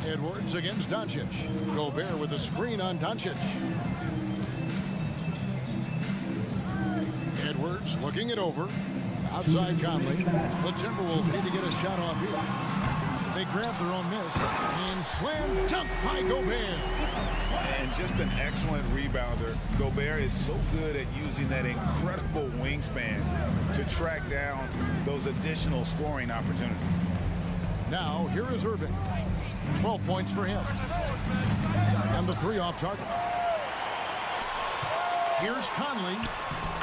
Edwards against Doncic. Gobert with a screen on Doncic. Edwards looking it over. Outside Conley. The Timberwolves need to get a shot off here. They grab their own miss and slam dunk by Gobert. And just an excellent rebounder. Gobert is so good at using that incredible wingspan to track down those additional scoring opportunities. Now, here is Irving. 12 points for him. And the 3 off target. Here's Conley.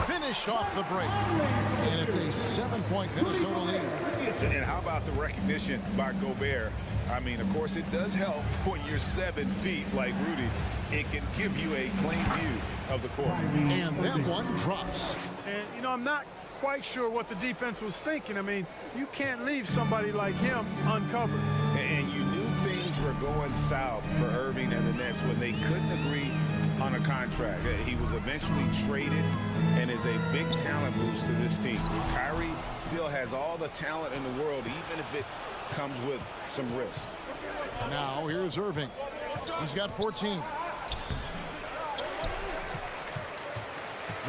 Finished off the break. And it's a 7-point Minnesota lead. And how about the recognition by Gobert? I mean, of course, it does help when you're 7 feet like Rudy. It can give you a clean view of the court. And that one drops. And, you know, I'm not quite sure what the defense was thinking. I mean, you can't leave somebody like him uncovered. And you knew things were going south for Irving and the Nets when they couldn't agree on a contract. He was eventually traded and is a big talent boost to this team. Kyrie still has all the talent in the world, even if it comes with some risk. Now here's Irving. He's got 14.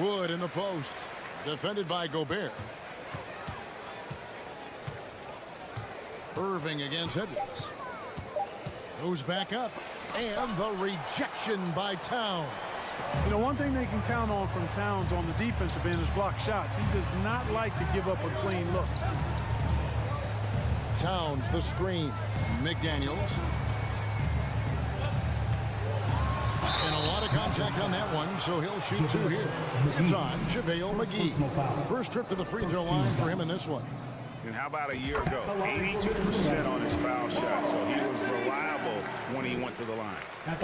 Wood in the post. Defended by Gobert. Irving against Edwards. Goes back up. And the rejection by Towns. You know, one thing they can count on from Towns on the defensive end is block shots. He does not like to give up a clean look. Towns, the screen. McDaniels. And a lot of contact on that one, so he'll shoot 2 here. It's on JaVale McGee. First trip to the free throw line for him in this one. And how about a year ago? 82% on his foul shot, so he was reliable when he went to the line.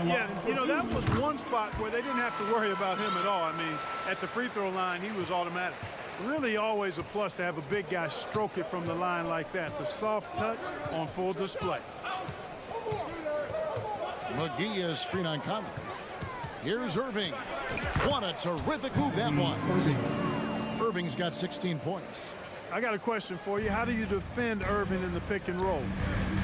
Yeah, you know, that was one spot where they didn't have to worry about him at all. I mean, at the free throw line, he was automatic. Really always a plus to have a big guy stroke it from the line like that. The soft touch on full display. McGee is screen on Conley. Here's Irving. What a terrific move that was. Irving's got 16 points. I got a question for you. How do you defend Irving in the pick and roll?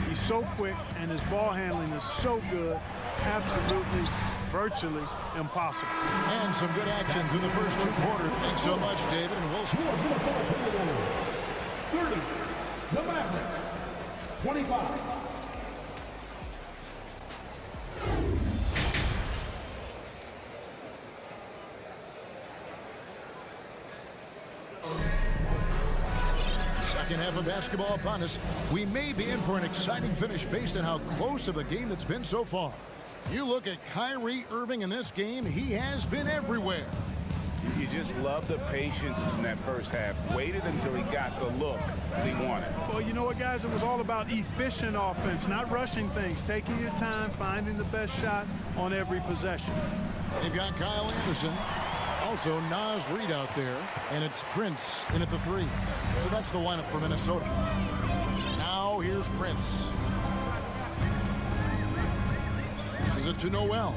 He's so quick and his ball handling is so good. Absolutely, virtually impossible. And some good action through the first 2 quarters. Thanks so much, David, and we'll 30, the Mavericks. 25. Second half of basketball upon us. We may be in for an exciting finish based on how close of a game it's been so far. You look at Kyrie Irving in this game, he has been everywhere. You just love the patience in that first half. Waited until he got the look he wanted. Well, you know what, guys? It was all about efficient offense, not rushing things, taking your time, finding the best shot on every possession. They've got Kyle Anderson. Also, Naz Reid out there, and it's Prince in at the 3. So that's the lineup for Minnesota. Now here's Prince. This is it to Noel.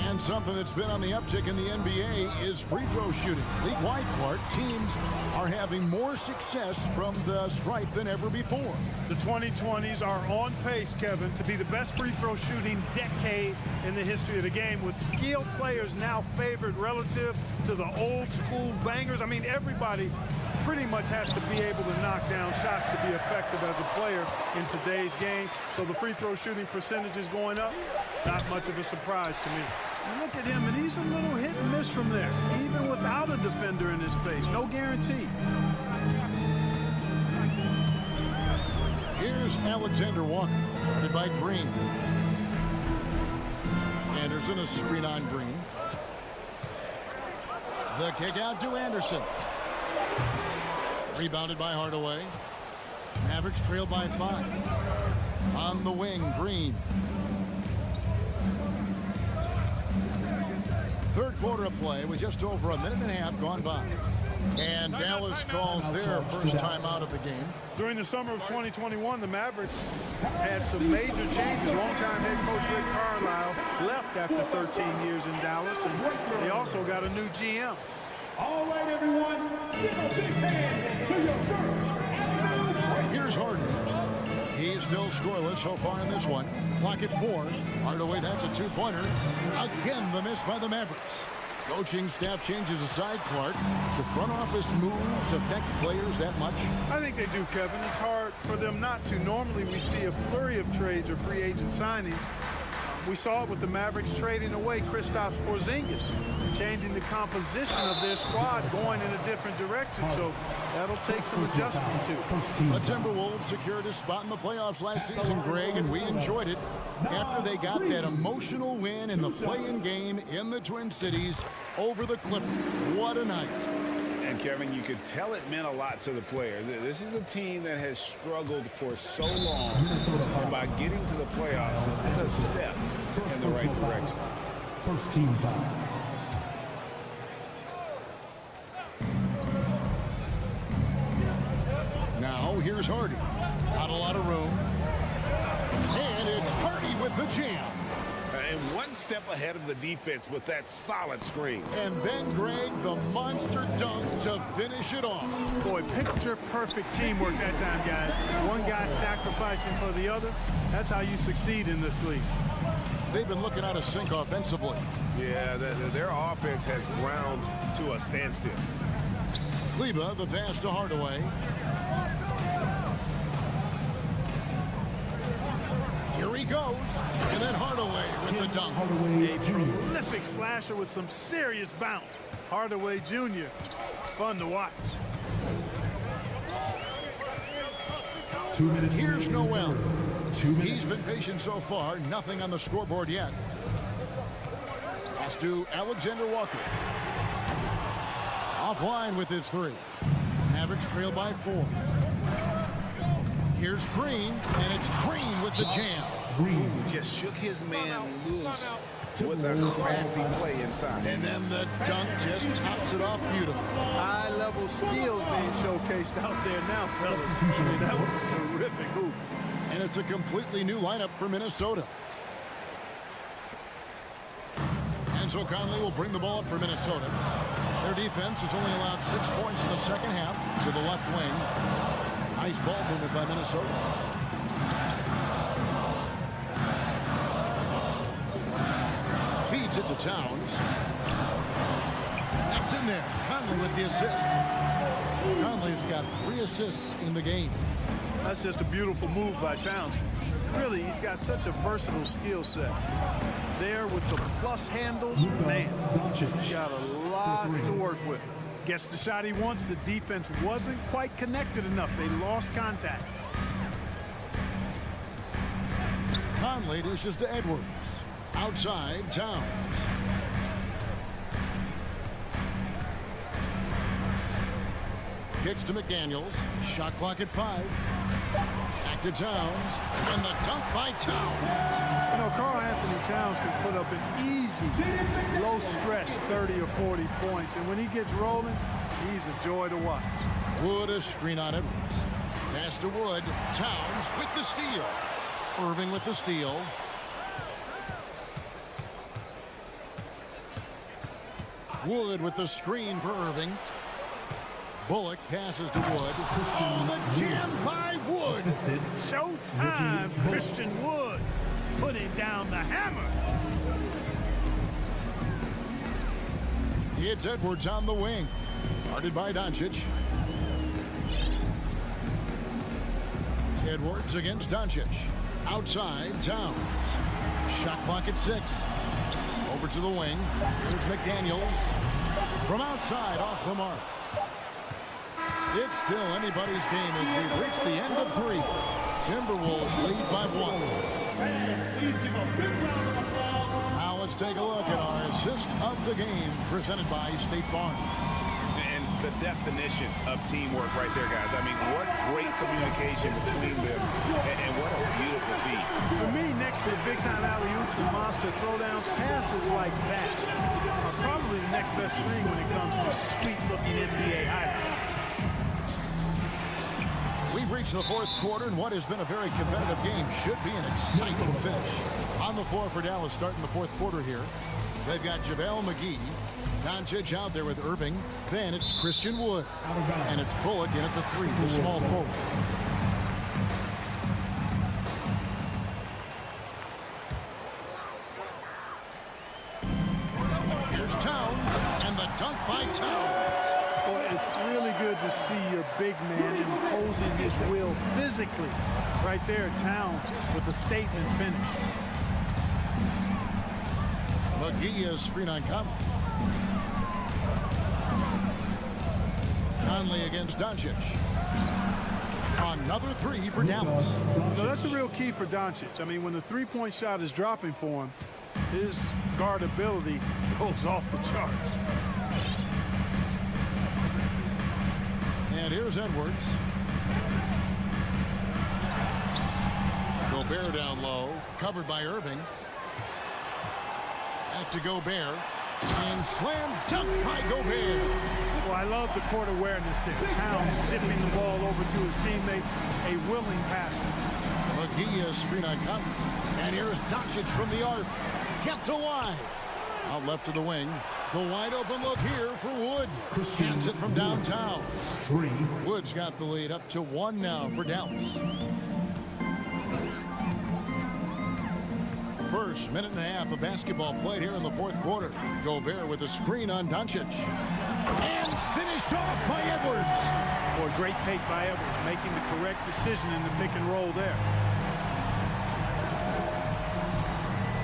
And something that's been on the uptick in the NBA is free throw shooting. League-wide, Clark, teams are having more success from the stripe than ever before. The 2020s are on pace, Kevin, to be the best free throw shooting decade in the history of the game, with skilled players now favored relative to the old school bangers. I mean, everybody pretty much has to be able to knock down shots to be effective as a player in today's game. So the free throw shooting percentage is going up. Not much of a surprise to me. You look at him, and he's a little hit and miss from there, even without a defender in his face. No guarantee. Here's Alexander Walker, guarded by Green. Anderson, a screen on Green. The kick out to Anderson. Rebounded by Hardaway. Mavericks trail by 5. On the wing, Green. Third quarter of play with just over a minute and a half gone by. And Dallas calls their first time out of the game. During the summer of 2021, the Mavericks had some major changes. Longtime head coach Rick Carlisle left after 13 years in Dallas, and they also got a new GM. All right, everyone, give a big hand to your first. Here's Harden. He's still scoreless so far in this one. Clock at 4. Hardaway, that's a 2-pointer. Again, the miss by the Mavericks. Coaching staff changes aside, Clark. The front office moves affect players that much? I think they do, Kevin. It's hard for them not to. Normally, we see a flurry of trades or free agent signings. We saw it with the Mavericks trading away Kristaps Porzingis, changing the composition of their squad, going in a different direction. So that'll take some adjustment too. The Timberwolves secured a spot in the playoffs last season, Greg, and we enjoyed it after they got that emotional win in the play-in game in the Twin Cities over the Clippers. What a night. And Kevin, you could tell it meant a lot to the players. This is a team that has struggled for so long, and by getting to the playoffs, this is a step in the right direction. First team foul. Now here's Hardy. Not a lot of room. And it's Hardy with the jam. And one step ahead of the defense with that solid screen. And then, Greg, the monster dunk to finish it off. Boy, picture-perfect teamwork that time, guys. One guy sacrificing for the other. That's how you succeed in this league. They've been looking out of sync offensively. Yeah, their offense has ground to a standstill. Kleba, the pass to Hardaway. Here he goes. And then Hardaway with the dunk. A prolific slasher with some serious bounce. Hardaway Jr. Fun to watch. 2 minutes. Here's Noel. 2 minutes. He's been patient so far. Nothing on the scoreboard yet. Pass to Alexander Walker. Offline with his three. Mavericks trail by 4. Here's Green, and it's Green with the jam. Ooh, just shook his man loose with a crafty play inside. And then the dunk just tops it off beautiful. High-level skills being showcased out there now, fellas. I mean, that was a terrific hoop. And it's a completely new lineup for Minnesota. And so Conley will bring the ball up for Minnesota. Their defense has only allowed 6 points in the second half to the left wing. Nice ball movement by Minnesota. Feeds it to Towns. That's in there. Conley with the assist. Conley's got 3 assists in the game. That's just a beautiful move by Towns. Really, he's got such a versatile skill set. There with the plus handles, man, he's got a lot to work with. Gets the shot he wants. The defense wasn't quite connected enough. They lost contact. Conley dishes to Edwards. Outside, Towns. Kicks to McDaniels. Shot clock at 5. Back to Towns. And the dunk by Towns. You know, Karl Anthony Towns can put up an easy, low-stress 30 or 40 points. And when he gets rolling, he's a joy to watch. Wood a screen on Edwards. Pass to Wood. Towns with the steal. Irving with the steal. Wood with the screen for Irving. Bullock passes to Wood. Oh, the jam by Wood. Showtime, Christian Wood putting down the hammer. It's Edwards on the wing. Guarded by Doncic. Edwards against Doncic. Outside, Towns. Shot clock at 6. Over to the wing. Here's McDaniels. From outside, off the mark. It's still anybody's game as we've reached the end of 3. Timberwolves lead by 1. Now let's take a look at our assist of the game presented by State Farm. And the definition of teamwork right there, guys. I mean, what great communication between them, and what a beautiful feat. For me, next to the big-time alley-oops and monster throwdowns, passes like that are probably the next best thing when it comes to sweet-looking NBA highlights. We've reached the 4th quarter, and what has been a very competitive game should be an exciting finish. On the floor for Dallas starting the 4th quarter here. They've got JaVale McGee. Doncic out there with Irving. Then it's Christian Wood. And it's Bullock in at the 3, the small forward. Here's Towns, and the dunk by Towns. Boy, it's really good to see your big man imposing his will physically. Right there, Towns with a statement finish. McGee is screen on Conley. Conley against Doncic. Another 3 for Dallas. No, that's a real key for Doncic. I mean, when the three-point shot is dropping for him, his guardability goes off the charts. And here's Edwards. Gobert down low, covered by Irving. Back to Gobert. And slam dunk by Gobert. Well, I love the court awareness there. Towns zipping the ball over to his teammate, a willing passer. McGee is screen on Conley. And here's Doncic from the arc. Kept alive. Out left to the wing. The wide open look here for Wood. Cans it from downtown. Wood's got the lead up to 1 now for Dallas. First minute and a half of basketball played here in the fourth quarter. Gobert with a screen on Doncic. And finished off by Edwards. Boy, great take by Edwards, making the correct decision in the pick and roll there.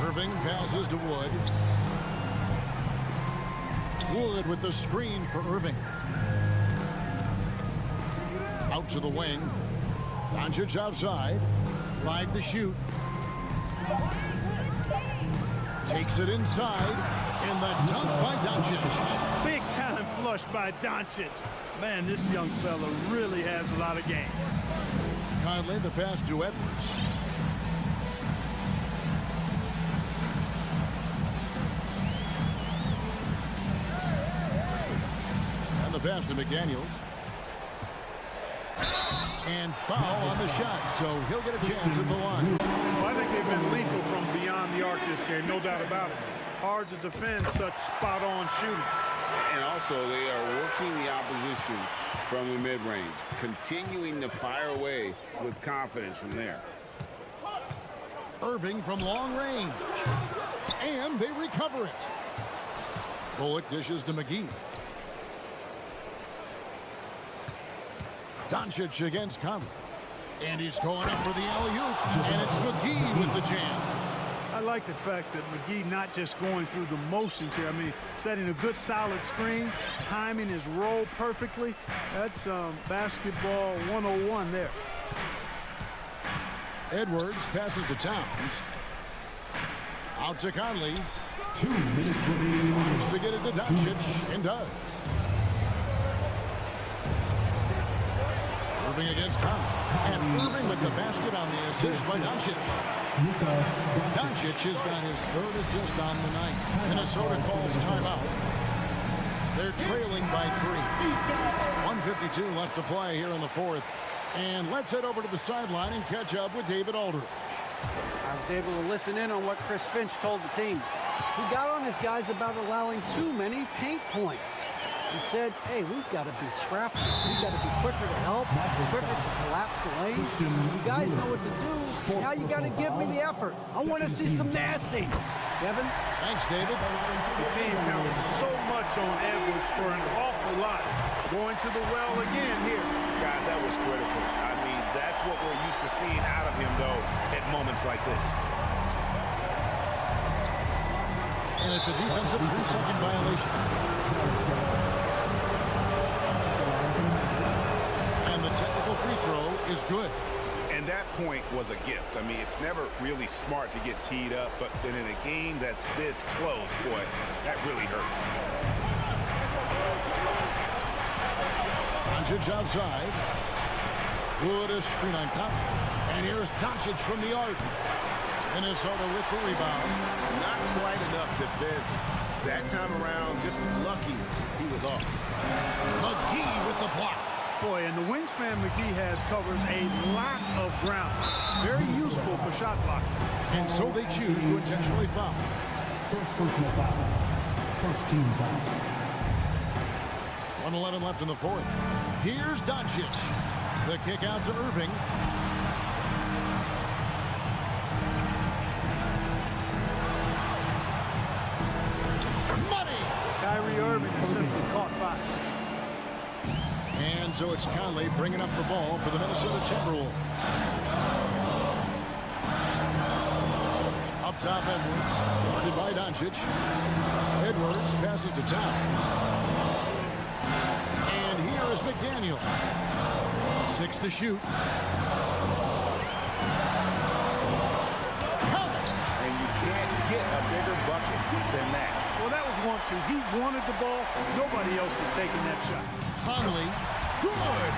Irving passes to Wood. Wood with the screen for Irving. Out to the wing. Doncic outside. 5 to shoot. Takes it inside, and the dunk by Doncic. Big time flush by Doncic. Man, this young fella really has a lot of game. Conley, the pass to Edwards. And the pass to McDaniels. And foul on the shot, so he'll get a chance at the line. Well, I think they've been lethal from beyond the arc this game, no doubt about it. Hard to defend such spot-on shooting. And also, they are working the opposition from the mid-range, continuing to fire away with confidence from there. Irving from long range. And they recover it. Bullock dishes to McGee. Doncic against Conley. And he's going up for the alley-oop. And it's McGee with the jam. I like the fact that McGee not just going through the motions here. I mean, setting a good solid screen, timing his roll perfectly. That's basketball 101 there. Edwards passes to Towns. Out to Conley. 2 minutes remaining. Wants to get it to Doncic, and does. Irving against Conley. And Irving with the basket on the assist by Doncic. Doncic has got his 3rd assist on the night. Minnesota calls timeout. They're trailing by 3. 1:52 left to play here in the fourth. And let's head over to the sideline and catch up with David Aldridge. I was able to listen in on what Chris Finch told the team. He got on his guys about allowing too many paint points. He said, hey, we've got to be scrappy. We've got to be quicker to help, quicker to collapse the lane. You guys know what to do. Now you got to give me the effort. I want to see some nasty. Kevin? Thanks, David. The team counts so much on Edwards for an awful lot. Going to the well again here. Guys, that was critical. I mean, that's what we're used to seeing out of him, though, at moments like this. And it's a defensive 3-second violation. And the technical free throw is good. And that point was a gift. I mean, it's never really smart to get teed up, but then in a game that's this close, boy, that really hurts. Doncic outside. Wood is screen on Conley. And here's Doncic from the arc. Minnesota with the rebound. Not quite enough defense that time around. Just lucky he was off. McGee with the block. Boy, and the wingspan McGee has covers a lot of ground. Very useful for shot blocking. And so they choose to intentionally foul. First personal foul. First team foul. 1:11 left in the fourth. Here's Doncic. The kick out to Irving. Money! Kyrie Irving has simply caught fire. And so it's Conley bringing up the ball for the Minnesota Timberwolves. Up top, Edwards. Guarded by Doncic. Edwards passes to Towns. And here is McDaniel. 6 to shoot. And you can't get a bigger bucket than that. Well, that was 1-2. He wanted the ball. Nobody else was taking that shot. Conley Good.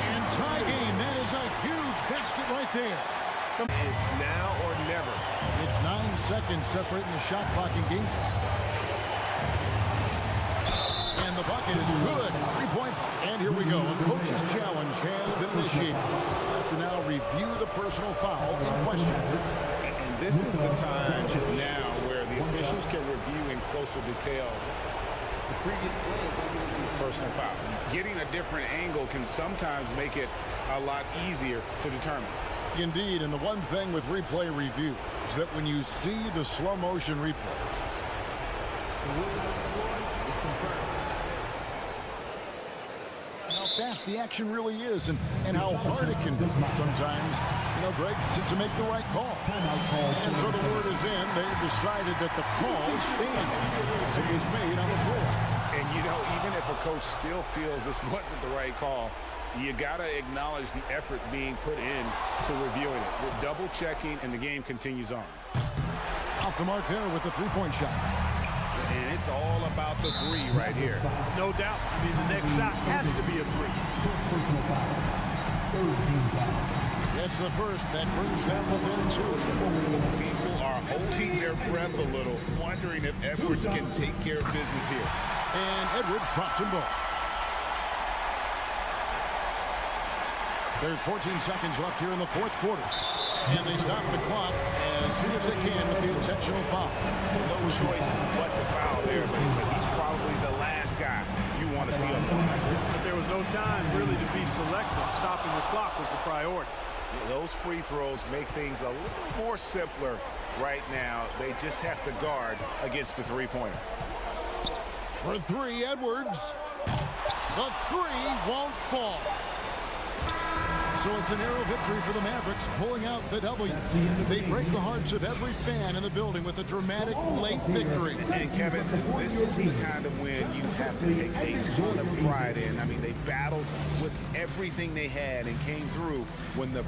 And tie game. That is a huge basket right there. It's now or never. It's 9 seconds separating the shot clock and game clock. And the bucket is good. 3-point. And here we go. A coach's challenge has been initiated. Have to now review the personal foul in question. And this is the time now where the officials can review in closer detail The previous play is over the personal foul. Getting a different angle can sometimes make it a lot easier to determine. Indeed, and the one thing with replay review is that when you see the slow motion replays, The ruling on the floor is confirmed. how fast the action really is and how hard it can be sometimes, Greg, to make the right call. And so the word is in. They decided that the call stands. It was made on the floor. And, even if a coach still feels this wasn't the right call, you got to acknowledge the effort being put in to reviewing it. With double checking, and the game continues on. Off the mark there with the three-point shot. And it's all about the three right here. No doubt. I mean, the next shot has to be a three. It's the first that brings them within 2. People are holding their breath a little, wondering if Edwards can take care of business here. And Edwards drops them both. There's 14 seconds left here in the fourth quarter. And they stop the clock as soon as they can with the intentional foul. No choice but to foul there, but he's probably the last guy you want to see on the line. But there was no time really to be selective. Stopping the clock was the priority. Those free throws make things a little more simpler right now. They just have to guard against the three-pointer. For three, Edwards. The three won't fall. So it's a narrow victory for the Mavericks, pulling out the W. They break the hearts of every fan in the building with a dramatic late victory. And Kevin, this is the kind of win you have to take a ton of pride in. I mean, they battled with everything they had and came through when the